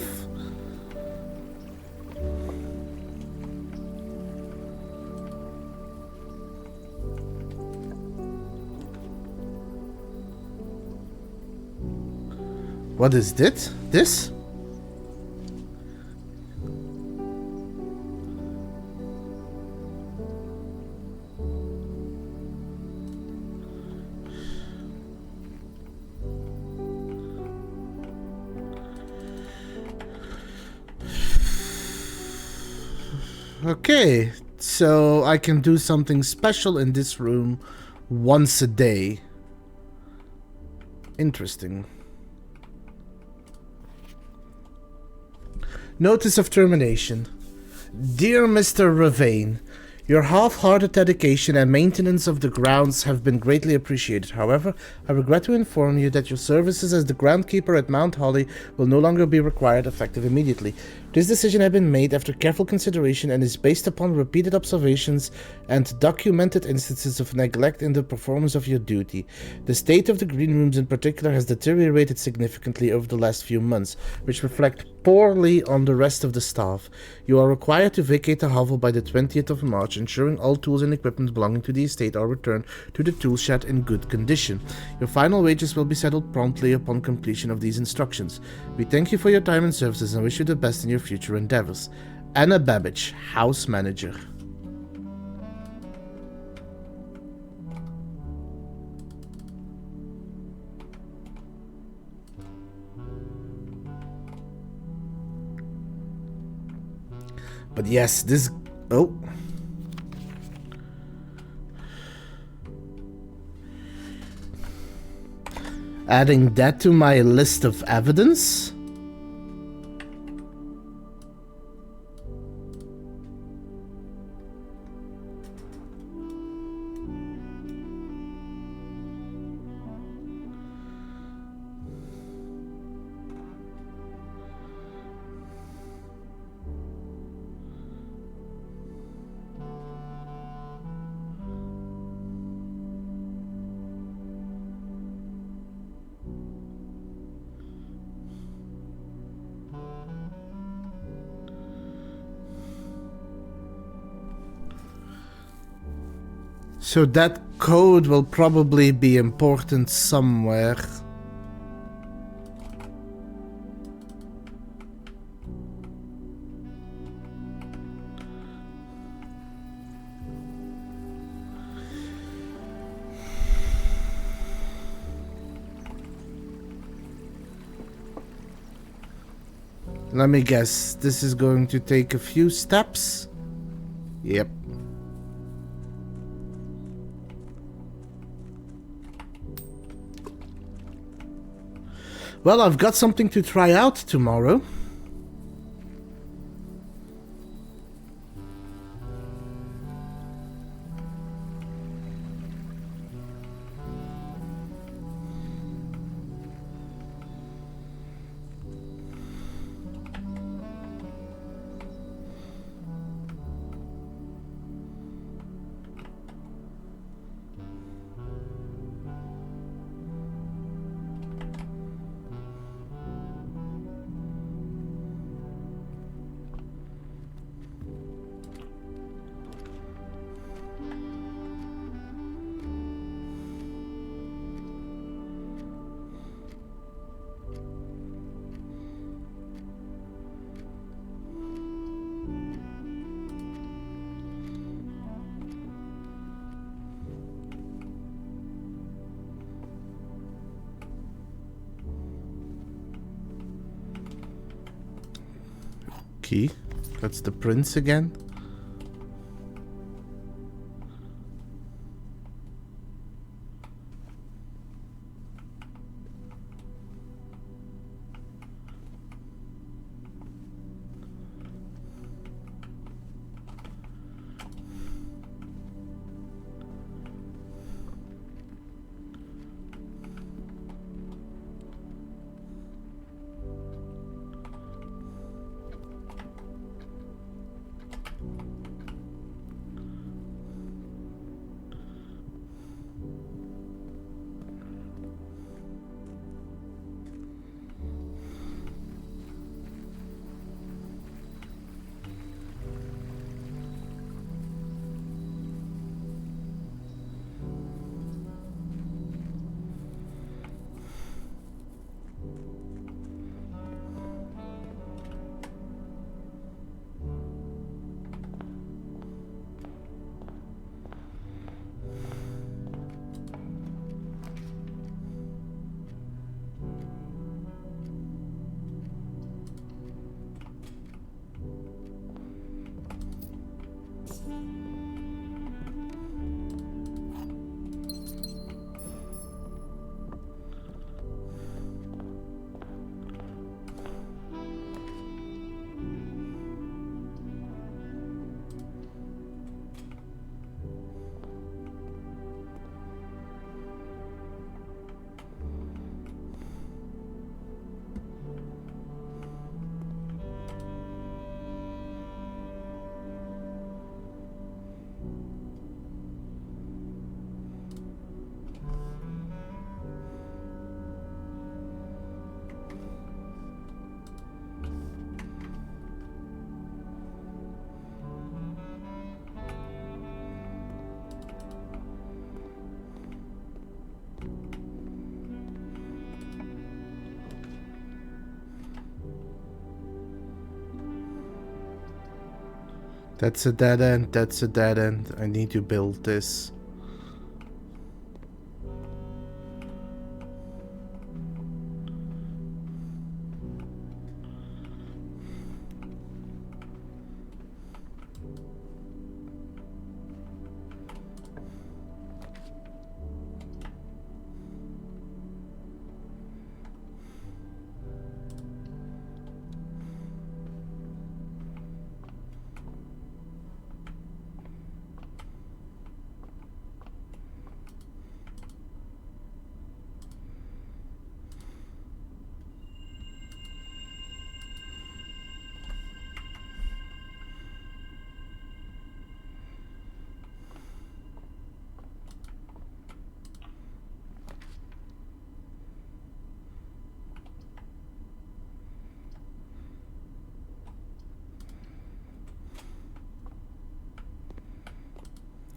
What is this? This? Okay, so I can do something special in this room once a day. Interesting. Notice of termination. Dear Mr. Ravane, your half-hearted dedication and maintenance of the grounds have been greatly appreciated. However, I regret to inform you that your services as the groundkeeper at Mount Holly will no longer be required, effective immediately. This decision has been made after careful consideration and is based upon repeated observations and documented instances of neglect in the performance of your duty. The state of the green rooms in particular has deteriorated significantly over the last few months, which reflect poorly on the rest of the staff. You are required to vacate the hovel by the 20th of March, ensuring all tools and equipment belonging to the estate are returned to the tool shed in good condition. Your final wages will be settled promptly upon completion of these instructions. We thank you for your time and services and wish you the best in your future endeavors. Anna Babbage, House Manager. But yes, this... Oh. Adding that to my list of evidence? So that code will probably be important somewhere. Let me guess, this is going to take a few steps? Yep. Well, I've got something to try out tomorrow. key. That's the prince again. That's a dead end, that's a dead end. I need to build this.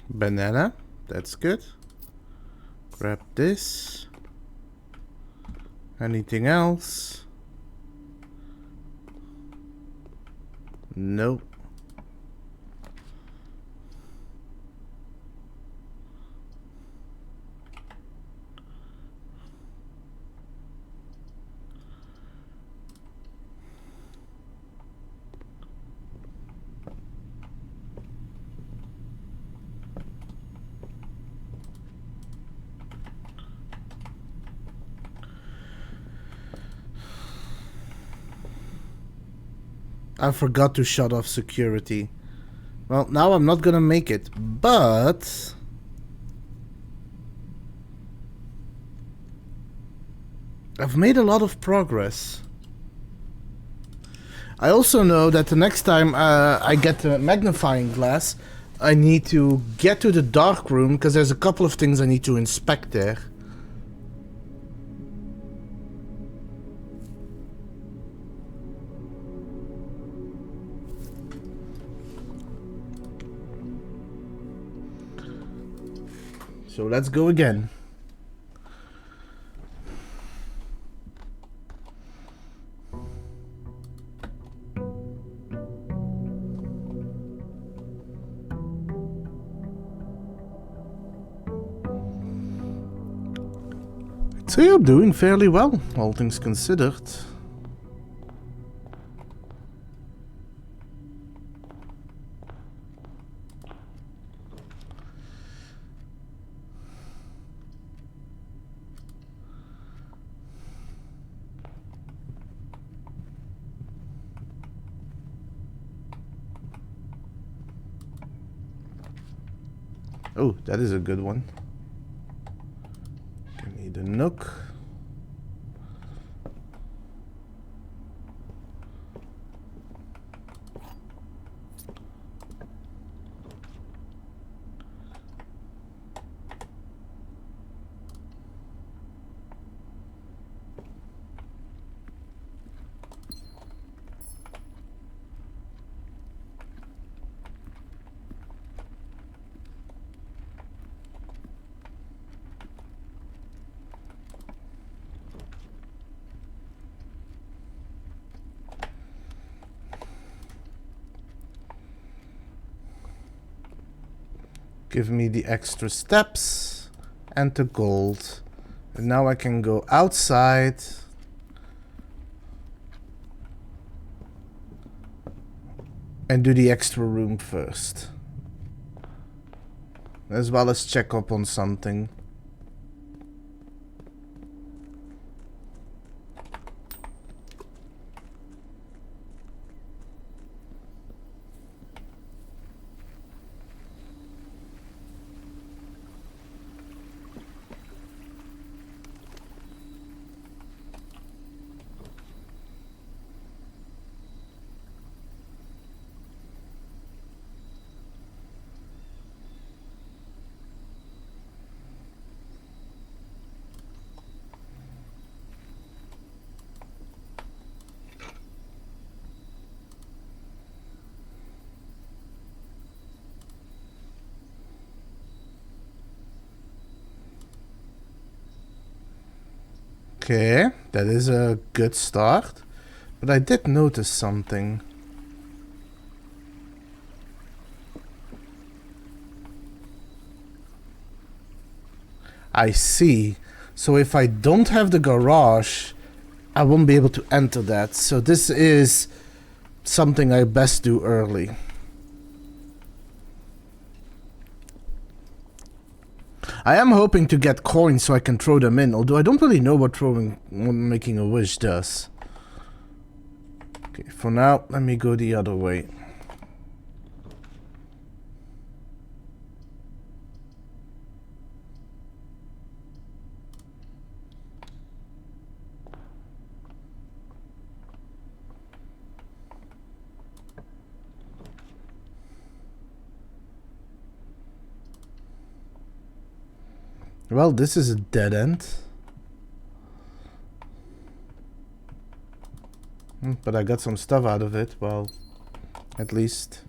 Banana, that's good. Grab this. Anything else? Nope. I forgot to shut off security. Well, now I'm not gonna make it, but I've made a lot of progress. I also know that the next time I get the magnifying glass, I need to get to the dark room because there's a couple of things I need to inspect there. So let's go again. I'd say I'm doing fairly well, all things considered. Oh, that is a good one. Give me the nook. Give me the extra steps and the gold. And now I can go outside. And do the extra room first. As well as check up on something. Okay, that is a good start. But I did notice something. I see. So if I don't have the garage, I won't be able to enter that. So this is something I best do early. I am hoping to get coins so I can throw them in, although I don't really know what making a wish does. Okay, for now, let me go the other way. Well, this is a dead end. But I got some stuff out of it, well, at least.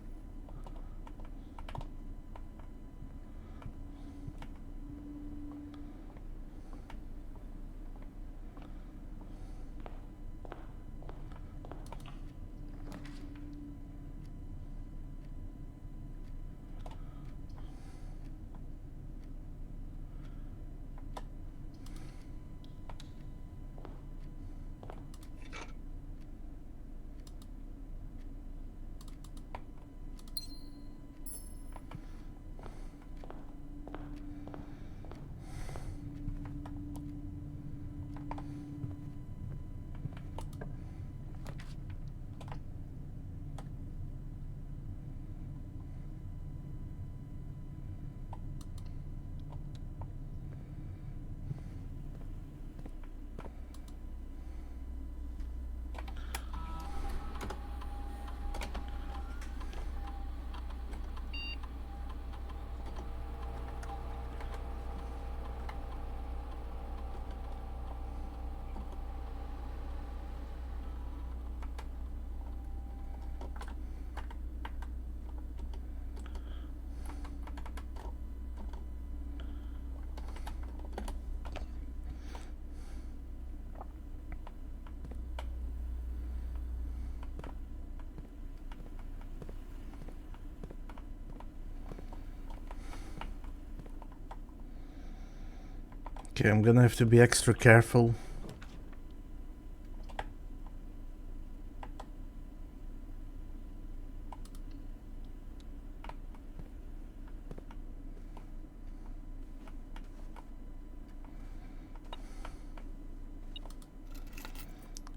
Okay, I'm gonna have to be extra careful.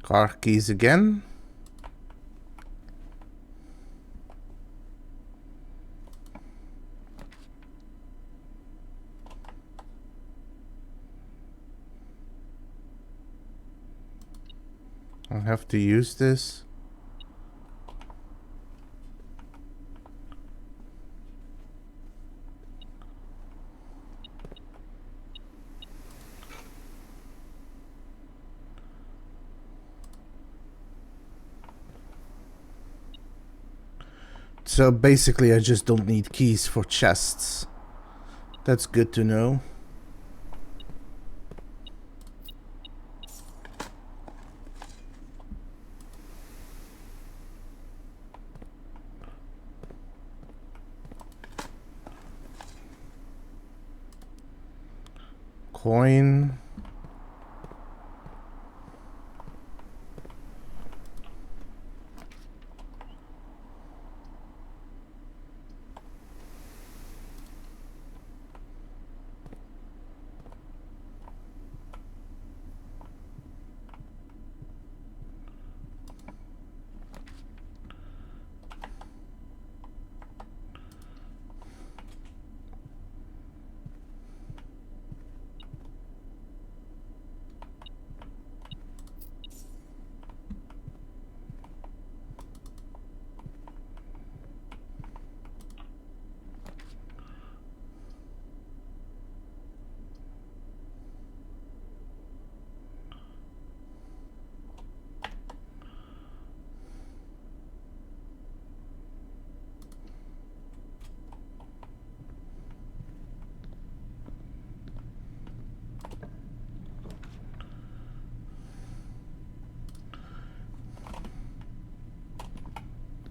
Car keys again. I have to use this. So basically I just don't need keys for chests. That's good to know. Coin.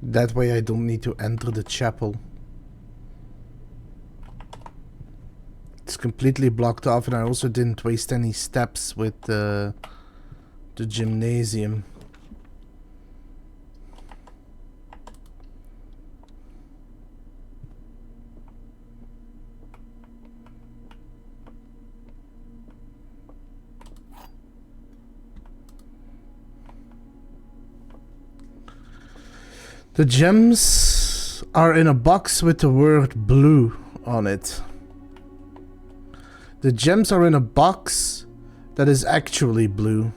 That way I don't need to enter the chapel. It's completely blocked off, and I also didn't waste any steps with the gymnasium. The gems are in a box with the word blue on it. The gems are in a box that is actually blue.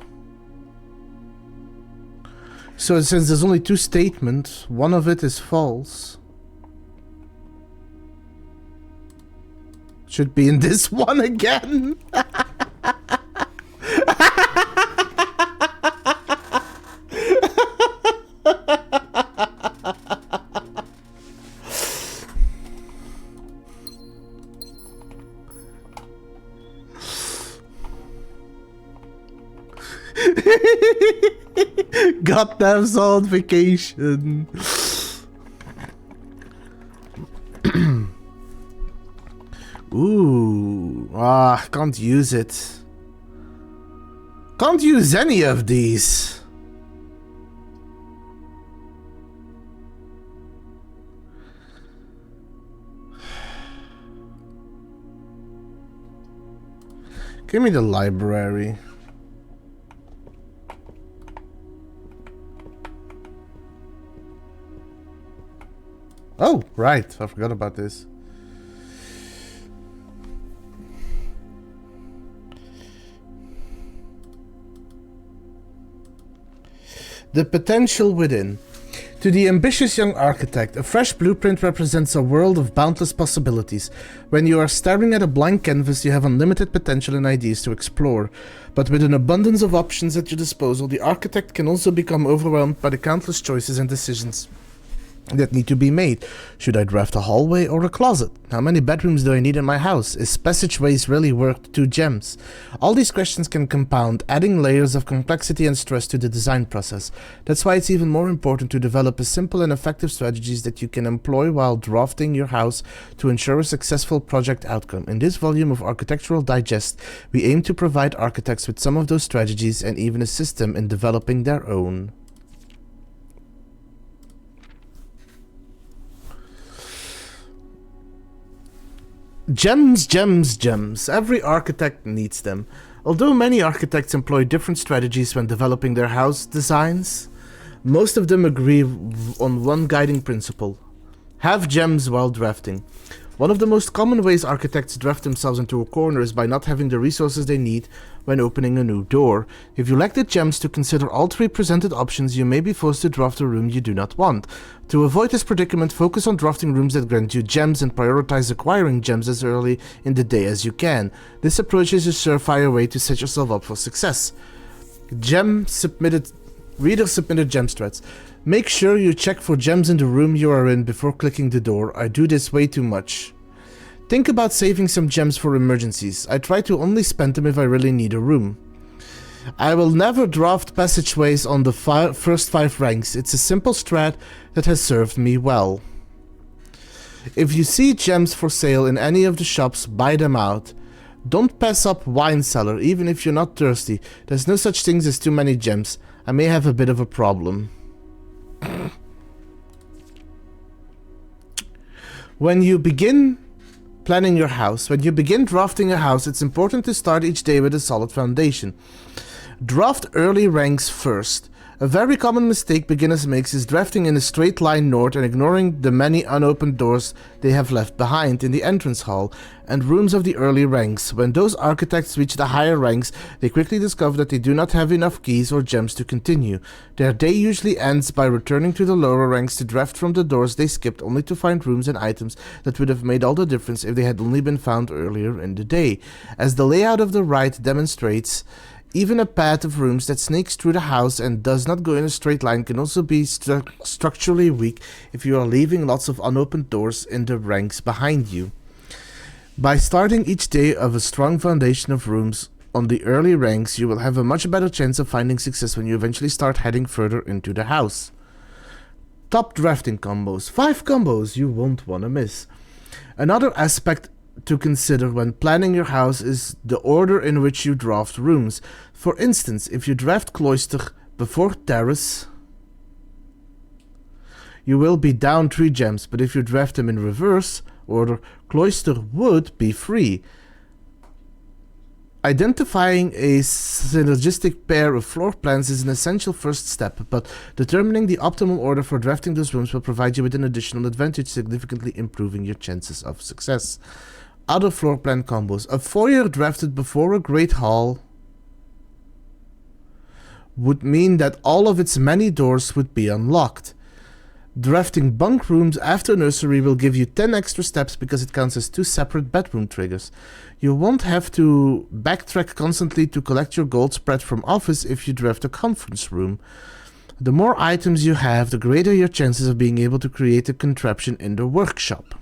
So since there's only two statements, one of it is false. Should be in this one again. Goddamn sound vacation. Ooh, can't use it. Can't use any of these. Give me the library. Oh, right. I forgot about this. The potential within. To the ambitious young architect, a fresh blueprint represents a world of boundless possibilities. When you are staring at a blank canvas, you have unlimited potential and ideas to explore. But with an abundance of options at your disposal, the architect can also become overwhelmed by the countless choices and decisions that need to be made. Should I draft a hallway or a closet? How many bedrooms do I need in my house? Is passageways really worth 2 gems? All these questions can compound, adding layers of complexity and stress to the design process. That's why it's even more important to develop a simple and effective strategies that you can employ while drafting your house to ensure a successful project outcome. In this volume of Architectural Digest, we aim to provide architects with some of those strategies and even assist them in developing their own. Gems, gems, gems. Every architect needs them. Although many architects employ different strategies when developing their house designs, most of them agree on one guiding principle. Have gems while drafting. One of the most common ways architects draft themselves into a corner is by not having the resources they need when opening a new door. If you lack the gems to consider all three presented options, you may be forced to draft a room you do not want. To avoid this predicament, focus on drafting rooms that grant you gems and prioritize acquiring gems as early in the day as you can. This approach is a surefire way to set yourself up for success. Reader-submitted gem strats. Make sure you check for gems in the room you are in before clicking the door. I do this way too much. Think about saving some gems for emergencies. I try to only spend them if I really need a room. I will never draft passageways on the first 5 ranks. It's a simple strat that has served me well. If you see gems for sale in any of the shops, buy them out. Don't pass up wine cellar, even if you're not thirsty. There's no such thing as too many gems. I may have a bit of a problem. When you begin planning your house, when you begin drafting a house, it's important to start each day with a solid foundation. Draft early ranks first. A very common mistake beginners make is drafting in a straight line north and ignoring the many unopened doors they have left behind in the entrance hall and rooms of the early ranks. When those architects reach the higher ranks, they quickly discover that they do not have enough keys or gems to continue. Their day usually ends by returning to the lower ranks to draft from the doors they skipped, only to find rooms and items that would have made all the difference if they had only been found earlier in the day. As the layout of the right demonstrates, even a path of rooms that snakes through the house and does not go in a straight line can also be structurally weak if you are leaving lots of unopened doors in the ranks behind you. By starting each day of a strong foundation of rooms on the early ranks, you will have a much better chance of finding success when you eventually start heading further into the house. Top drafting combos. 5 combos you won't want to miss. Another aspect to consider when planning your house is the order in which you draft rooms. For instance, if you draft cloister before terrace, you will be down 3 gems, but if you draft them in reverse order, cloister would be free. Identifying a synergistic pair of floor plans is an essential first step, but determining the optimal order for drafting those rooms will provide you with an additional advantage, significantly improving your chances of success. Other floor plan combos. A foyer drafted before a great hall would mean that all of its many doors would be unlocked. Drafting bunk rooms after nursery will give you 10 extra steps because it counts as 2 separate bedroom triggers. You won't have to backtrack constantly to collect your gold spread from office if you draft a conference room. The more items you have, the greater your chances of being able to create a contraption in the workshop.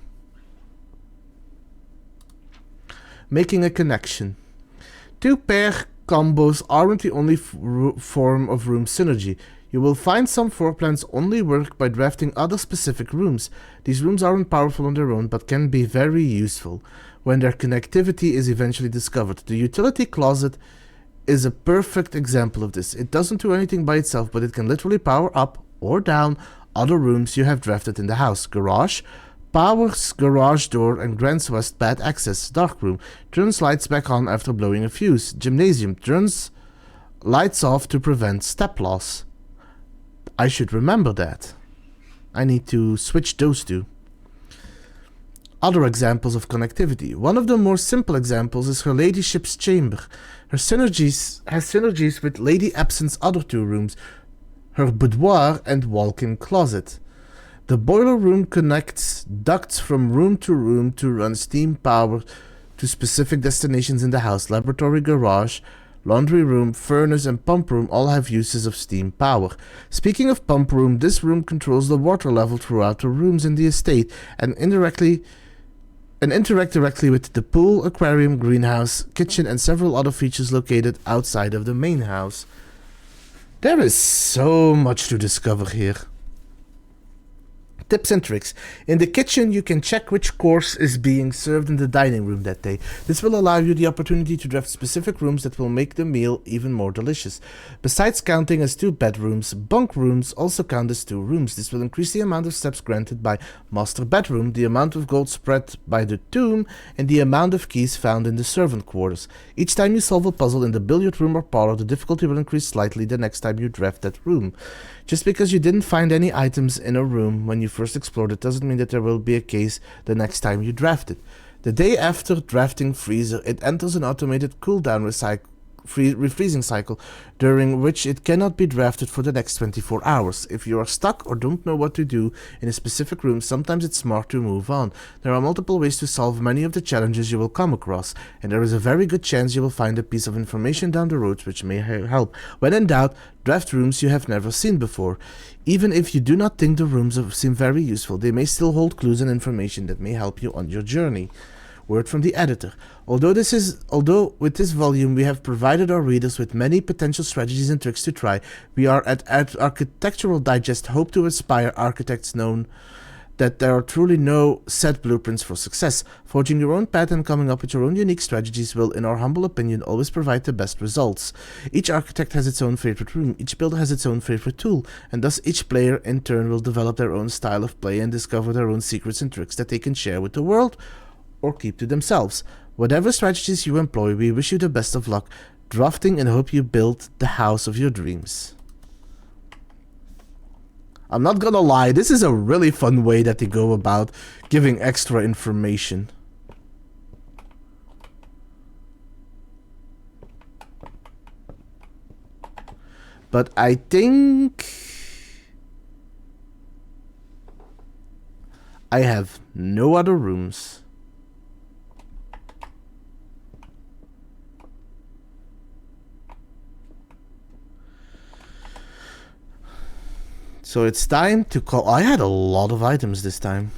Making a connection. 2-pair combos aren't the only form of room synergy. You will find some floor plans only work by drafting other specific rooms. These rooms aren't powerful on their own, but can be very useful when their connectivity is eventually discovered. The utility closet is a perfect example of this. It doesn't do anything by itself, but it can literally power up or down other rooms you have drafted in the house. Garage powers garage door and grants west bad access. Dark room turns lights back on after blowing a fuse. Gymnasium turns lights off to prevent step loss. I should remember that. I need to switch those two. Other examples of connectivity. One of the more simple examples is her ladyship's chamber. Her has synergies with Lady Absint's other 2 rooms, her boudoir and walk-in closet. The boiler room connects ducts from room to room to run steam power to specific destinations in the house. Laboratory, garage, laundry room, furnace, and pump room all have uses of steam power. Speaking of pump room, this room controls the water level throughout the rooms in the estate and interact directly with the pool, aquarium, greenhouse, kitchen, and several other features located outside of the main house. There is so much to discover here. Tips and tricks. In the kitchen, you can check which course is being served in the dining room that day. This will allow you the opportunity to draft specific rooms that will make the meal even more delicious. Besides counting as 2 bedrooms, bunk rooms also count as 2 rooms. This will increase the amount of steps granted by master bedroom, the amount of gold spread by the tomb, and the amount of keys found in the servant quarters. Each time you solve a puzzle in the billiard room or parlor, the difficulty will increase slightly the next time you draft that room. Just because you didn't find any items in a room when you first explored it doesn't mean that there will be a case the next time you draft it. The day after drafting Freezer, it enters an automated cooldown refreezing cycle, during which it cannot be drafted for the next 24 hours. If you are stuck or don't know what to do in a specific room, sometimes it's smart to move on. There are multiple ways to solve many of the challenges you will come across, and there is a very good chance you will find a piece of information down the road which may help. When in doubt, draft rooms you have never seen before. Even if you do not think the rooms seem very useful, they may still hold clues and information that may help you on your journey. Word from the editor. Although with this volume we have provided our readers with many potential strategies and tricks to try, we are at Architectural Digest hope to inspire architects known that there are truly no set blueprints for success. Forging your own path and coming up with your own unique strategies will, in our humble opinion, always provide the best results. Each architect has its own favorite room, each builder has its own favorite tool, and thus each player in turn will develop their own style of play and discover their own secrets and tricks that they can share with the world or keep to themselves. Whatever strategies you employ, we wish you the best of luck drafting and hope you build the house of your dreams. I'm not gonna lie, this is a really fun way that they go about giving extra information. But I think I have no other rooms. So it's time to call. I had a lot of items this time.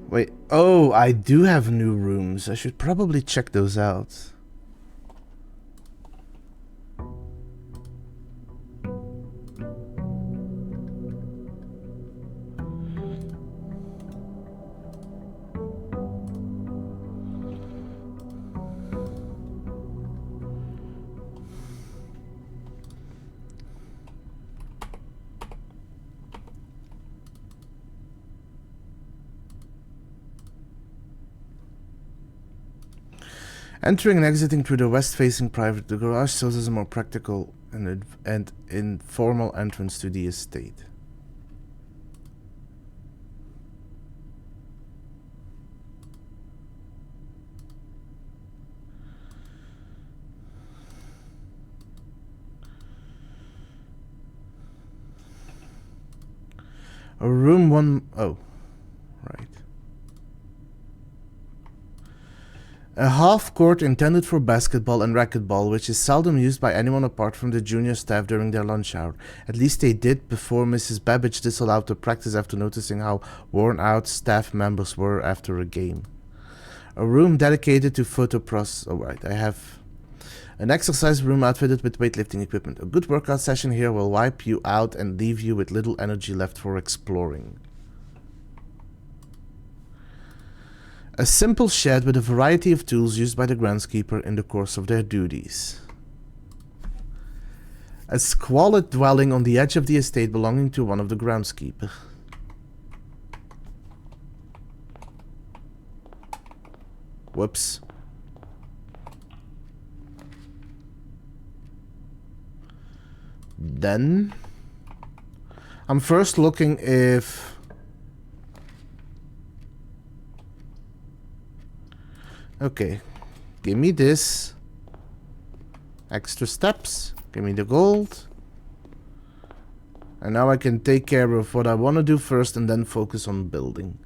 Wait, oh, I do have new rooms. I should probably check those out. Entering and exiting through the west-facing private, the garage serves as a more practical and informal entrance to the estate. A room one... oh, right. A half-court intended for basketball and racquetball, which is seldom used by anyone apart from the junior staff during their lunch hour. At least they did before Mrs. Babbage disallowed the practice after noticing how worn out staff members were after a game. A room dedicated to oh right, I have an exercise room outfitted with weightlifting equipment. A good workout session here will wipe you out and leave you with little energy left for exploring. A simple shed with a variety of tools used by the groundskeeper in the course of their duties. A squalid dwelling on the edge of the estate belonging to one of the groundskeepers. Whoops. Then I'm first looking if okay, give me this. Extra steps. Give me the gold. And now I can take care of what I want to do first and then focus on building.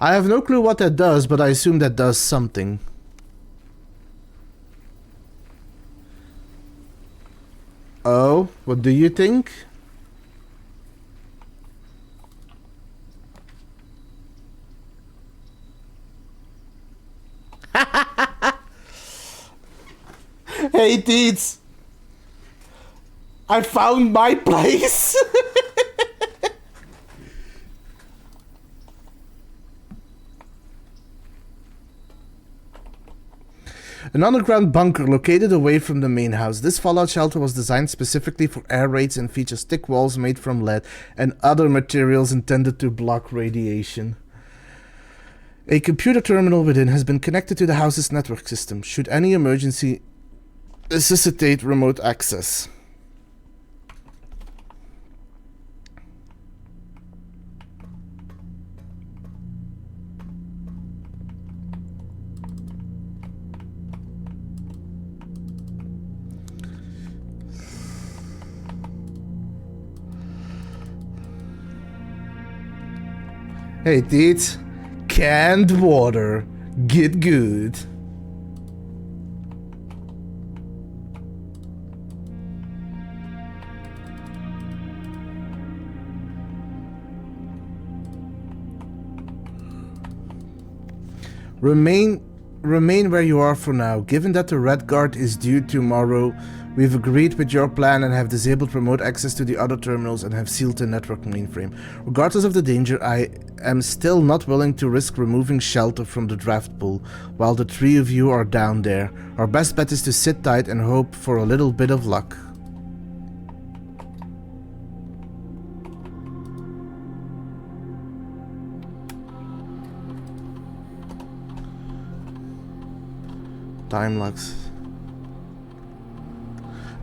I have no clue what that does, but I assume that does something. Oh, what do you think? Hey, Teets! I found my place! An underground bunker located away from the main house. This fallout shelter was designed specifically for air raids and features thick walls made from lead and other materials intended to block radiation. A computer terminal within has been connected to the house's network system, should any emergency necessitate remote access. Hey, dudes. Canned water. Get good. Remain where you are for now. Given that the Red Guard is due tomorrow, we've agreed with your plan and have disabled remote access to the other terminals and have sealed the network mainframe. Regardless of the danger, I am still not willing to risk removing shelter from the draft pool while the three of you are down there. Our best bet is to sit tight and hope for a little bit of luck. Time locks.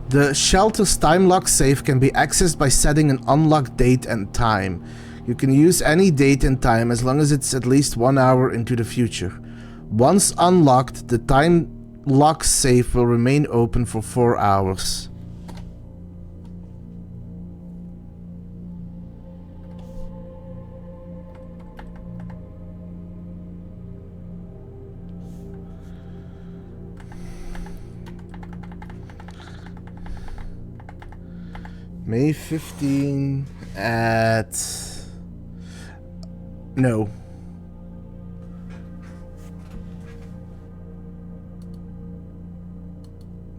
The shelter's time lock safe can be accessed by setting an unlock date and time. You can use any date and time as long as it's at least 1 hour into the future. Once unlocked, the time lock safe will remain open for 4 hours. May 15 at... No.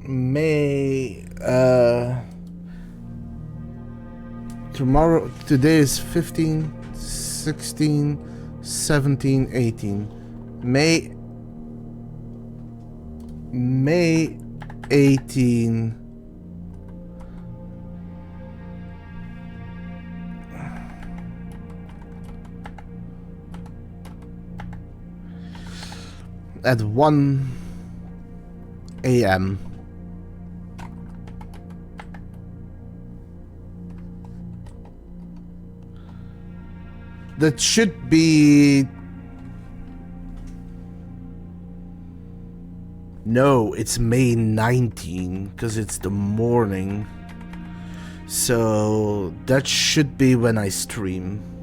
May... Tomorrow... Today is 15, 16, 17, 18. May 18... at 1 a.m. That should be... No, it's May 19, because it's the morning. So that should be when I stream.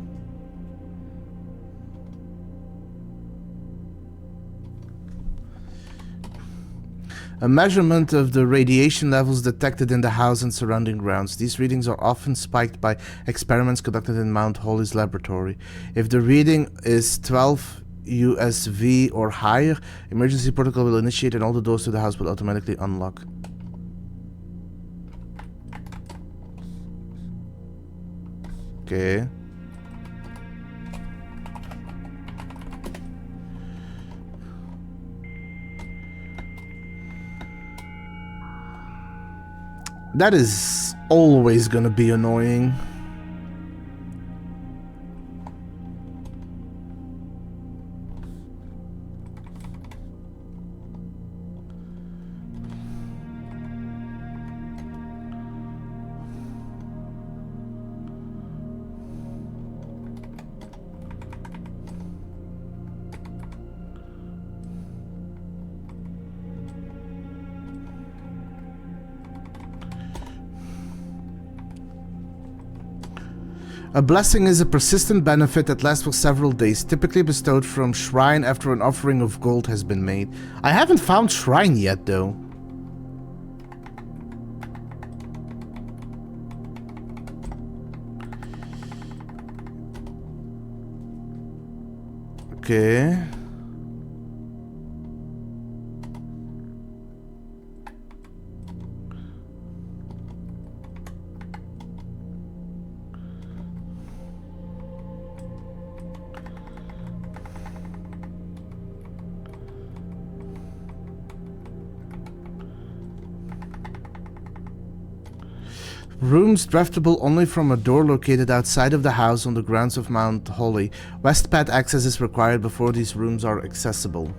A measurement of the radiation levels detected in the house and surrounding grounds. These readings are often spiked by experiments conducted in Mount Holly's laboratory. If the reading is 12 USV or higher, emergency protocol will initiate and all the doors to the house will automatically unlock. Okay. That is always gonna be annoying. A blessing is a persistent benefit that lasts for several days, typically bestowed from shrine after an offering of gold has been made. I haven't found shrine yet, though. Okay. Rooms draftable only from a door located outside of the house on the grounds of Mount Holly. West pad access is required before these rooms are accessible.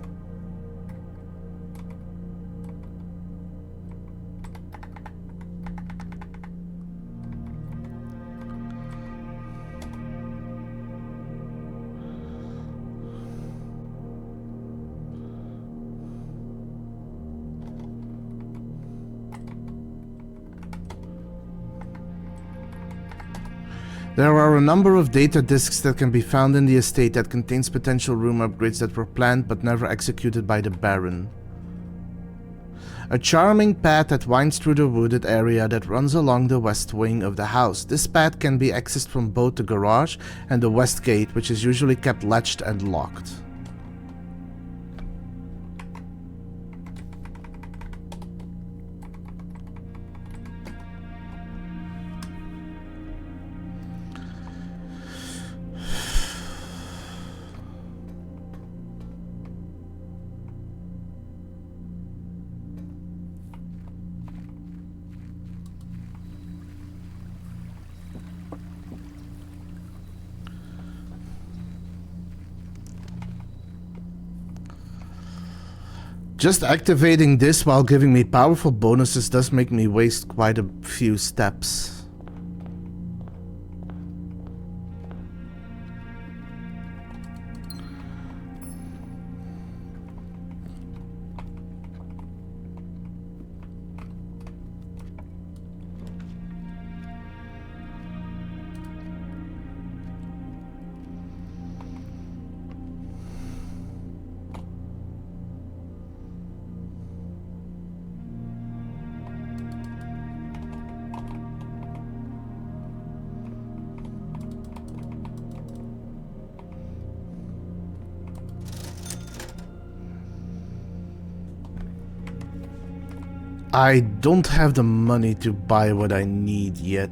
There are a number of data disks that can be found in the estate that contains potential room upgrades that were planned but never executed by the Baron. A charming path that winds through the wooded area that runs along the west wing of the house. This path can be accessed from both the garage and the west gate, which is usually kept latched and locked. Just activating this while giving me powerful bonuses does make me waste quite a few steps. I don't have the money to buy what I need yet.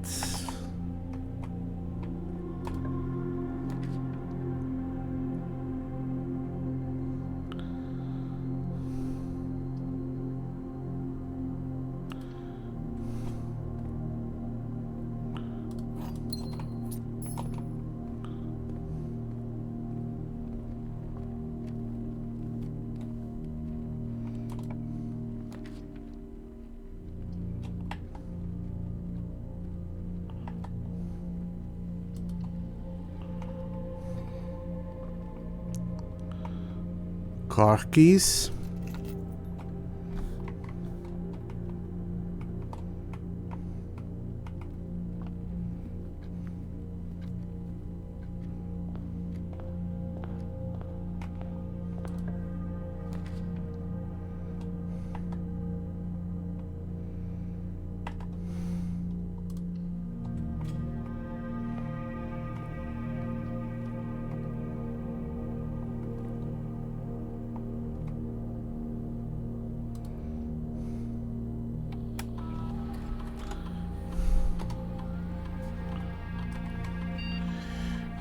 Car keys.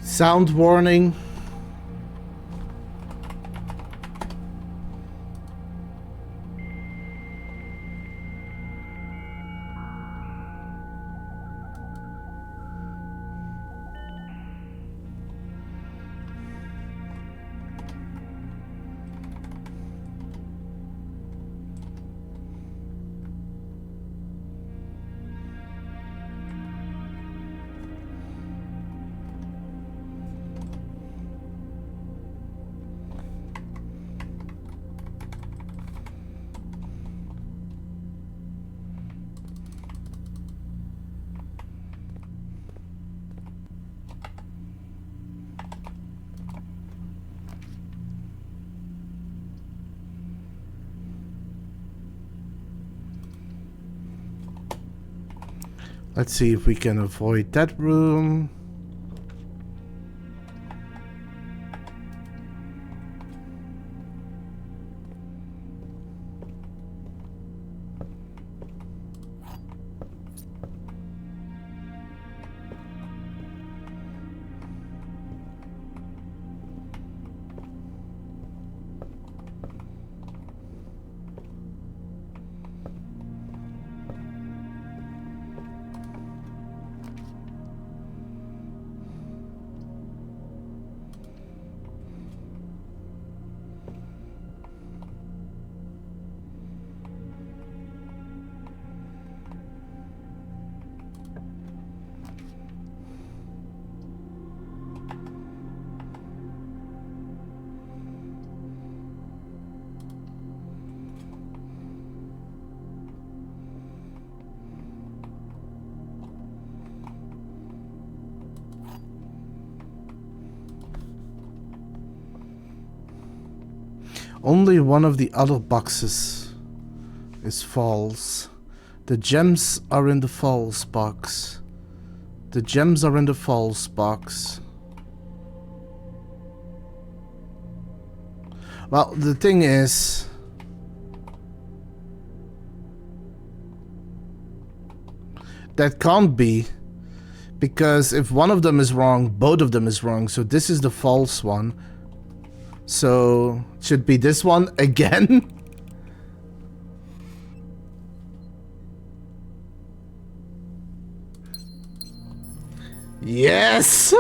Sound warning. Let's see if we can avoid that room. Only one of the other boxes is false. The gems are in the false box. The gems are in the false box. Well, the thing is... that can't be. Because if one of them is wrong, both of them is wrong. So this is the false one. So, should be this one again? Yes!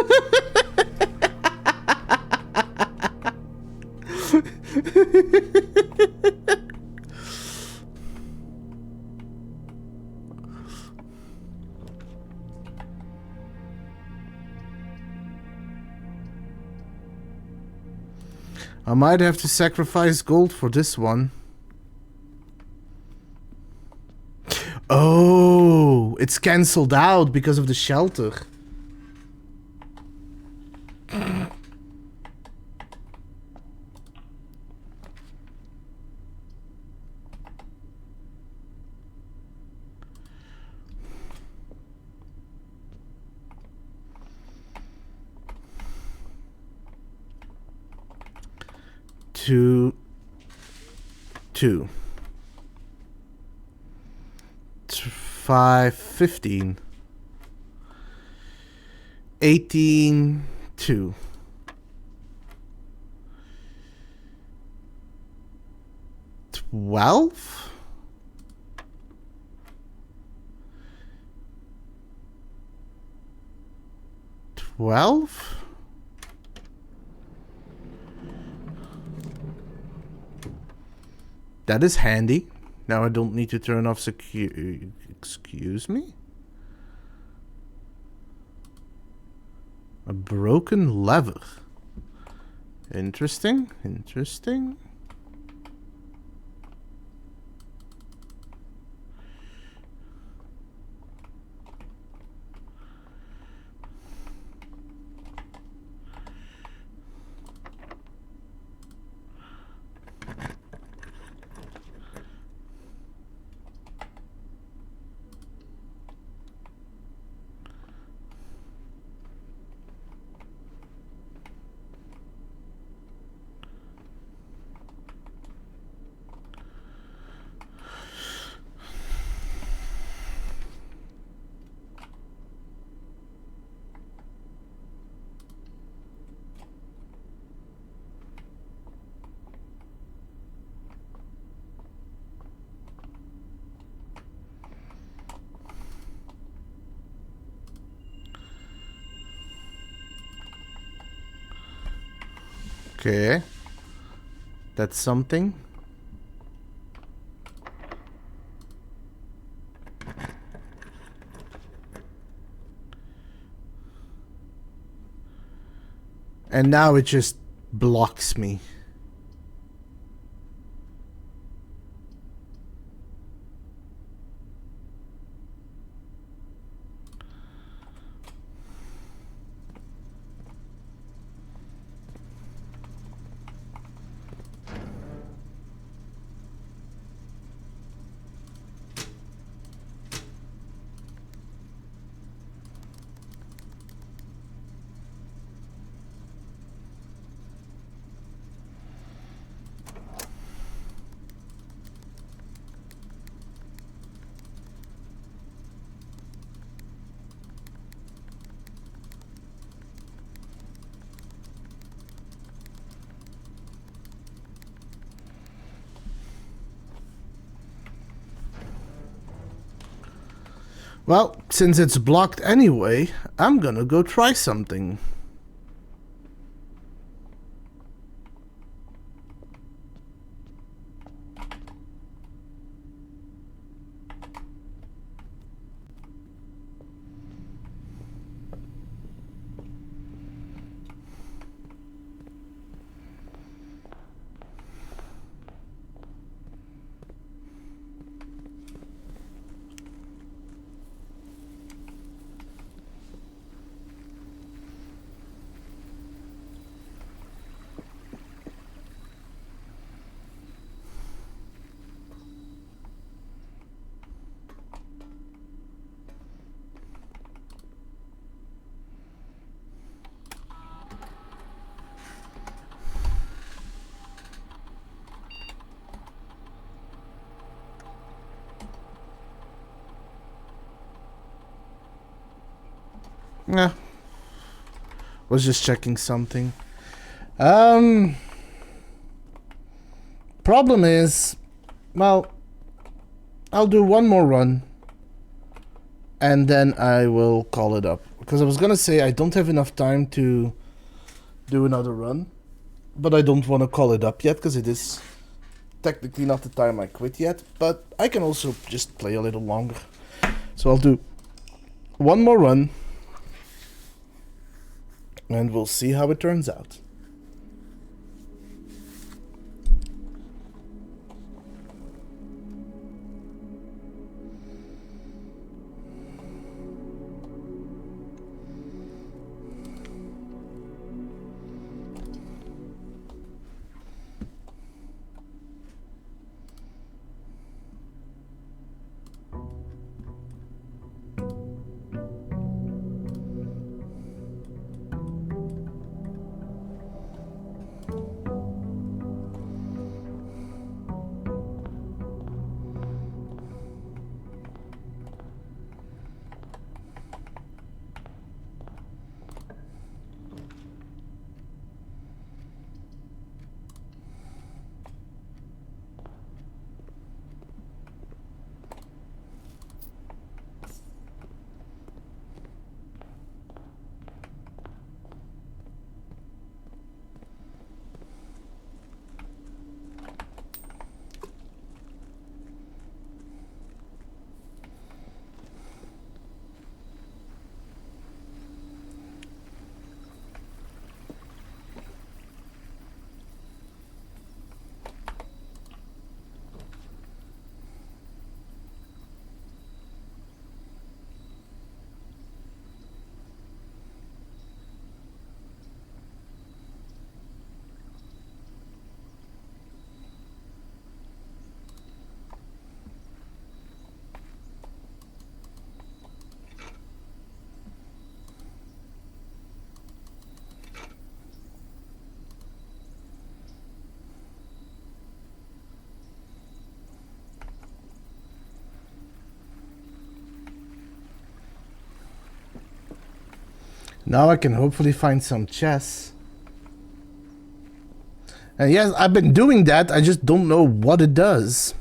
I might have to sacrifice gold for this one. Oh, it's cancelled out because of the shelter. Two. 5, 15. 18, 2. 12? 12? That is handy. Now I don't need to turn off excuse me? A broken lever. Interesting. Interesting. Okay. That's something. And now it just blocks me. Well, since it's blocked anyway, I'm gonna go try something. Yeah. Was just checking something. Problem is, well, I'll do one more run and then I will call it up. Because I was gonna say I don't have enough time to do another run, but I don't want to call it up yet because it is technically not the time I quit yet, but I can also just play a little longer. So I'll do one more run and we'll see how it turns out. Now I can hopefully find some chess. And yes, I've been doing that, I just don't know what it does.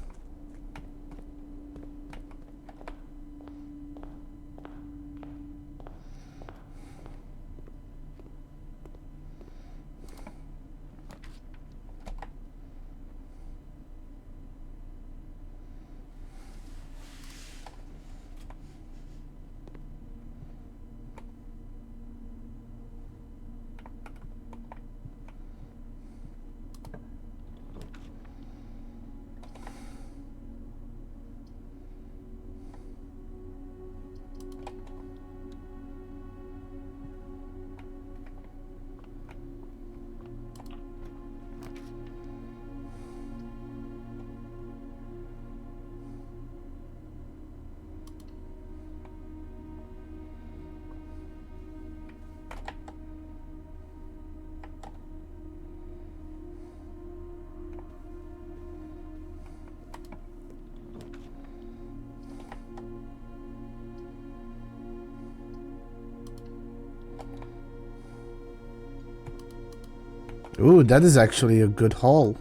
Ooh, that is actually a good haul.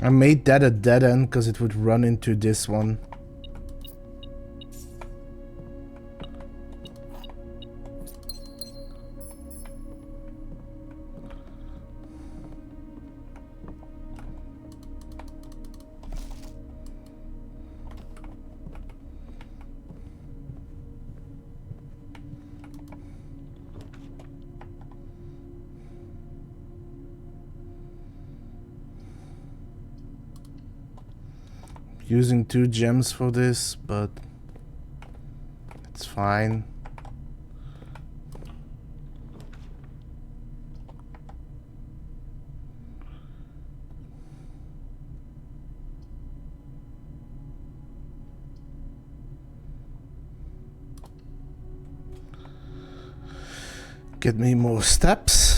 I made that a dead end because it would run into this one. using 2 gems for this, but it's fine. Get me more steps.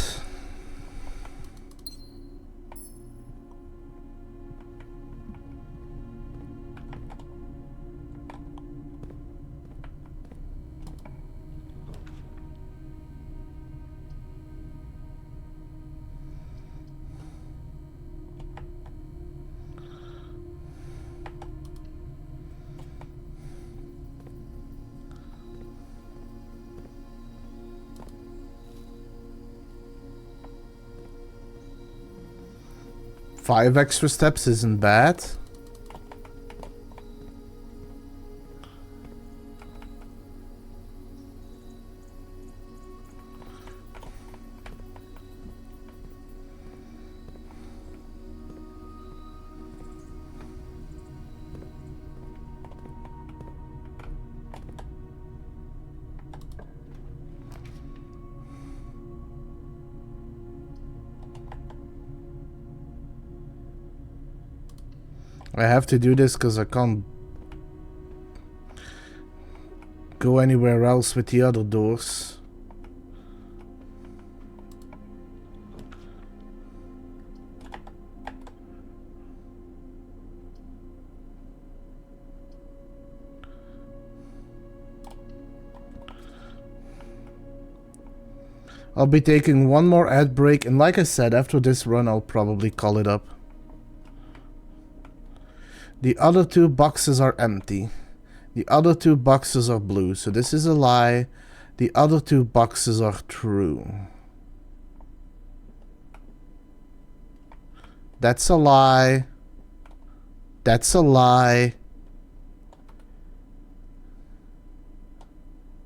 Five extra steps isn't bad. I have to do this because I can't go anywhere else with the other doors. I'll be taking one more ad break, and like I said, after this run I'll probably call it up. The other 2 boxes are empty. The other 2 boxes are blue, so this is a lie. The other 2 boxes are true. That's a lie. That's a lie.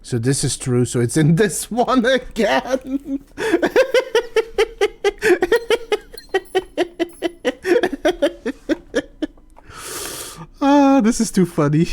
So this is true, so it's in this one again. Ah, this is too funny.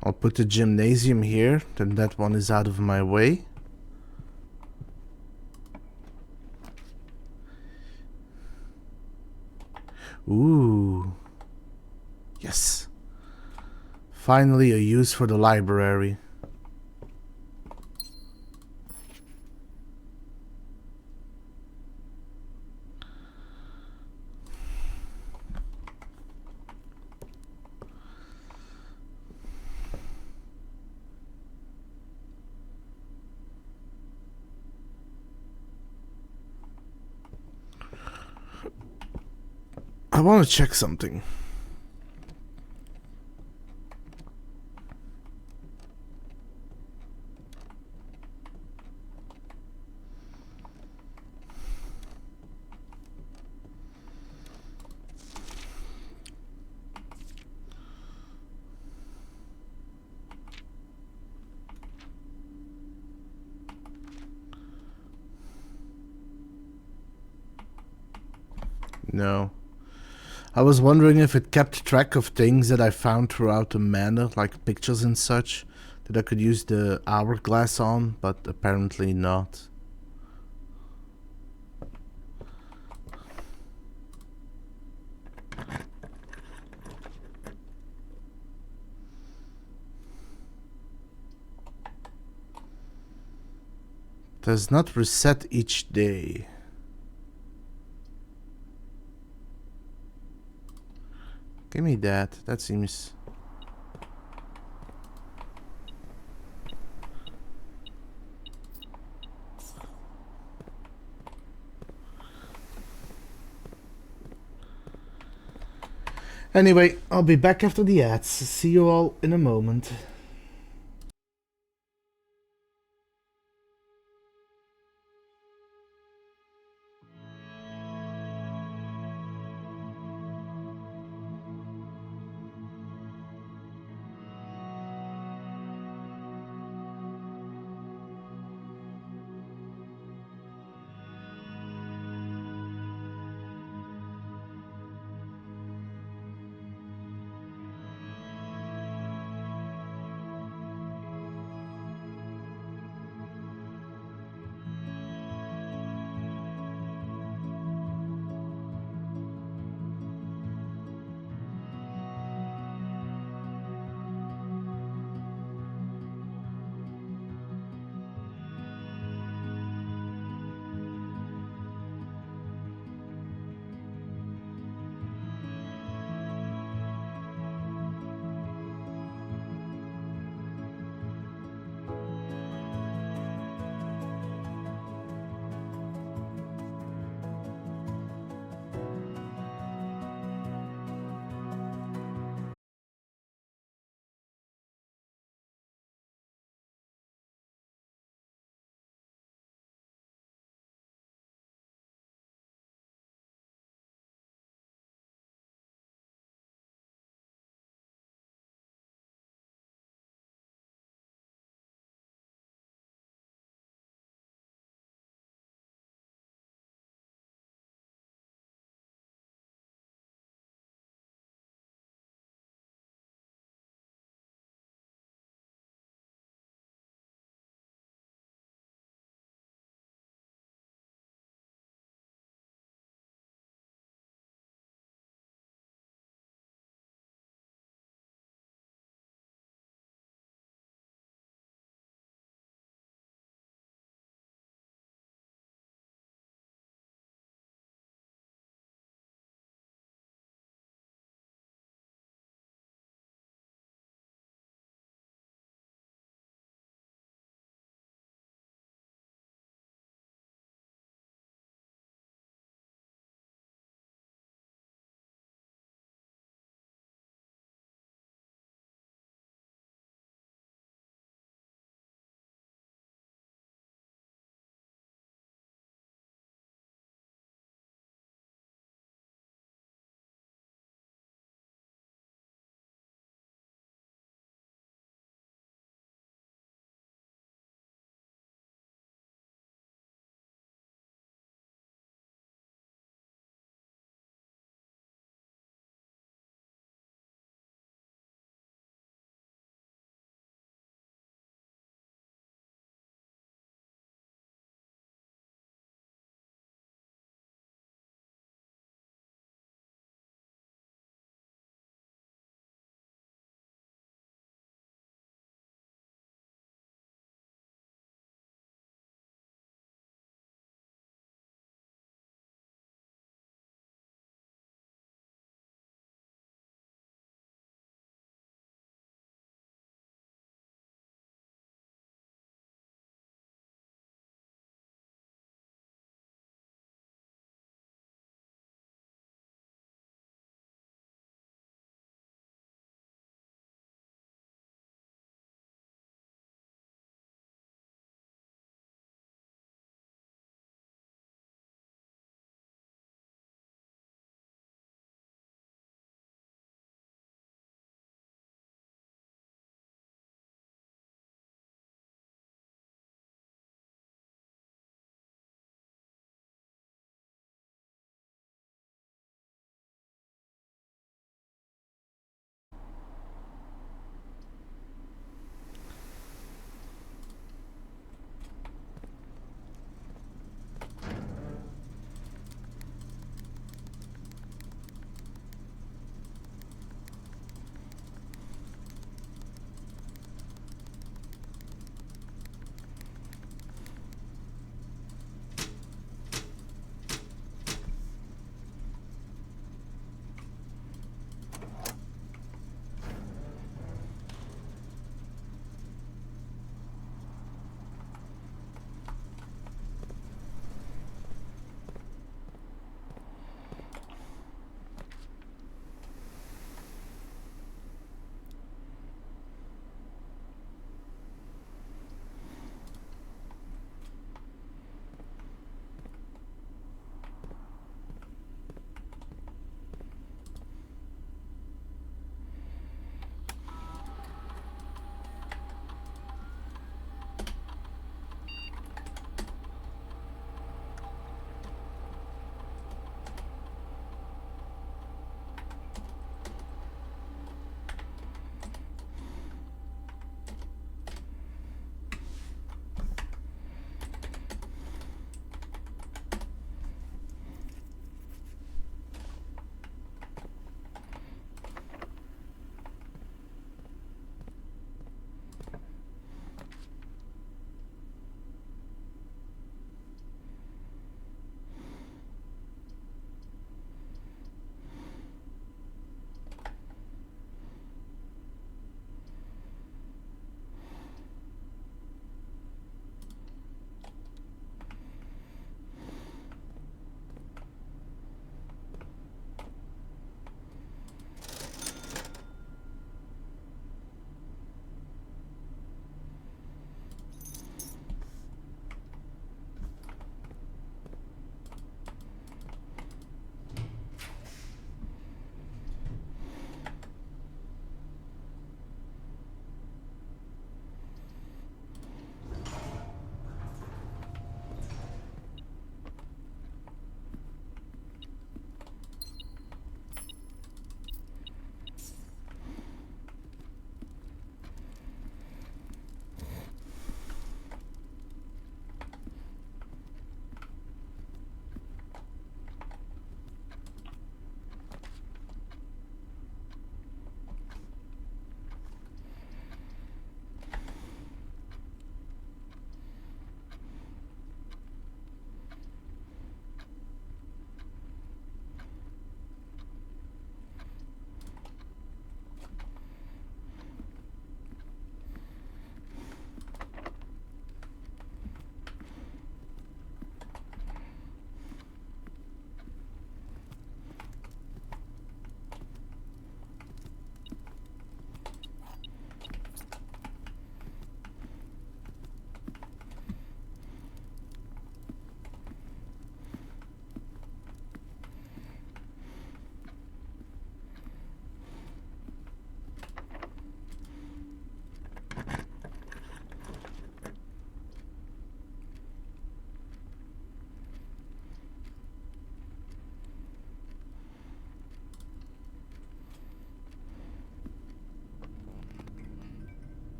I'll put the gymnasium here, then that one is out of my way. Ooh. Yes. Finally a use for the library. I want to check something. No. I was wondering if it kept track of things that I found throughout the manor, like pictures and such, that I could use the hourglass on, but apparently not. Does not reset each day. Give me that. That seems... Anyway, I'll be back after the ads. See you all in a moment.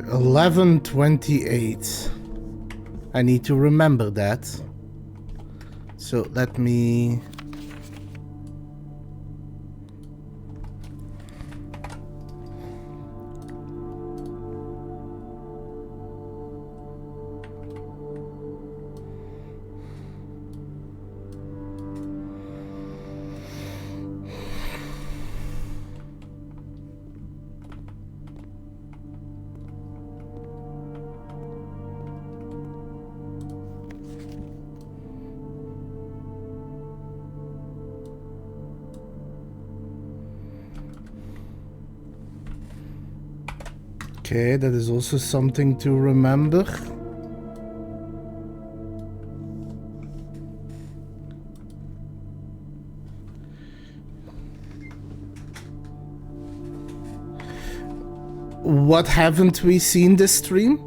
11:28. I need to remember that. So let me... Okay, that is also something to remember. What haven't we seen this stream?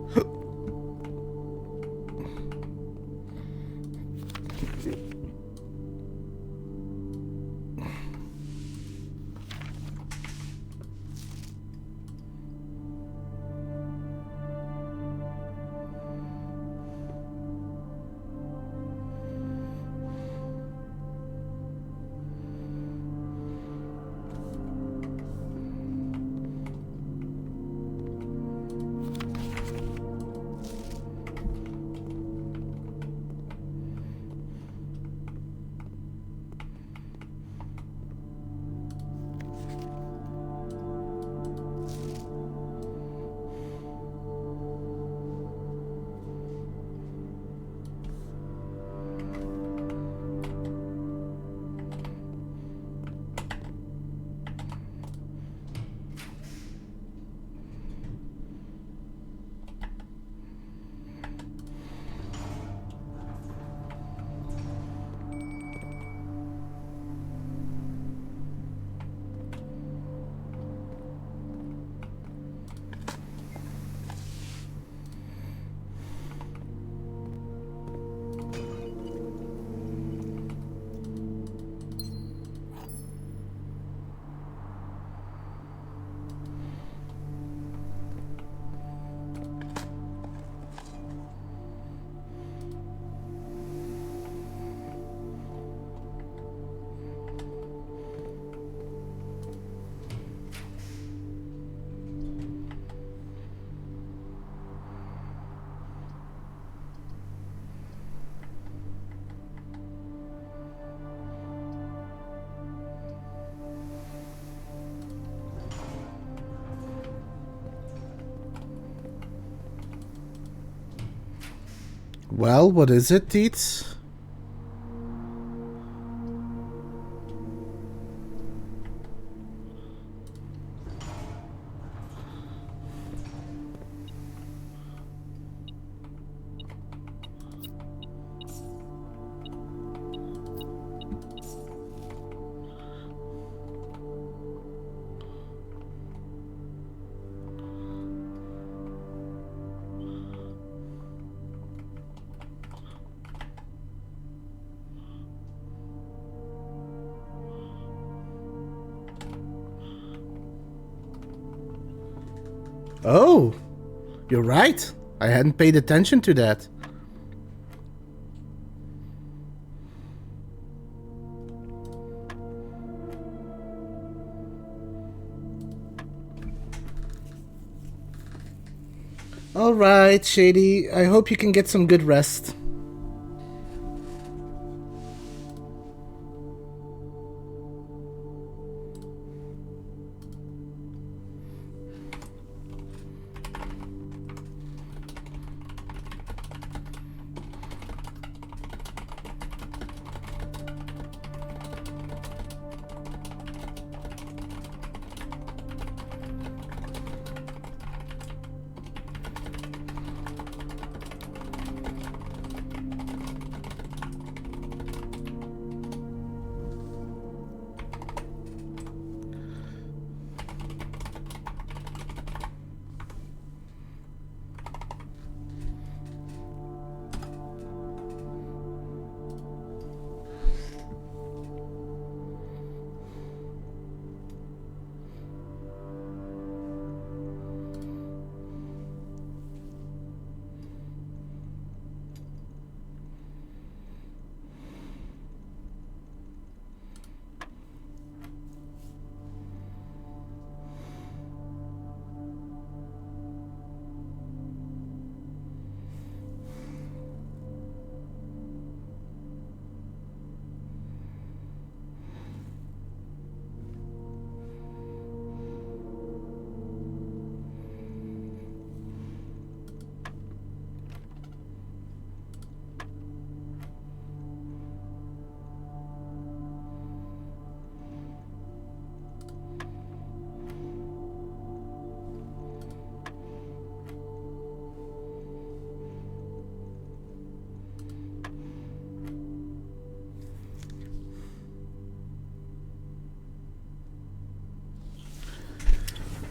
Well, what is it, Teets? Oh, you're right. I hadn't paid attention to that. Alright, Shady. I hope you can get some good rest.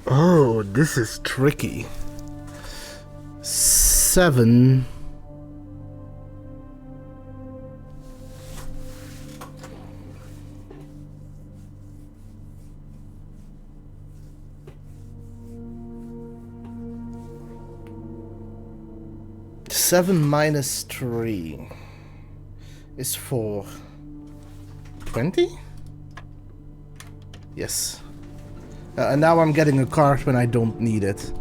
Oh, this is tricky. 7. Seven minus 3 is 4. 20? Yes. And now I'm getting a card when I don't need it.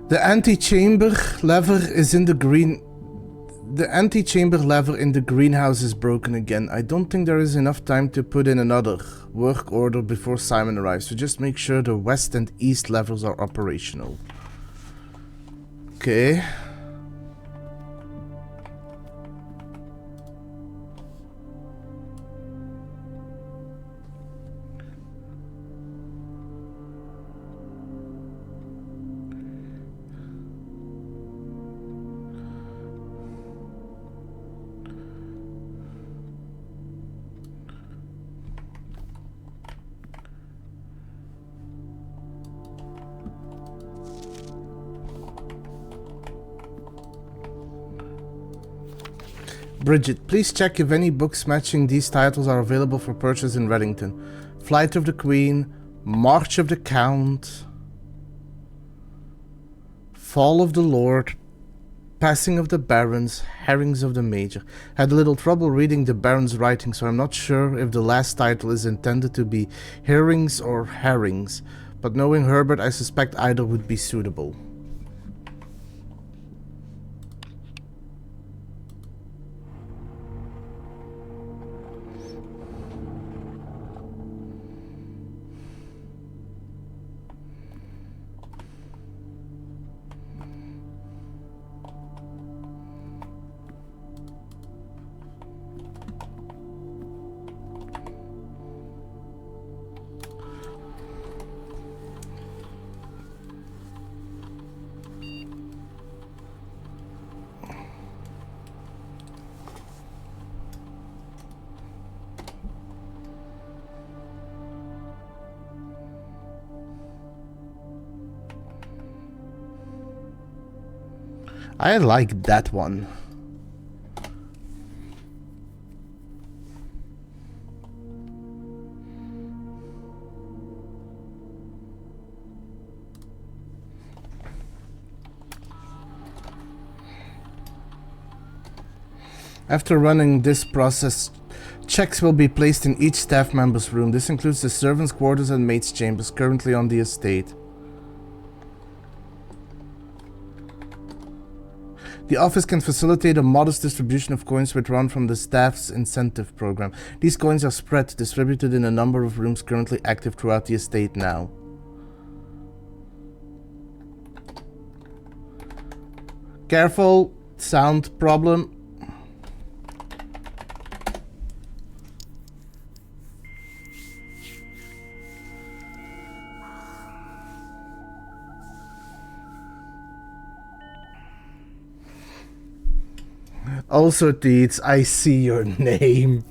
The antechamber lever is in the green. The antechamber lever in the greenhouse is broken again. I don't think there is enough time to put in another work order before Simon arrives, so just make sure the west and east levers are operational. Okay. Bridget, please check if any books matching these titles are available for purchase in Reddington. Flight of the Queen, March of the Count, Fall of the Lord, Passing of the Barons, Herrings of the Major. Had a little trouble reading the Baron's writing, so I'm not sure if the last title is intended to be Herrings or Herrings, but knowing Herbert, I suspect either would be suitable. I like that one. After running this process, checks will be placed in each staff member's room. This includes the servants' quarters and maids' chambers currently on the estate. The office can facilitate a modest distribution of coins withdrawn from the staff's incentive program. These coins are spread, distributed in a number of rooms currently active throughout the estate now. Careful, sound problem. Also, Deeds, I see your name.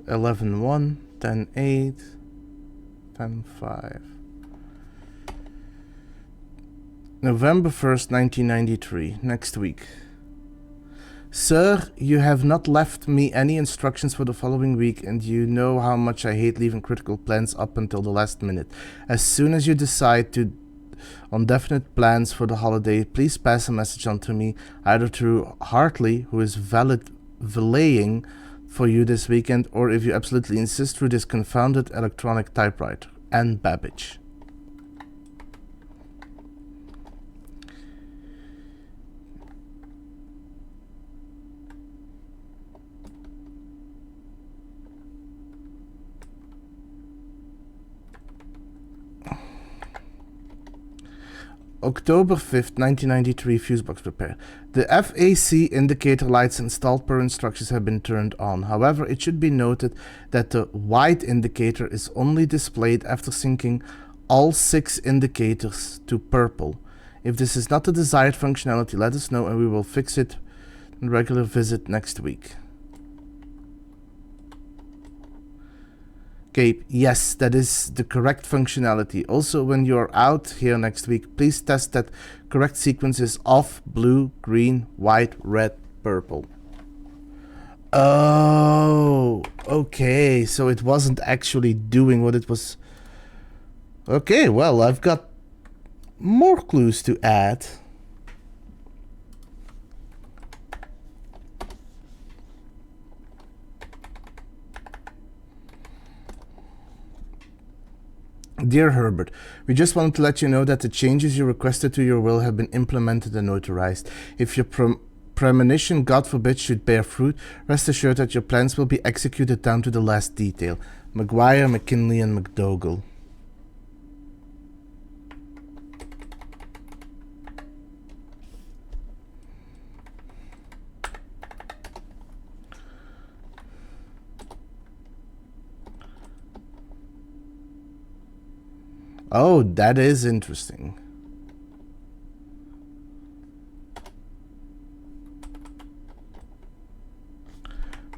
$11.1, $10.8, $10.5. November 1st, 1993, next week. Sir, you have not left me any instructions for the following week, and you know how much I hate leaving critical plans up until the last minute. As soon as you decide on definite plans for the holiday, please pass a message on to me, either through Hartley, who is valeting for you this weekend, or if you absolutely insist, through this confounded electronic typewriter. Anne Babbage. October 5th, 1993, fuse box repair. The FAC indicator lights installed per instructions have been turned on. However, it should be noted that the white indicator is only displayed after syncing all 6 indicators to purple. If this is not the desired functionality, let us know and we will fix it in regular visit next week. Okay, yes, that is the correct functionality. Also, when you're out here next week, please test that correct sequence is off, blue, green, white, red, purple. Oh, okay, so it wasn't actually doing what it was. Okay, well, I've got more clues to add. Dear Herbert, we just wanted to let you know that the changes you requested to your will have been implemented and notarized. If your premonition, God forbid, should bear fruit, rest assured that your plans will be executed down to the last detail. Maguire, McKinley, and McDougall. Oh, that is interesting.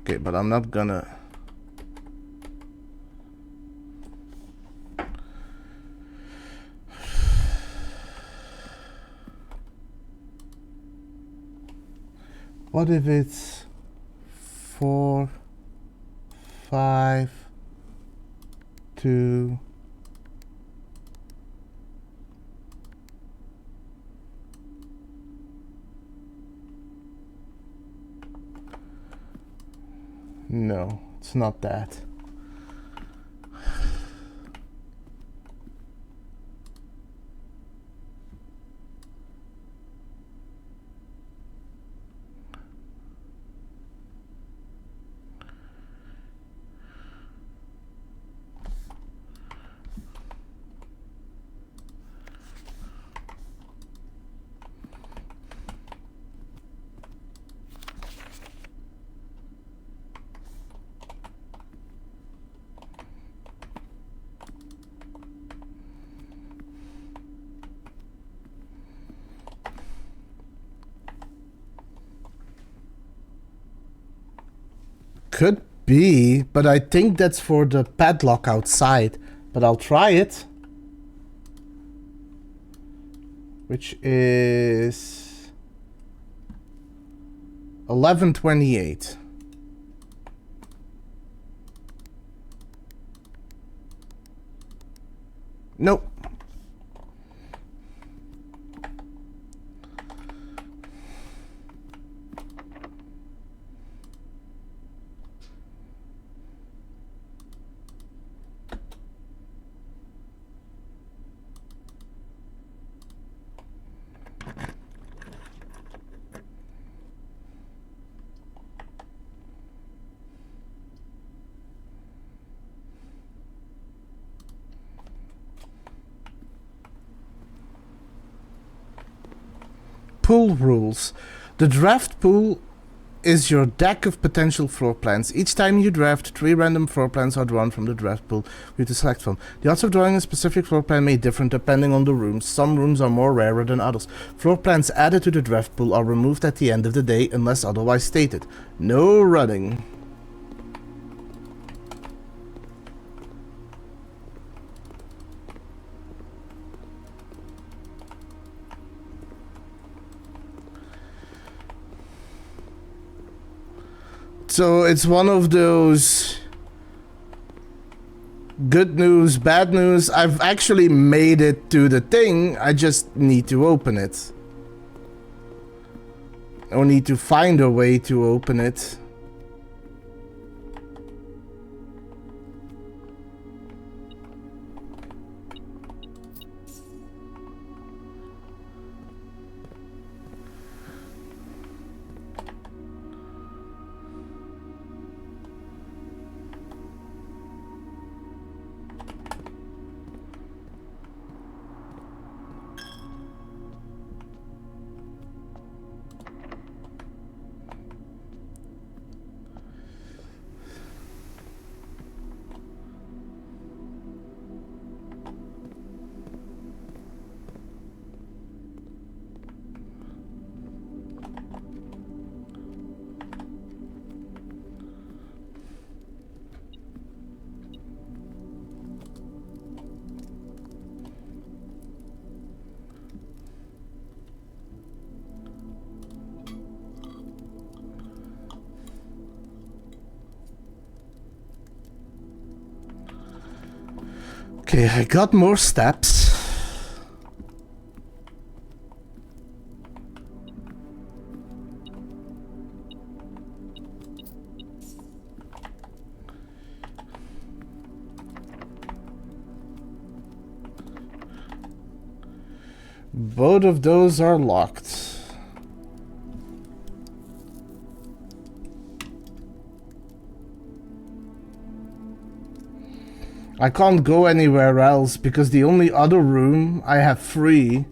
Okay, but I'm not gonna... What if it's 4, 5, 2... No, it's not that. Could be, but I think that's for the padlock outside. But I'll try it. Which is 11:28. Nope. Pool rules. The draft pool is your deck of potential floor plans. Each time you draft, 3 random floor plans are drawn from the draft pool for you to select from. The odds of drawing a specific floor plan may differ depending on the rooms. Some rooms are more rarer than others. Floor plans added to the draft pool are removed at the end of the day unless otherwise stated. No running. So it's one of those good news, bad news. I've actually made it to the thing. I just need to open it. Or need to find a way to open it. Okay, I got more steps. Both of those are locked. I can't go anywhere else because the only other room I have free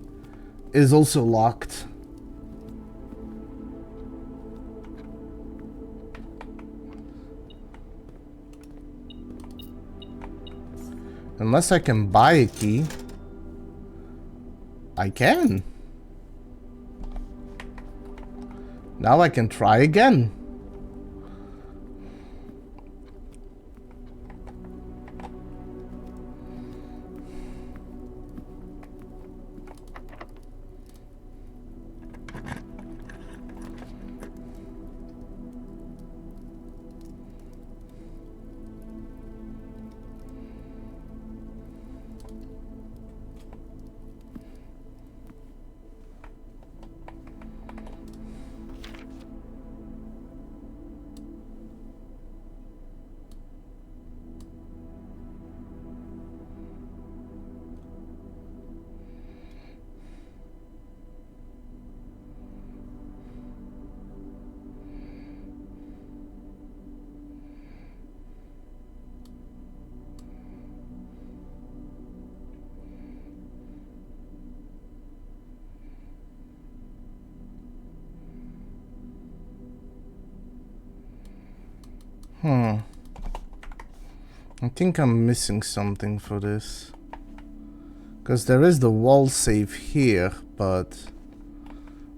is also locked. Unless I can buy a key. I can. Now I can try again. I think I'm missing something for this. Because there is the wall safe here, but...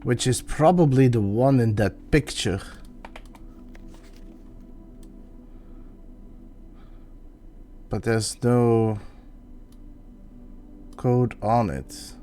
which is probably the one in that picture. But there's no... code on it.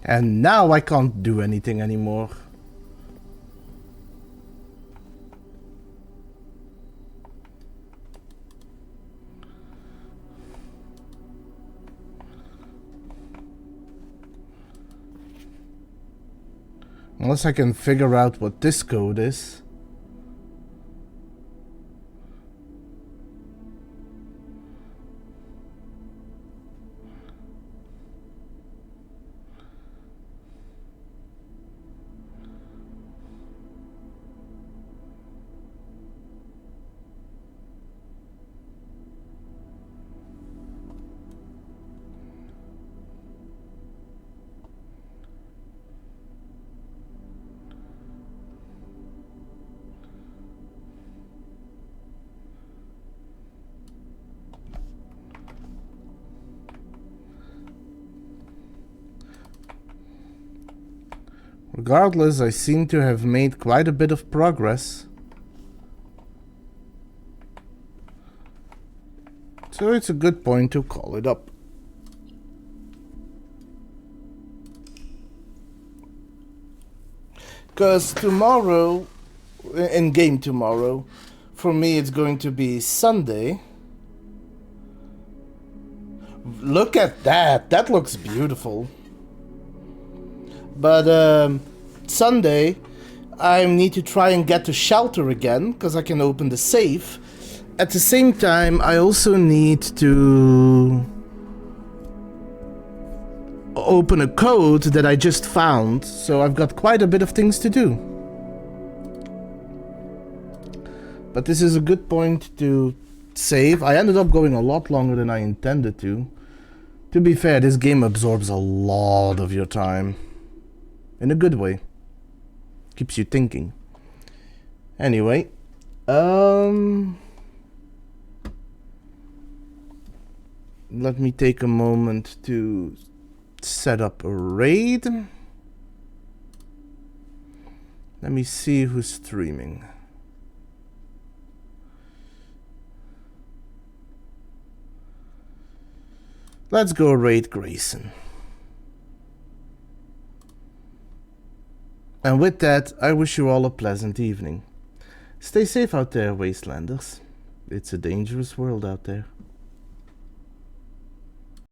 And now I can't do anything anymore. Unless I can figure out what this code is. Regardless, I seem to have made quite a bit of progress. So it's a good point to call it up. Because tomorrow, in game tomorrow, for me it's going to be Sunday. Look at that, that looks beautiful. But Sunday, I need to try and get to shelter again, because I can open the safe. At the same time, I also need to open a code that I just found, so I've got quite a bit of things to do. But this is a good point to save. I ended up going a lot longer than I intended to. To be fair, this game absorbs a lot of your time. In a good way. Keeps you thinking. Anyway. Let me take a moment to set up a raid. Let me see who's streaming. Let's go raid Grayson. And with that, I wish you all a pleasant evening. Stay safe out there, Wastelanders. It's a dangerous world out there.